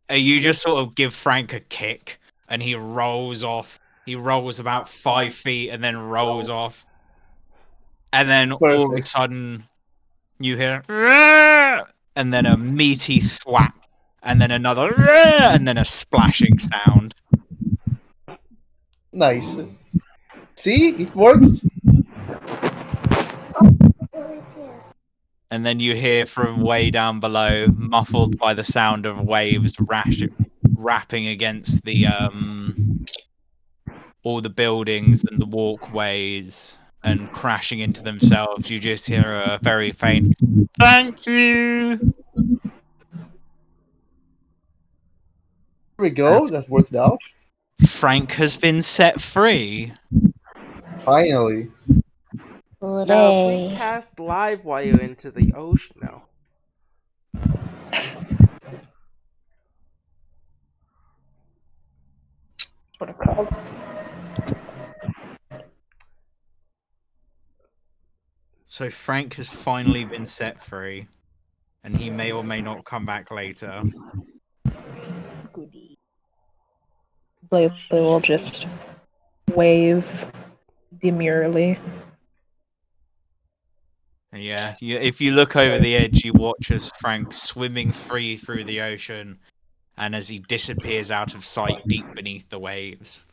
And you just sort of give Frank a kick and he rolls off. He rolls about 5 feet and then rolls off. And then all of a Perfect. sudden you hear "Rah!" and then a meaty thwack and then another "Rah!" and then a splashing sound. Nice. See, it worked. And then you hear from way down below, muffled by the sound of waves rapping against the all the buildings and the walkways and crashing into themselves. You just hear a very faint "Thank you." There we And go. That worked out. Frank has been set free. Finally. Now, if we Hooray. cast live wire into the ocean now, What it called? So Frank has finally been set free, and he may or may not come back later. Goody. They will just wave demurely. Yeah, if you look over the edge, you watch as Frank swimming free through the ocean, and as he disappears out of sight deep beneath the waves.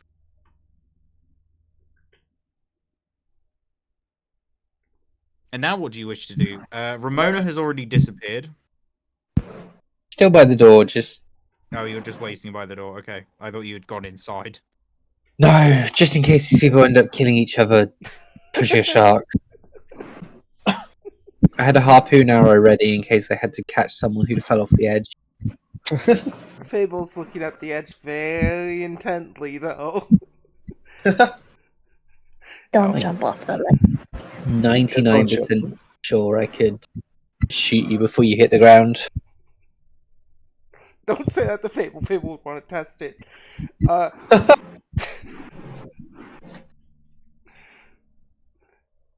And now what do you wish to do? Ramona has already disappeared. Still by the door, just Oh, you're just waiting by the door. Okay. I thought you had gone inside. no, just in case these people end up killing each other, pushing a shark. I had a harpoon arrow ready in case I had to catch someone who fell off the edge. Fable's looking at the edge very intently, though. Don't Oh. jump off the ledge. 99% sure I could shoot you before you hit the ground. Don't say that to Fable. Fable would want to test it.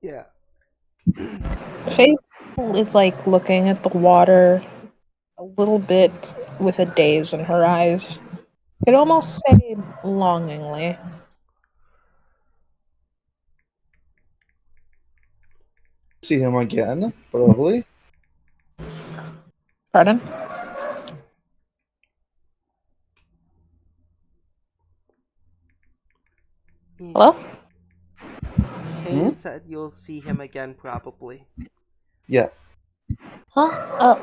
Yeah. Fable is like looking at the water a little bit with a daze in her eyes. Could almost say longingly. See him again, probably. Pardon? Hello? Kane said you'll see him again probably. Yeah. Huh?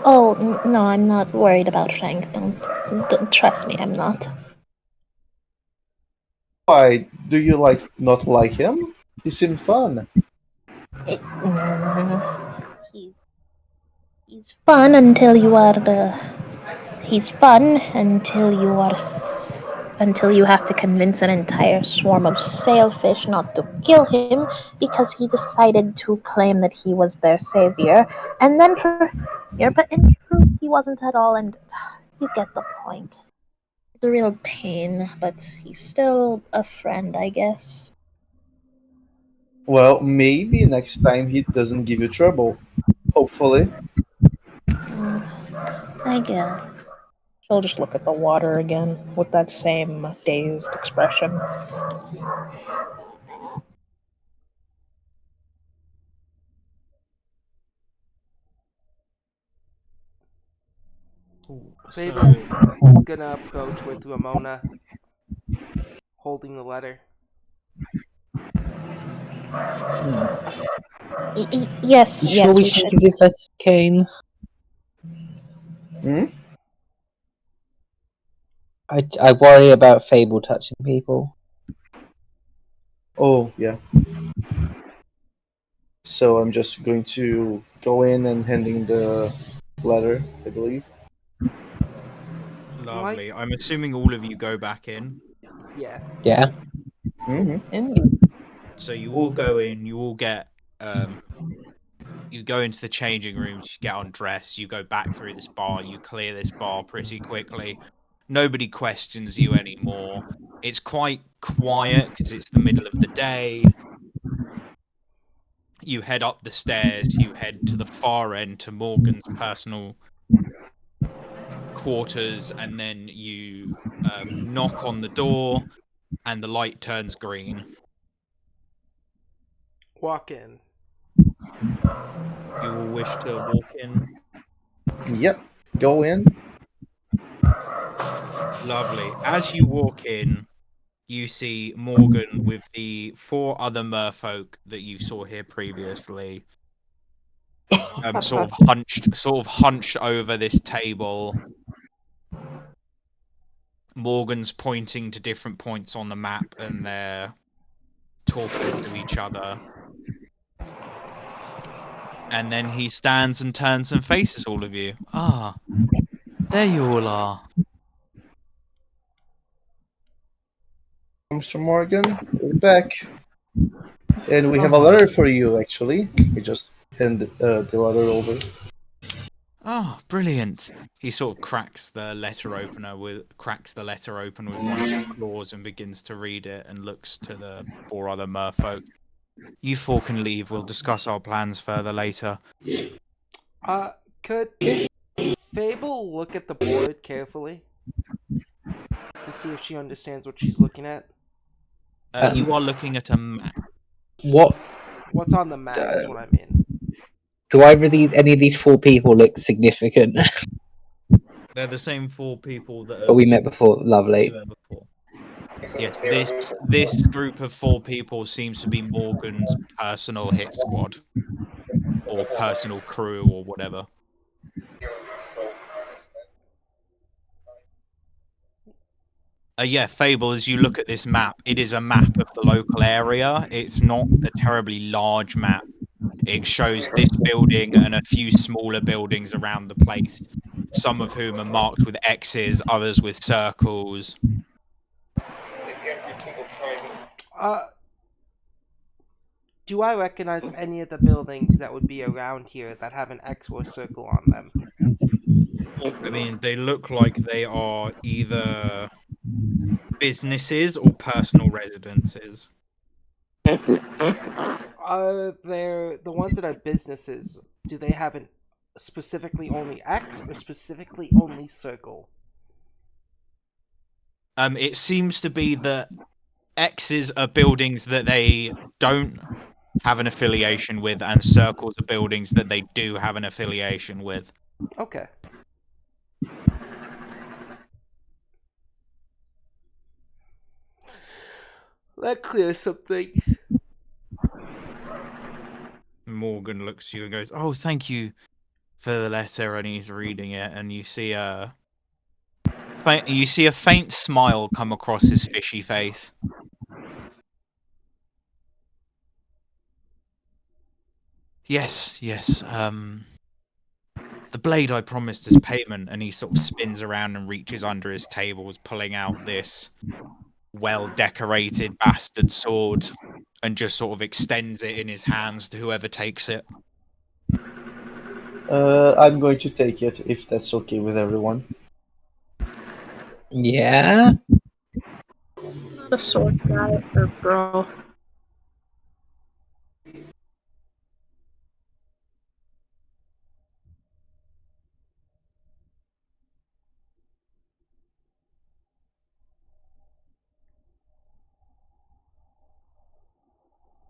No, I'm not worried about Frank. Don't trust me, I'm not. Why do you not like him? He seemed fun. He's fun until you are he's fun until until you have to convince an entire swarm of sailfish not to kill him because he decided to claim that he was their savior, and then but in truth he wasn't at all, and you get the point. It's a real pain, but he's still a friend, I guess. Well, maybe next time he doesn't give you trouble. Hopefully. I guess. She'll just look at the water again with that same dazed expression. Fable's gonna approach with Ramona holding the letter. Yes, You sure yes, we we shouldn't should. give this letter to Kane? Hmm? I worry about Fable touching people. Oh, yeah. So I'm just going to go in and handing the letter, I believe. Lovely. I'm assuming all of you go back in. Yeah. Yeah. Hmm. So you all go in, you all get you go into the changing rooms, you get undressed, you go back through this bar, you clear this bar pretty quickly. Nobody questions you anymore. It's quite quiet because it's the middle of the day. You head up the stairs, you head to the far end to Morgan's personal quarters, and then you knock on the door, and the light turns green. Walk in. You will wish to walk in. Yep. Go in. Lovely. As you walk in, you see Morgan with the 4 other merfolk that you saw here previously. Sort of hunched over this table. Morgan's pointing to different points on the map, and they're talking to each other. And then he stands and turns and faces all of you. Ah, there you all are. Mr. Morgan, we're back. And we have a Oh. letter for you, actually. We just hand the letter over. Oh, brilliant. He sort of cracks the letter open with one of his claws and begins to read it and looks to the 4 other merfolk. You 4 can leave. We'll discuss our plans further later. Could Fable look at the board carefully to see if she understands what she's looking at? You are looking at a map. What What's on the map is what I mean. do any of these 4 people look significant? They're the same 4 people that But we met before. Lovely. met before. Yes, this group of 4 people seems to be Morgan's personal hit squad. Or personal crew or whatever. Yeah, Fable, as you look at this map, it is a map of the local area. It's not a terribly large map. It shows this building and a few smaller buildings around the place, some of whom are marked with X's, others with circles. Do I recognize any of the buildings that would be around here that have an X or a circle on them? I mean, they look like they are either businesses or personal residences. Are there the ones that are businesses? Do they have an specifically only X or specifically only circle? It seems to be that X's are buildings that they don't have an affiliation with, and circles are buildings that they do have an affiliation with. Okay. That clears some things. Morgan looks at you and goes, "Oh, thank you for the letter," and he's reading it, and you see a faint smile come across his fishy face. Yes, the blade I promised as payment, and he sort of spins around and reaches under his tables, pulling out this well-decorated bastard sword, and just sort of extends it in his hands to whoever takes it. I'm going to take it, if that's okay with everyone. Yeah. Not a sword guy or girl.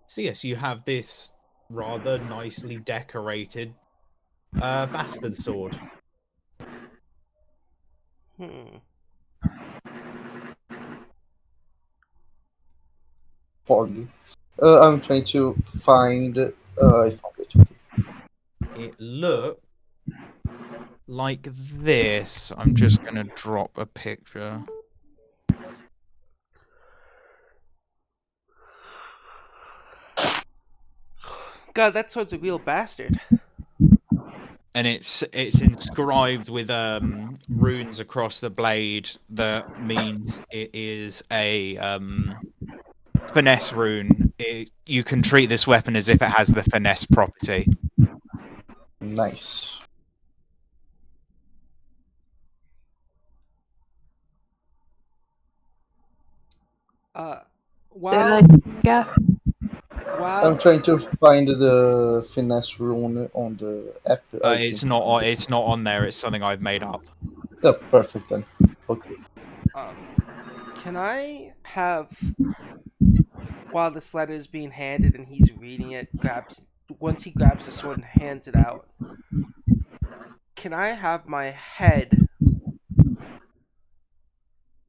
So yes, you have this rather nicely decorated bastard sword. Pardon me. I'm trying to find. I found it. Okay. It looks like this. I'm just gonna drop a picture. God, that sword's a real bastard. And it's inscribed with runes across the blade that means it is a finesse rune. You can treat this weapon as if it has the finesse property. Nice. Wow. Did I guess? I'm While trying to find the finesse rune on the app. I It's think. not. It's not on there. It's something I've made up. Yeah, perfect then. Okay. um, can I have while this letter is being handed and he's reading it, grabs once he grabs the sword and hands it out, can I have my head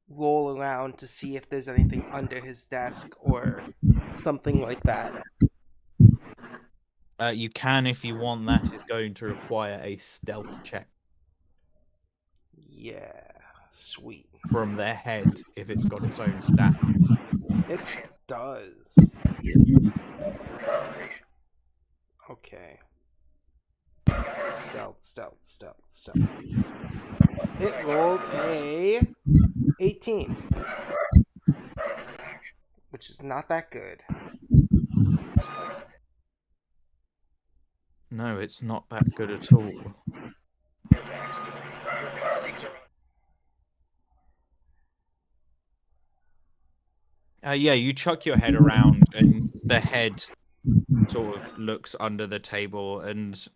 roll around to see if there's anything under his desk or something like that? You can if you want. That is going to require a stealth check Yeah, sweet. from their head if it's got its own stat. It does. Okay. Stealth, stealth, stealth, stealth. It rolled a 18, which is not that good. No, it's not that good at all. Yeah, you chuck your head around, and the head sort of looks under the table, and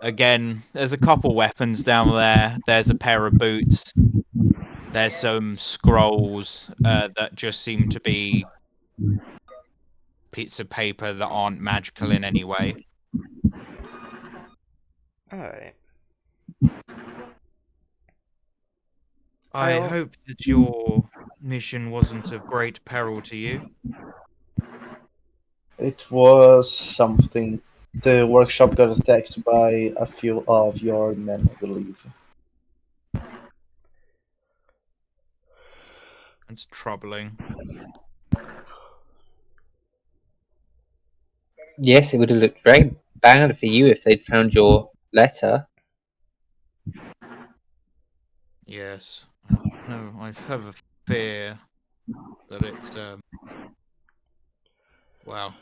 again, there's a couple weapons down there. There's a pair of boots. There's some scrolls that just seem to be bits of paper that aren't magical in any way. Alright. I hope that your mission wasn't of great peril to you. It was something. The workshop got attacked by a few of your men, I believe. It's troubling. Yes, it would have looked very bad for you if they'd found your letter. Yes, I have a fear that it's well.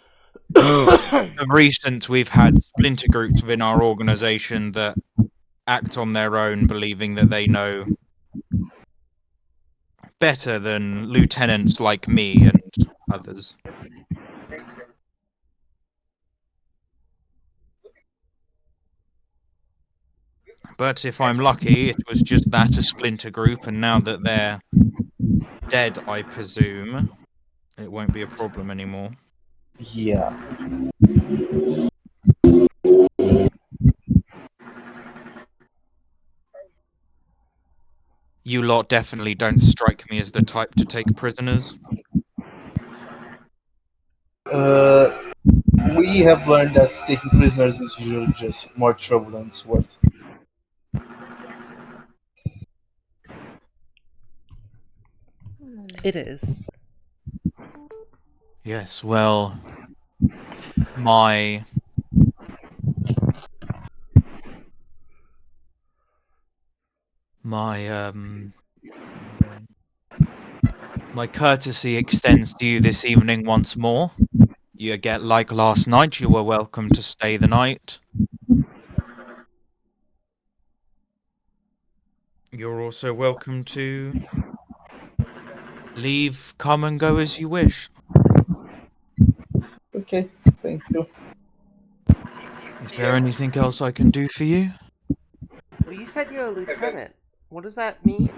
Of recent, we've had splinter groups within our organization that act on their own, believing that they know better than lieutenants like me and others. But if I'm lucky, it was just that a splinter group, and now that they're dead, I presume, it won't be a problem anymore. Yeah. You lot definitely don't strike me as the type to take prisoners. Uh, we have learned that taking prisoners is usually just more trouble than it's worth. It is. Yes, well, my my my courtesy extends to you this evening once more. You get like last night, you were welcome to stay the night. You're also welcome to leave, come and go as you wish. Okay, thank you. Is there anything else I can do for you? Well, you said you're a lieutenant. What does that mean?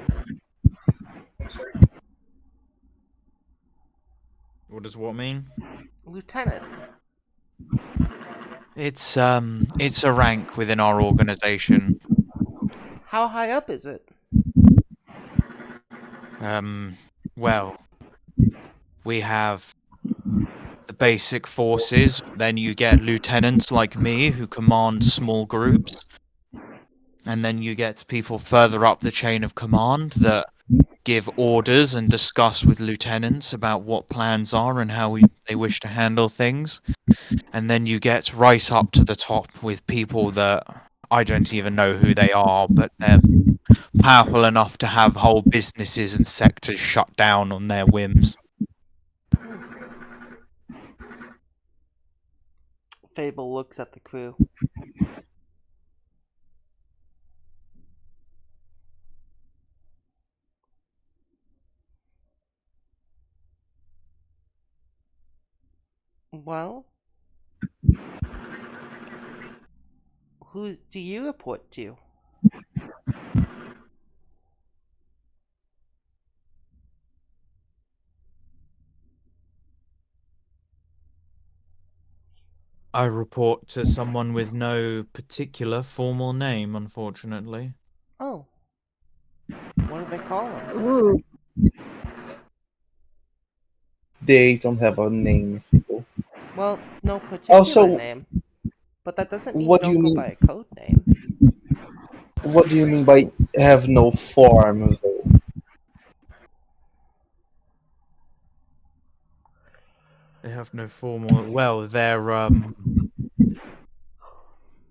What does what mean? Lieutenant. It's a rank within our organization. How high up is it? Well, we have the basic forces, then you get lieutenants like me who command small groups, and then you get people further up the chain of command that give orders and discuss with lieutenants about what plans are and how they wish to handle things. And then you get right up to the top with people that I don't even know who they are, but they're powerful enough to have whole businesses and sectors shut down on their whims. Fable looks at the crew. Well, who do you report to? I report to someone with no particular formal name, unfortunately. Oh, what do they call him? Ooh, They don't have a name. Well, no particular Also, name, but that doesn't mean you what do don't you go mean? by a code name. What do you mean by have no form, though? They have no formal. Well, they're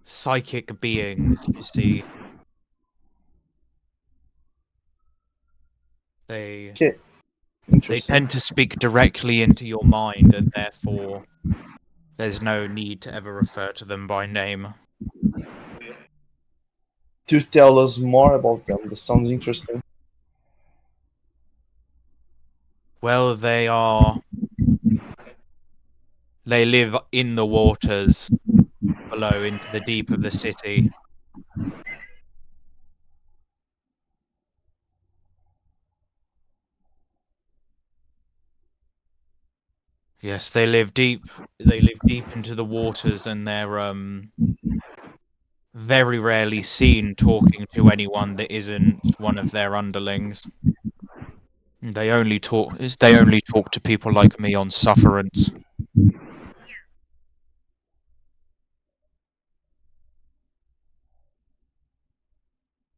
psychic beings. You see, they Okay, they interesting. tend to speak directly into your mind, and therefore there's no need to ever refer to them by name. To tell us more about them, that sounds interesting. Well, they live in the waters below, into the deep of the city. Yes, they live deep. They live deep into the waters, and they're very rarely seen talking to anyone that isn't one of their underlings. They only talk to people like me on sufferance.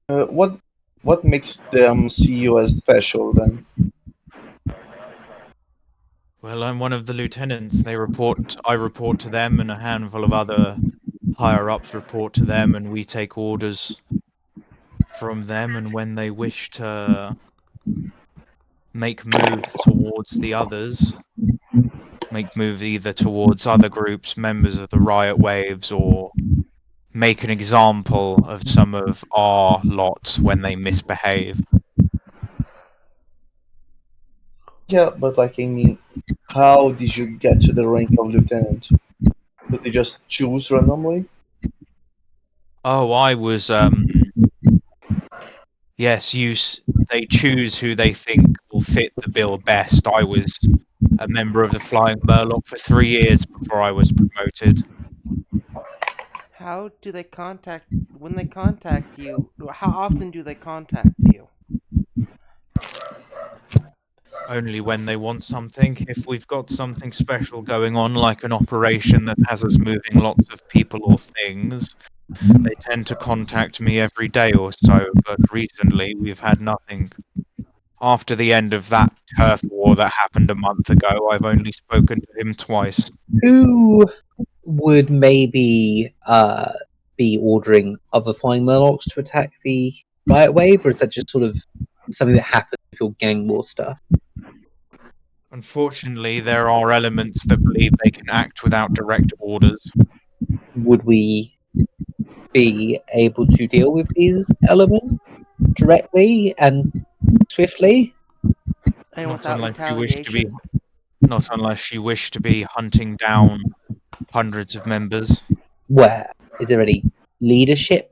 What makes them see you as special then? Well, I'm one of the lieutenants. I report to them, and a handful of other higher ups report to them, and we take orders from them. And when they wish to make moves towards the others, make moves either towards other groups, members of the riot waves, or make an example of some of our lot when they misbehave. Yeah, but like I mean, how did you get to the rank of lieutenant? Did they just choose randomly? Oh, I was yes, they choose who they think will fit the bill best. I was a member of the Flying Murloc for 3 years before I was promoted. How do they contact when they contact you? How often do they contact you? Only when they want something. If we've got something special going on, like an operation that has us moving lots of people or things, they tend to contact me every day or so. But recently, we've had nothing. After the end of that turf war that happened a month ago, I've only spoken to him twice. Who would maybe be ordering other flying Murlocs to attack the riot wave, or is that just sort of something that happens with your gang war stuff? Unfortunately, there are elements that believe they can act without direct orders. Would we be able to deal with these elements directly and swiftly? And Not without unless you wish to be retaliation? not unless you wish to be hunting down hundreds of members. Where? Is there any leadership?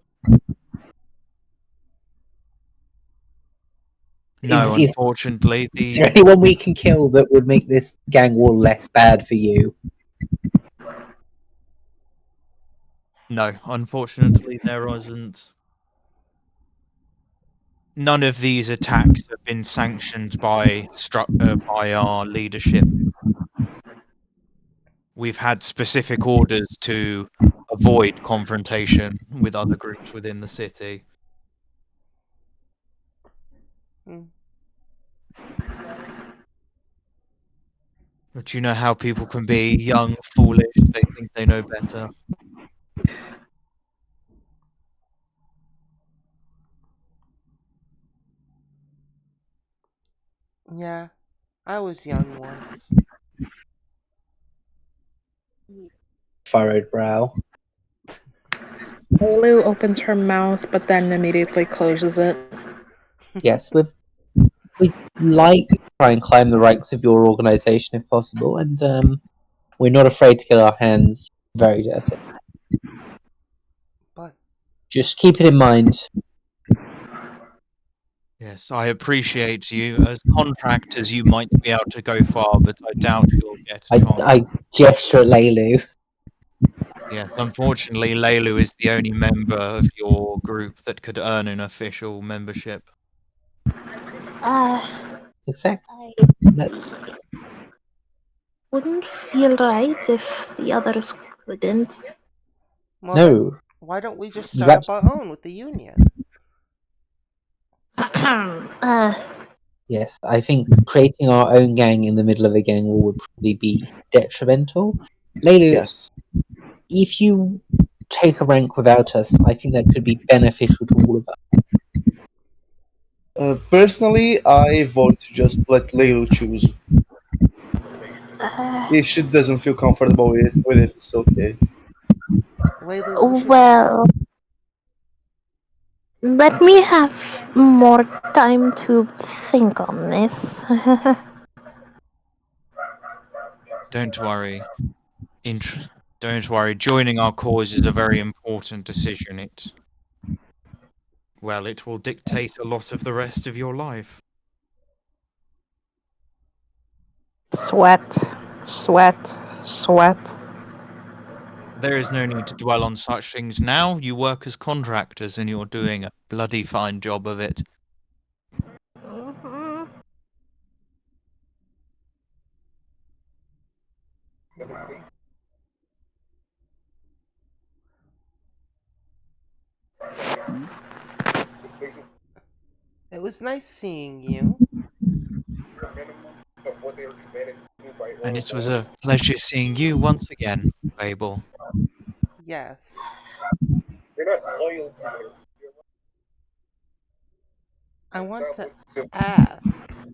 No, Is unfortunately, there anyone we can kill that would make this gang war less bad for you? there isn't. None of these attacks have been sanctioned by our leadership. We've had specific orders to avoid confrontation with other groups within the city. Hmm. But you know how people can be young, foolish, they think they know better. Yeah, I was young once. Furrowed brow. Olu opens her mouth but then immediately closes it. Yes, we'd like to try and climb the ranks of your organisation if possible, and we're not afraid to get our hands very dirty. But Just keep it in mind. Yes, I appreciate you. As contractors, you might be able to go far, but I doubt you'll get a chance. I gesture at Leilu. Yes, unfortunately, Leilu is the only member of your group that could earn an official membership. Exactly. I That's wouldn't feel right if the others couldn't. well, then no. why don't we just You start up our own with the union? Yes, I think creating our own gang in the middle of a gang war would probably be detrimental. Leilu, Yes. if you take a rank without us, I think that could be beneficial to all of us. Personally, I vote to just let Laylu choose. If she doesn't feel comfortable with it, it's okay. Laylu, we should. well, let me have more time to think on this. Don't worry. Don't worry. Joining our cause is a very important decision. It will dictate a lot of the rest of your life. Sweat, sweat, sweat. There is no need to dwell on such things now. You work as contractors and you're doing a bloody fine job of it. Mhm. Well, it was nice seeing you. And it was a pleasure seeing you once again, Babel. Yes. I want to ask,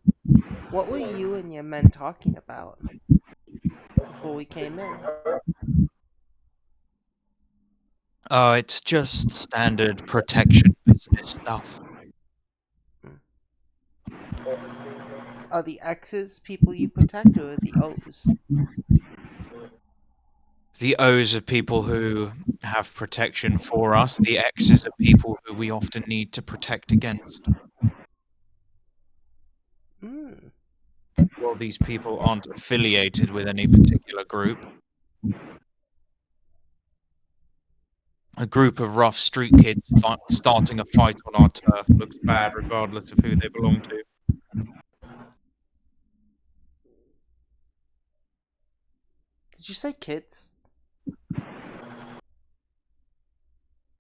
what were you and your men talking about before we came in? Oh, it's just standard protection business stuff. Hmm. Are the X's people you protect, or the O's? The O's are people who have protection for us. The X's are people who we often need to protect against. Hmm. Well, these people aren't affiliated with any particular group. A group of rough street kids starting a fight on our turf looks bad regardless of who they belong to. Did you say kids?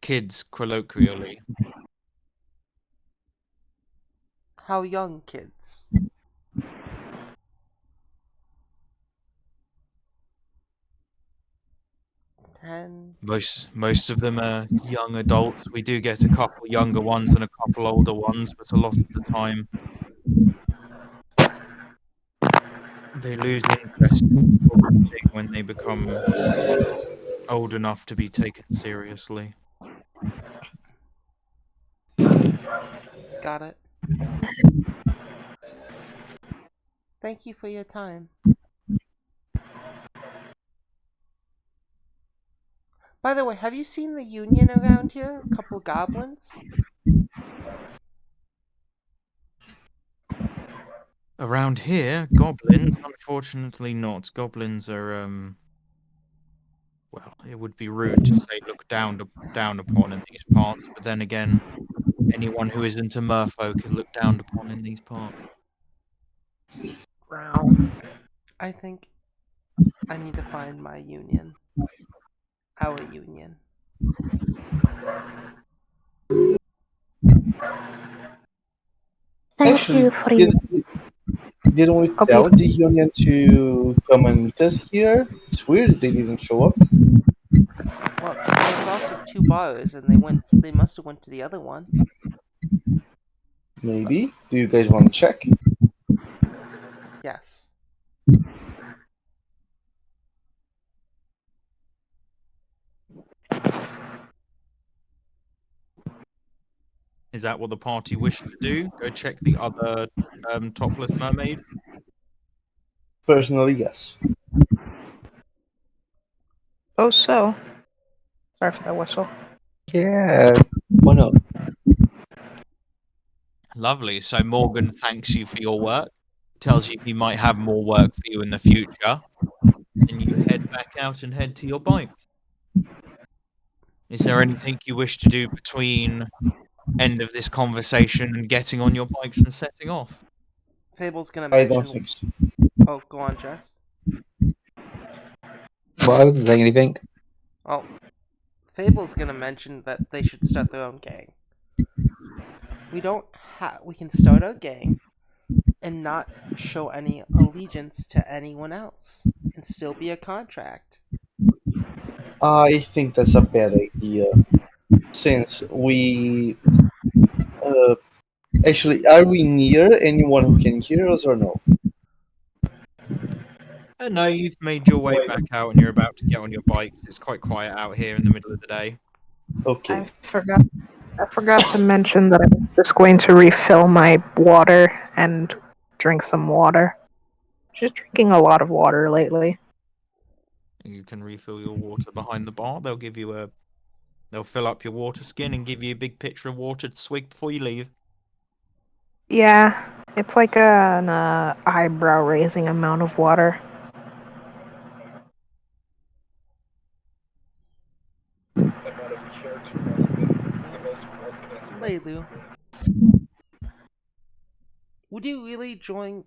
Kids, colloquially. How young kids? 10? Most of them are young adults. We do get a couple younger ones and a couple older ones, but a lot of the time they lose interest in recruiting when they become old enough to be taken seriously. Got it. Thank you for your time. By the way, have you seen the Union around here? A couple goblins? Around here, goblins, unfortunately not. Goblins are well, it would be rude to say down upon in these parts, but then again, anyone who isn't a merfolk is looked down upon in these parts. I think I need to find my union. Our union. Thank Actually, you for your. didn't we Okay. tell the union to come and meet us here? It's weird they didn't show up. Well, there was also two bars, and they must have went to the other one. Maybe. Do you guys want to check? Yes. Is that what the party wished to do? Go check the other topless mermaid? Personally, yes. Oh, so. Sorry for that whistle. Yeah, why not? Lovely. So Morgan thanks you for your work, tells you he might have more work for you in the future, and you head back out and head to your bikes. Is there anything you wish to do between end of this conversation and getting on your bikes and setting off? Fable's gonna I don't mention. think so. Oh, go on, Jess. Well, I wasn't saying anything. Oh, Fable's gonna mention that they should start their own gang. We don't have. We can start our gang and not show any allegiance to anyone else, and still be a contract. I think that's a bad idea. Since we uh, actually, are we near anyone who can hear us or no? No, you've made your way back out and you're about to get on your bikes. It's quite quiet out here in the middle of the day. Okay. I forgot to mention that I'm just going to refill my water and drink some water. Just drinking a lot of water lately. You can refill your water behind the bar. They'll fill up your water skin and give you a big pitcher of water to swig before you leave. Yeah, it's like an eyebrow raising amount of water. Well, Leilu, would you really join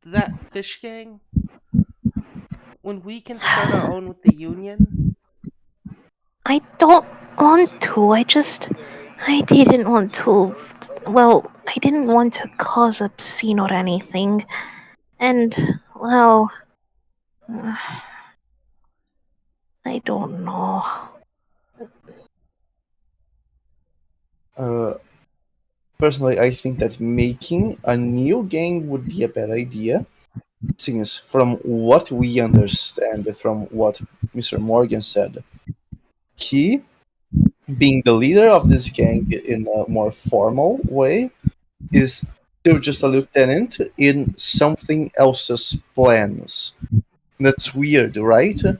that fish gang when we can start our own with the union? I don't want to. I didn't want to. Well, I didn't want to cause a scene or anything. And, well, I don't know. Uh, Personally, I think that making a new gang would be a bad idea, since from what we understand, from what Mr. Morgan said, he, being the leader of this gang in a more formal way, is still just a lieutenant in something else's plans. That's weird, right? It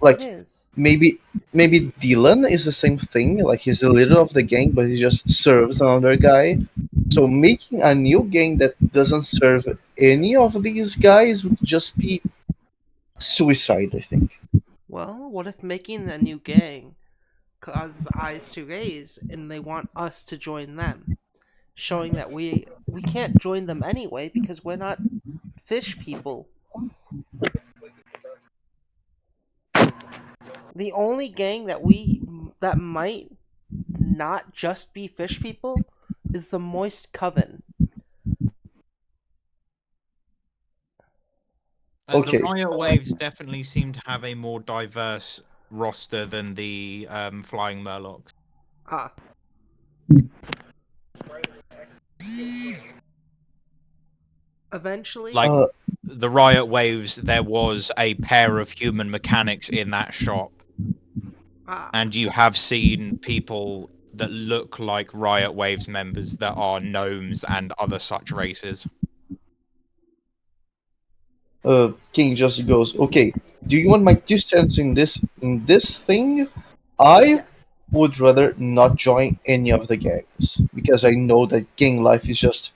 Like is. maybe Dylan is the same thing. Like he's the leader of the gang, but he just serves another guy. So making a new gang that doesn't serve any of these guys would just be suicide, I think. Well, what if making a new gang causes eyes to raise and they want us to join them, showing that we can't join them anyway because we're not fish people. The only gang that might not just be fish people is the Moist Coven. The Okay. Riot Waves definitely seem to have a more diverse roster than the Flying Murlocs. Ah, eventually, Like Uh, the Riot Waves, there was a pair of human mechanics in that shop, ah, and you have seen people that look like Riot Waves members that are gnomes and other such races. King just goes, okay. Do you want my 2 cents in this thing? I yes. would rather not join any of the gangs because I know that gang life is just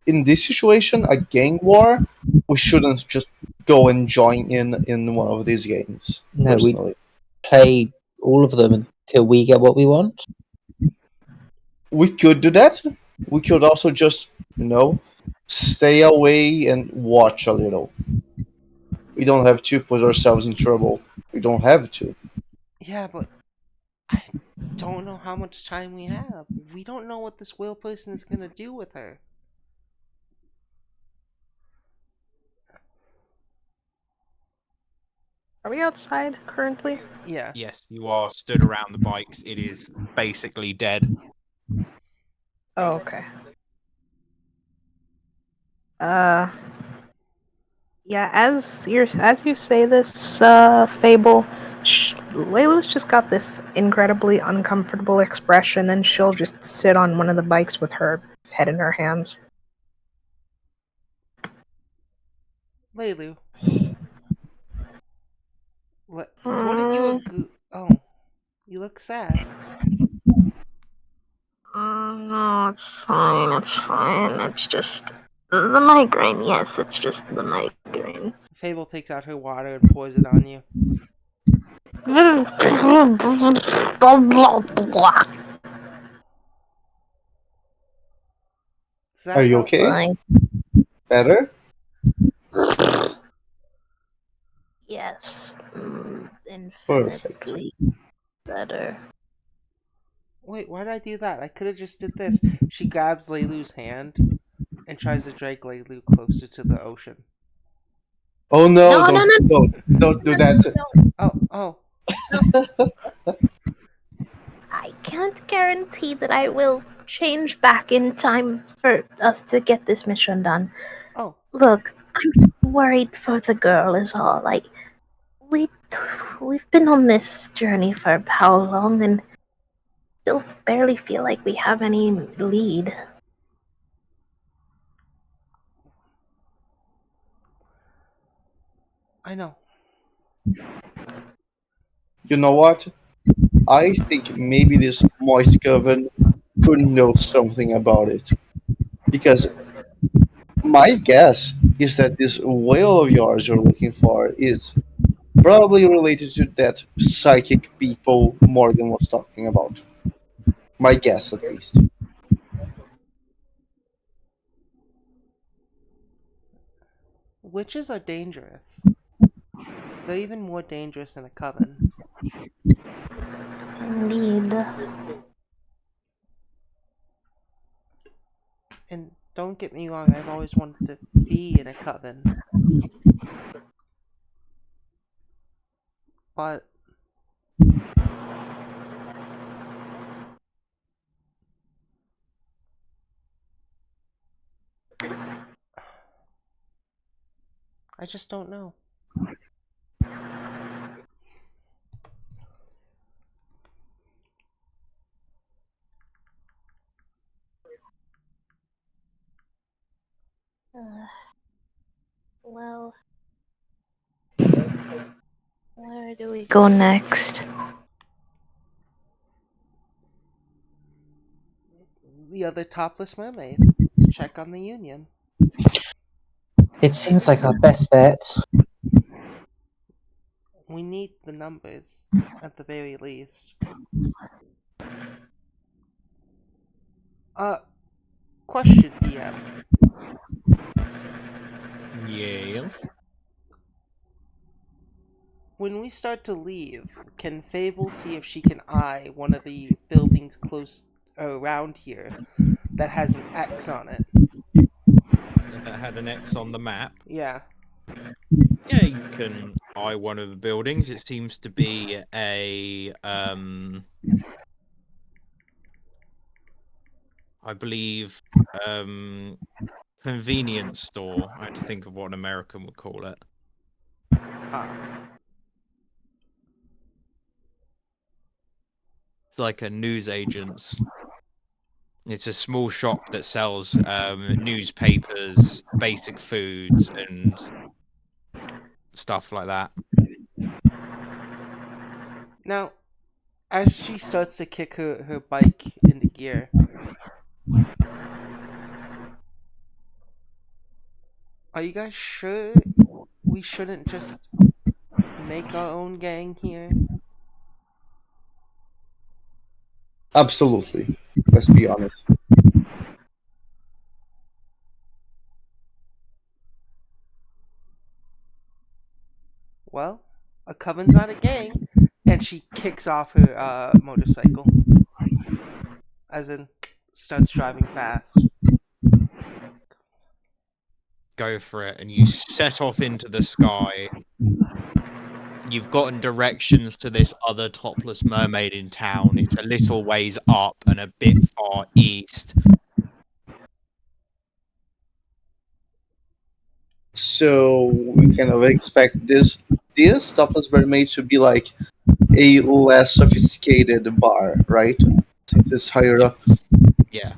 in this situation a gang war. We shouldn't just go and join in one of these gangs. No, we Personally, play all of them until we get what we want. we could do that. We could also just stay away and watch a little. We don't have to put ourselves in trouble. We don't have to. Yeah, but I don't know how much time we have. We don't know what this whale person is gonna do with her. Are we outside currently? Yeah. Yes, you are stood around the bikes. It is basically dead. Oh, okay. Uh, yeah. As you say this, Fable, Layla's just got this incredibly uncomfortable expression, and she'll just sit on one of the bikes with her head in her hands. Leilu, Wouldn't you agree? Oh, you look sad. No, it's fine. It's fine. It's just the migraine. Yes, it's just the migraine. Fable takes out her water and pours it on you. Does Are that you help? okay? Fine. Better? Yes, Perfect. infinitely better. Wait, why did I do that? I could have just did this. She grabs Leilu's hand and tries to drag Leilu closer to the ocean. Oh no, No, no, no, don't do that. Oh. I can't guarantee that I will change back in time for us to get this mission done. Oh. Look, I'm worried for the girl is all. Like, we, we've been on this journey for how long and still barely feel like we have any lead. I know. You know what? I think maybe this moist coven could know something about it. Because my guess is that this whale of yours you're looking for is probably related to that psychic people Morgan was talking about. My guess, at least. Witches are dangerous. They're even more dangerous than a coven. Indeed. And don't get me wrong, I've always wanted to be in a coven. But I just don't know. Well, where do we go next? The other topless mermaid to check on the Union. It seems like our best bet. We need the numbers, at the very least. Question, DM. Yes. When we start to leave, can Fable see if she can eye one of the buildings close around here that has an X on it? That had an X on the map. Yeah. Yeah, you can eye one of the buildings. It seems to be a I believe convenience store. I had to think of what an American would call it. Ah. It's like a newsagent's. It's a small shop that sells newspapers, basic foods, and stuff like that. Now, as she starts to kick her bike into gear, are you guys sure we shouldn't just make our own gang here? Absolutely. Let's be honest. Well, a coven's not a gang, and she kicks off her motorcycle, as in starts driving fast. Go for it, and you set off into the sky. You've gotten directions to this other topless mermaid in town. It's a little ways up and a bit far east. So we kind of expect this topless mermaid to be like a less sophisticated bar, right? Since it's higher up. Yes. Yeah.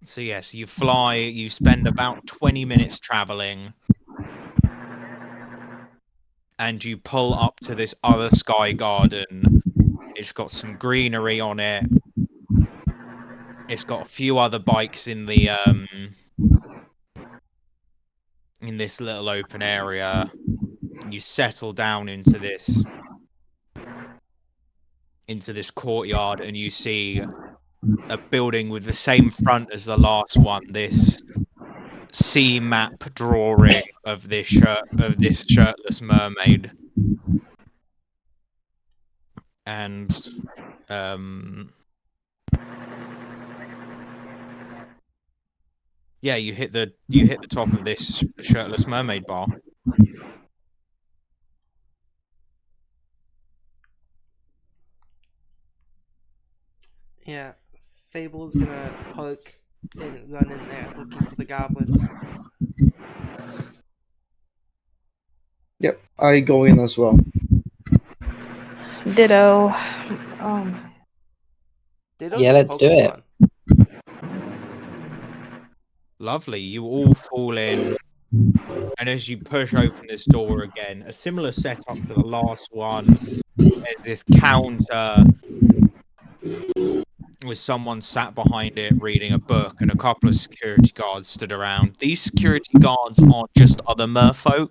So yes, you fly, you spend about 20 minutes traveling, and you pull up to this other sky garden. It's got some greenery on it. It's got a few other bikes in this little open area. You settle down into this courtyard, and you see a building with the same front as the last one. This sea map drawing of this shirtless mermaid, and yeah, you hit the top of this shirtless mermaid bar. Yeah, Fable is gonna poke and run in there looking for the goblins. Yep, I go in as well. Ditto. Ditto's Yeah, a let's do it. Pokemon. Lovely. You all fall in, and as you push open this door again, a similar setup to the last one. There's this counter with someone sat behind it reading a book, and a couple of security guards stood around. These security guards aren't just other merfolk.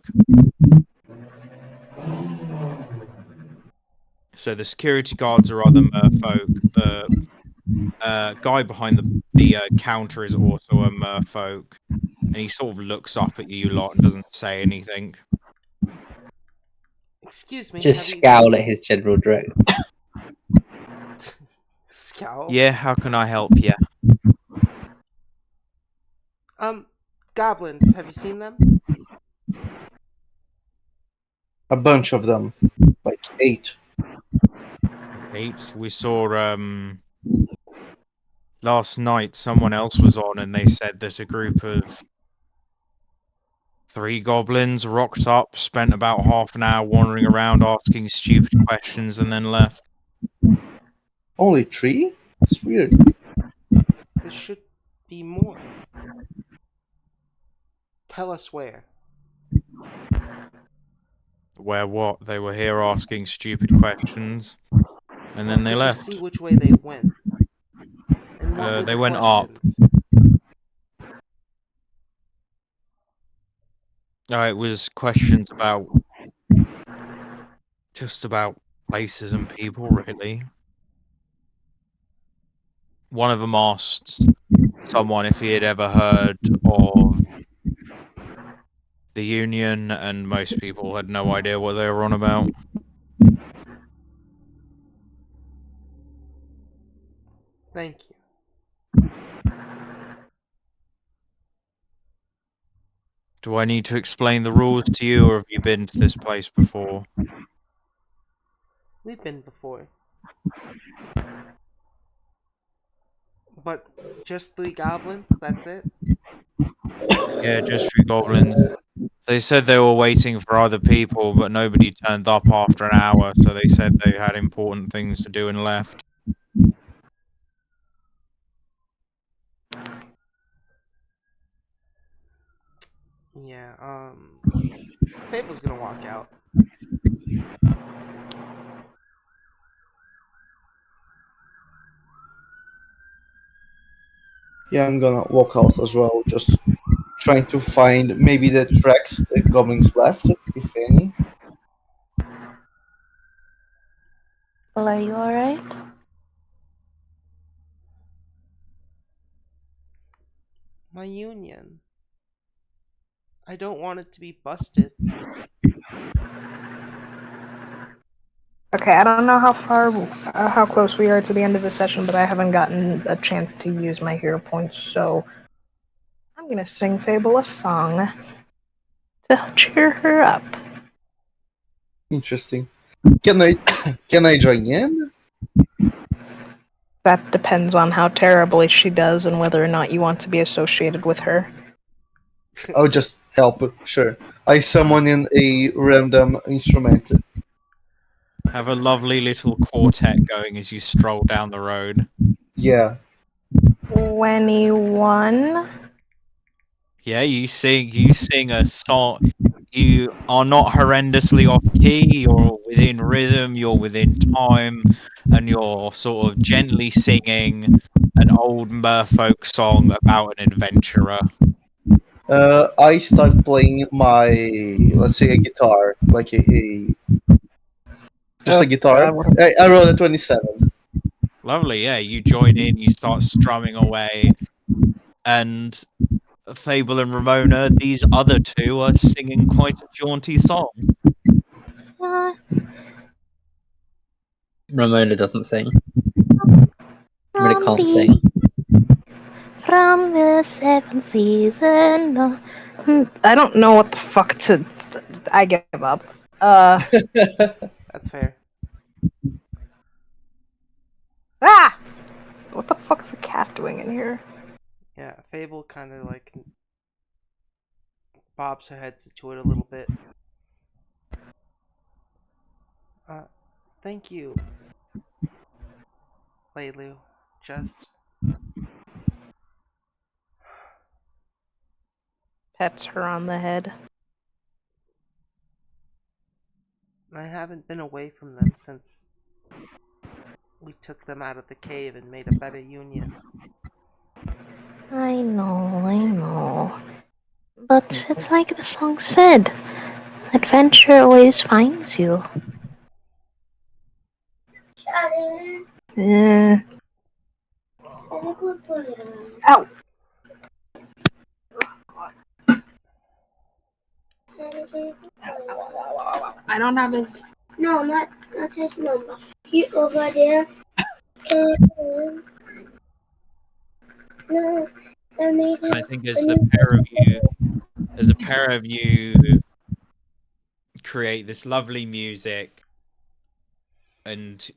So the security guards are other merfolk. The guy behind the counter is also a merfolk, and he sort of looks up at you lot and doesn't say anything. Excuse me, Just have you scowl at his general director. scowl? Yeah, how can I help you? Goblins, have you seen them? A bunch of them, like 8. 8. We saw last night someone else was on, and they said that a group of 3 goblins rocked up, spent about half an hour wandering around asking stupid questions, and then left. Only 3? It's weird. There should be more. Tell us where. Where what? They were here asking stupid questions, and then they Did left. you see which way they went? And what were They the went up. questions? It was questions about just about places and people, really. One of them asked someone if he had ever heard of the Union, and most people had no idea what they were on about. Thank you. Do I need to explain the rules to you, or have you been to this place before? We've been before. But just 3 goblins? That's it? Yeah, just 3 goblins. They said they were waiting for other people, but nobody turned up after an hour, so they said they had important things to do and left. Yeah, Fable's gonna walk out. Yeah, I'm gonna walk out as well, just trying to find maybe the tracks the goblins left, if any. Well, are you alright? My union. I don't want it to be busted. Okay, I don't know how close we are to the end of the session, but I haven't gotten a chance to use my hero points, so I'm gonna sing Fable a song to cheer her up. Interesting. Can I can I join in? That depends on how terribly she does and whether or not you want to be associated with her. I'll just help. Sure. I summon in a random instrument. Have a lovely little quartet going as you stroll down the road. Yeah. 21. Yeah, you sing a song. You are not horrendously off key. You're within rhythm. You're within time, and you're sort of gently singing an old merfolk song about an adventurer. I start playing my, let's say, a guitar, like just a guitar. I rolled a 27. Lovely, yeah. You join in. You start strumming away, and Fable and Ramona, these other two, are singing quite a jaunty song. Uh, Ramona doesn't sing. Ramona from can't the sing. from the seventh season. I don't know what the fuck to. I give up. That's fair. Ah! What the fuck is a cat doing in here? Yeah, Fable kind of like bobs her head to it a little bit. Thank you, Leilu. Just Pets her on the head. I haven't been away from them since we took them out of the cave and made a better union. I know. But it's like the song said, adventure always finds you. Eh. Ow! I don't have his. No, not his number. He over there. No, And I think as the pair of you create this lovely music, and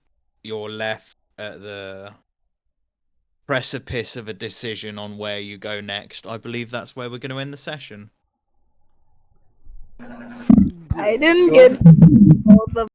you're left at the precipice of a decision on where you go next, I believe that's where we're going to end the session. I didn't Good. get all the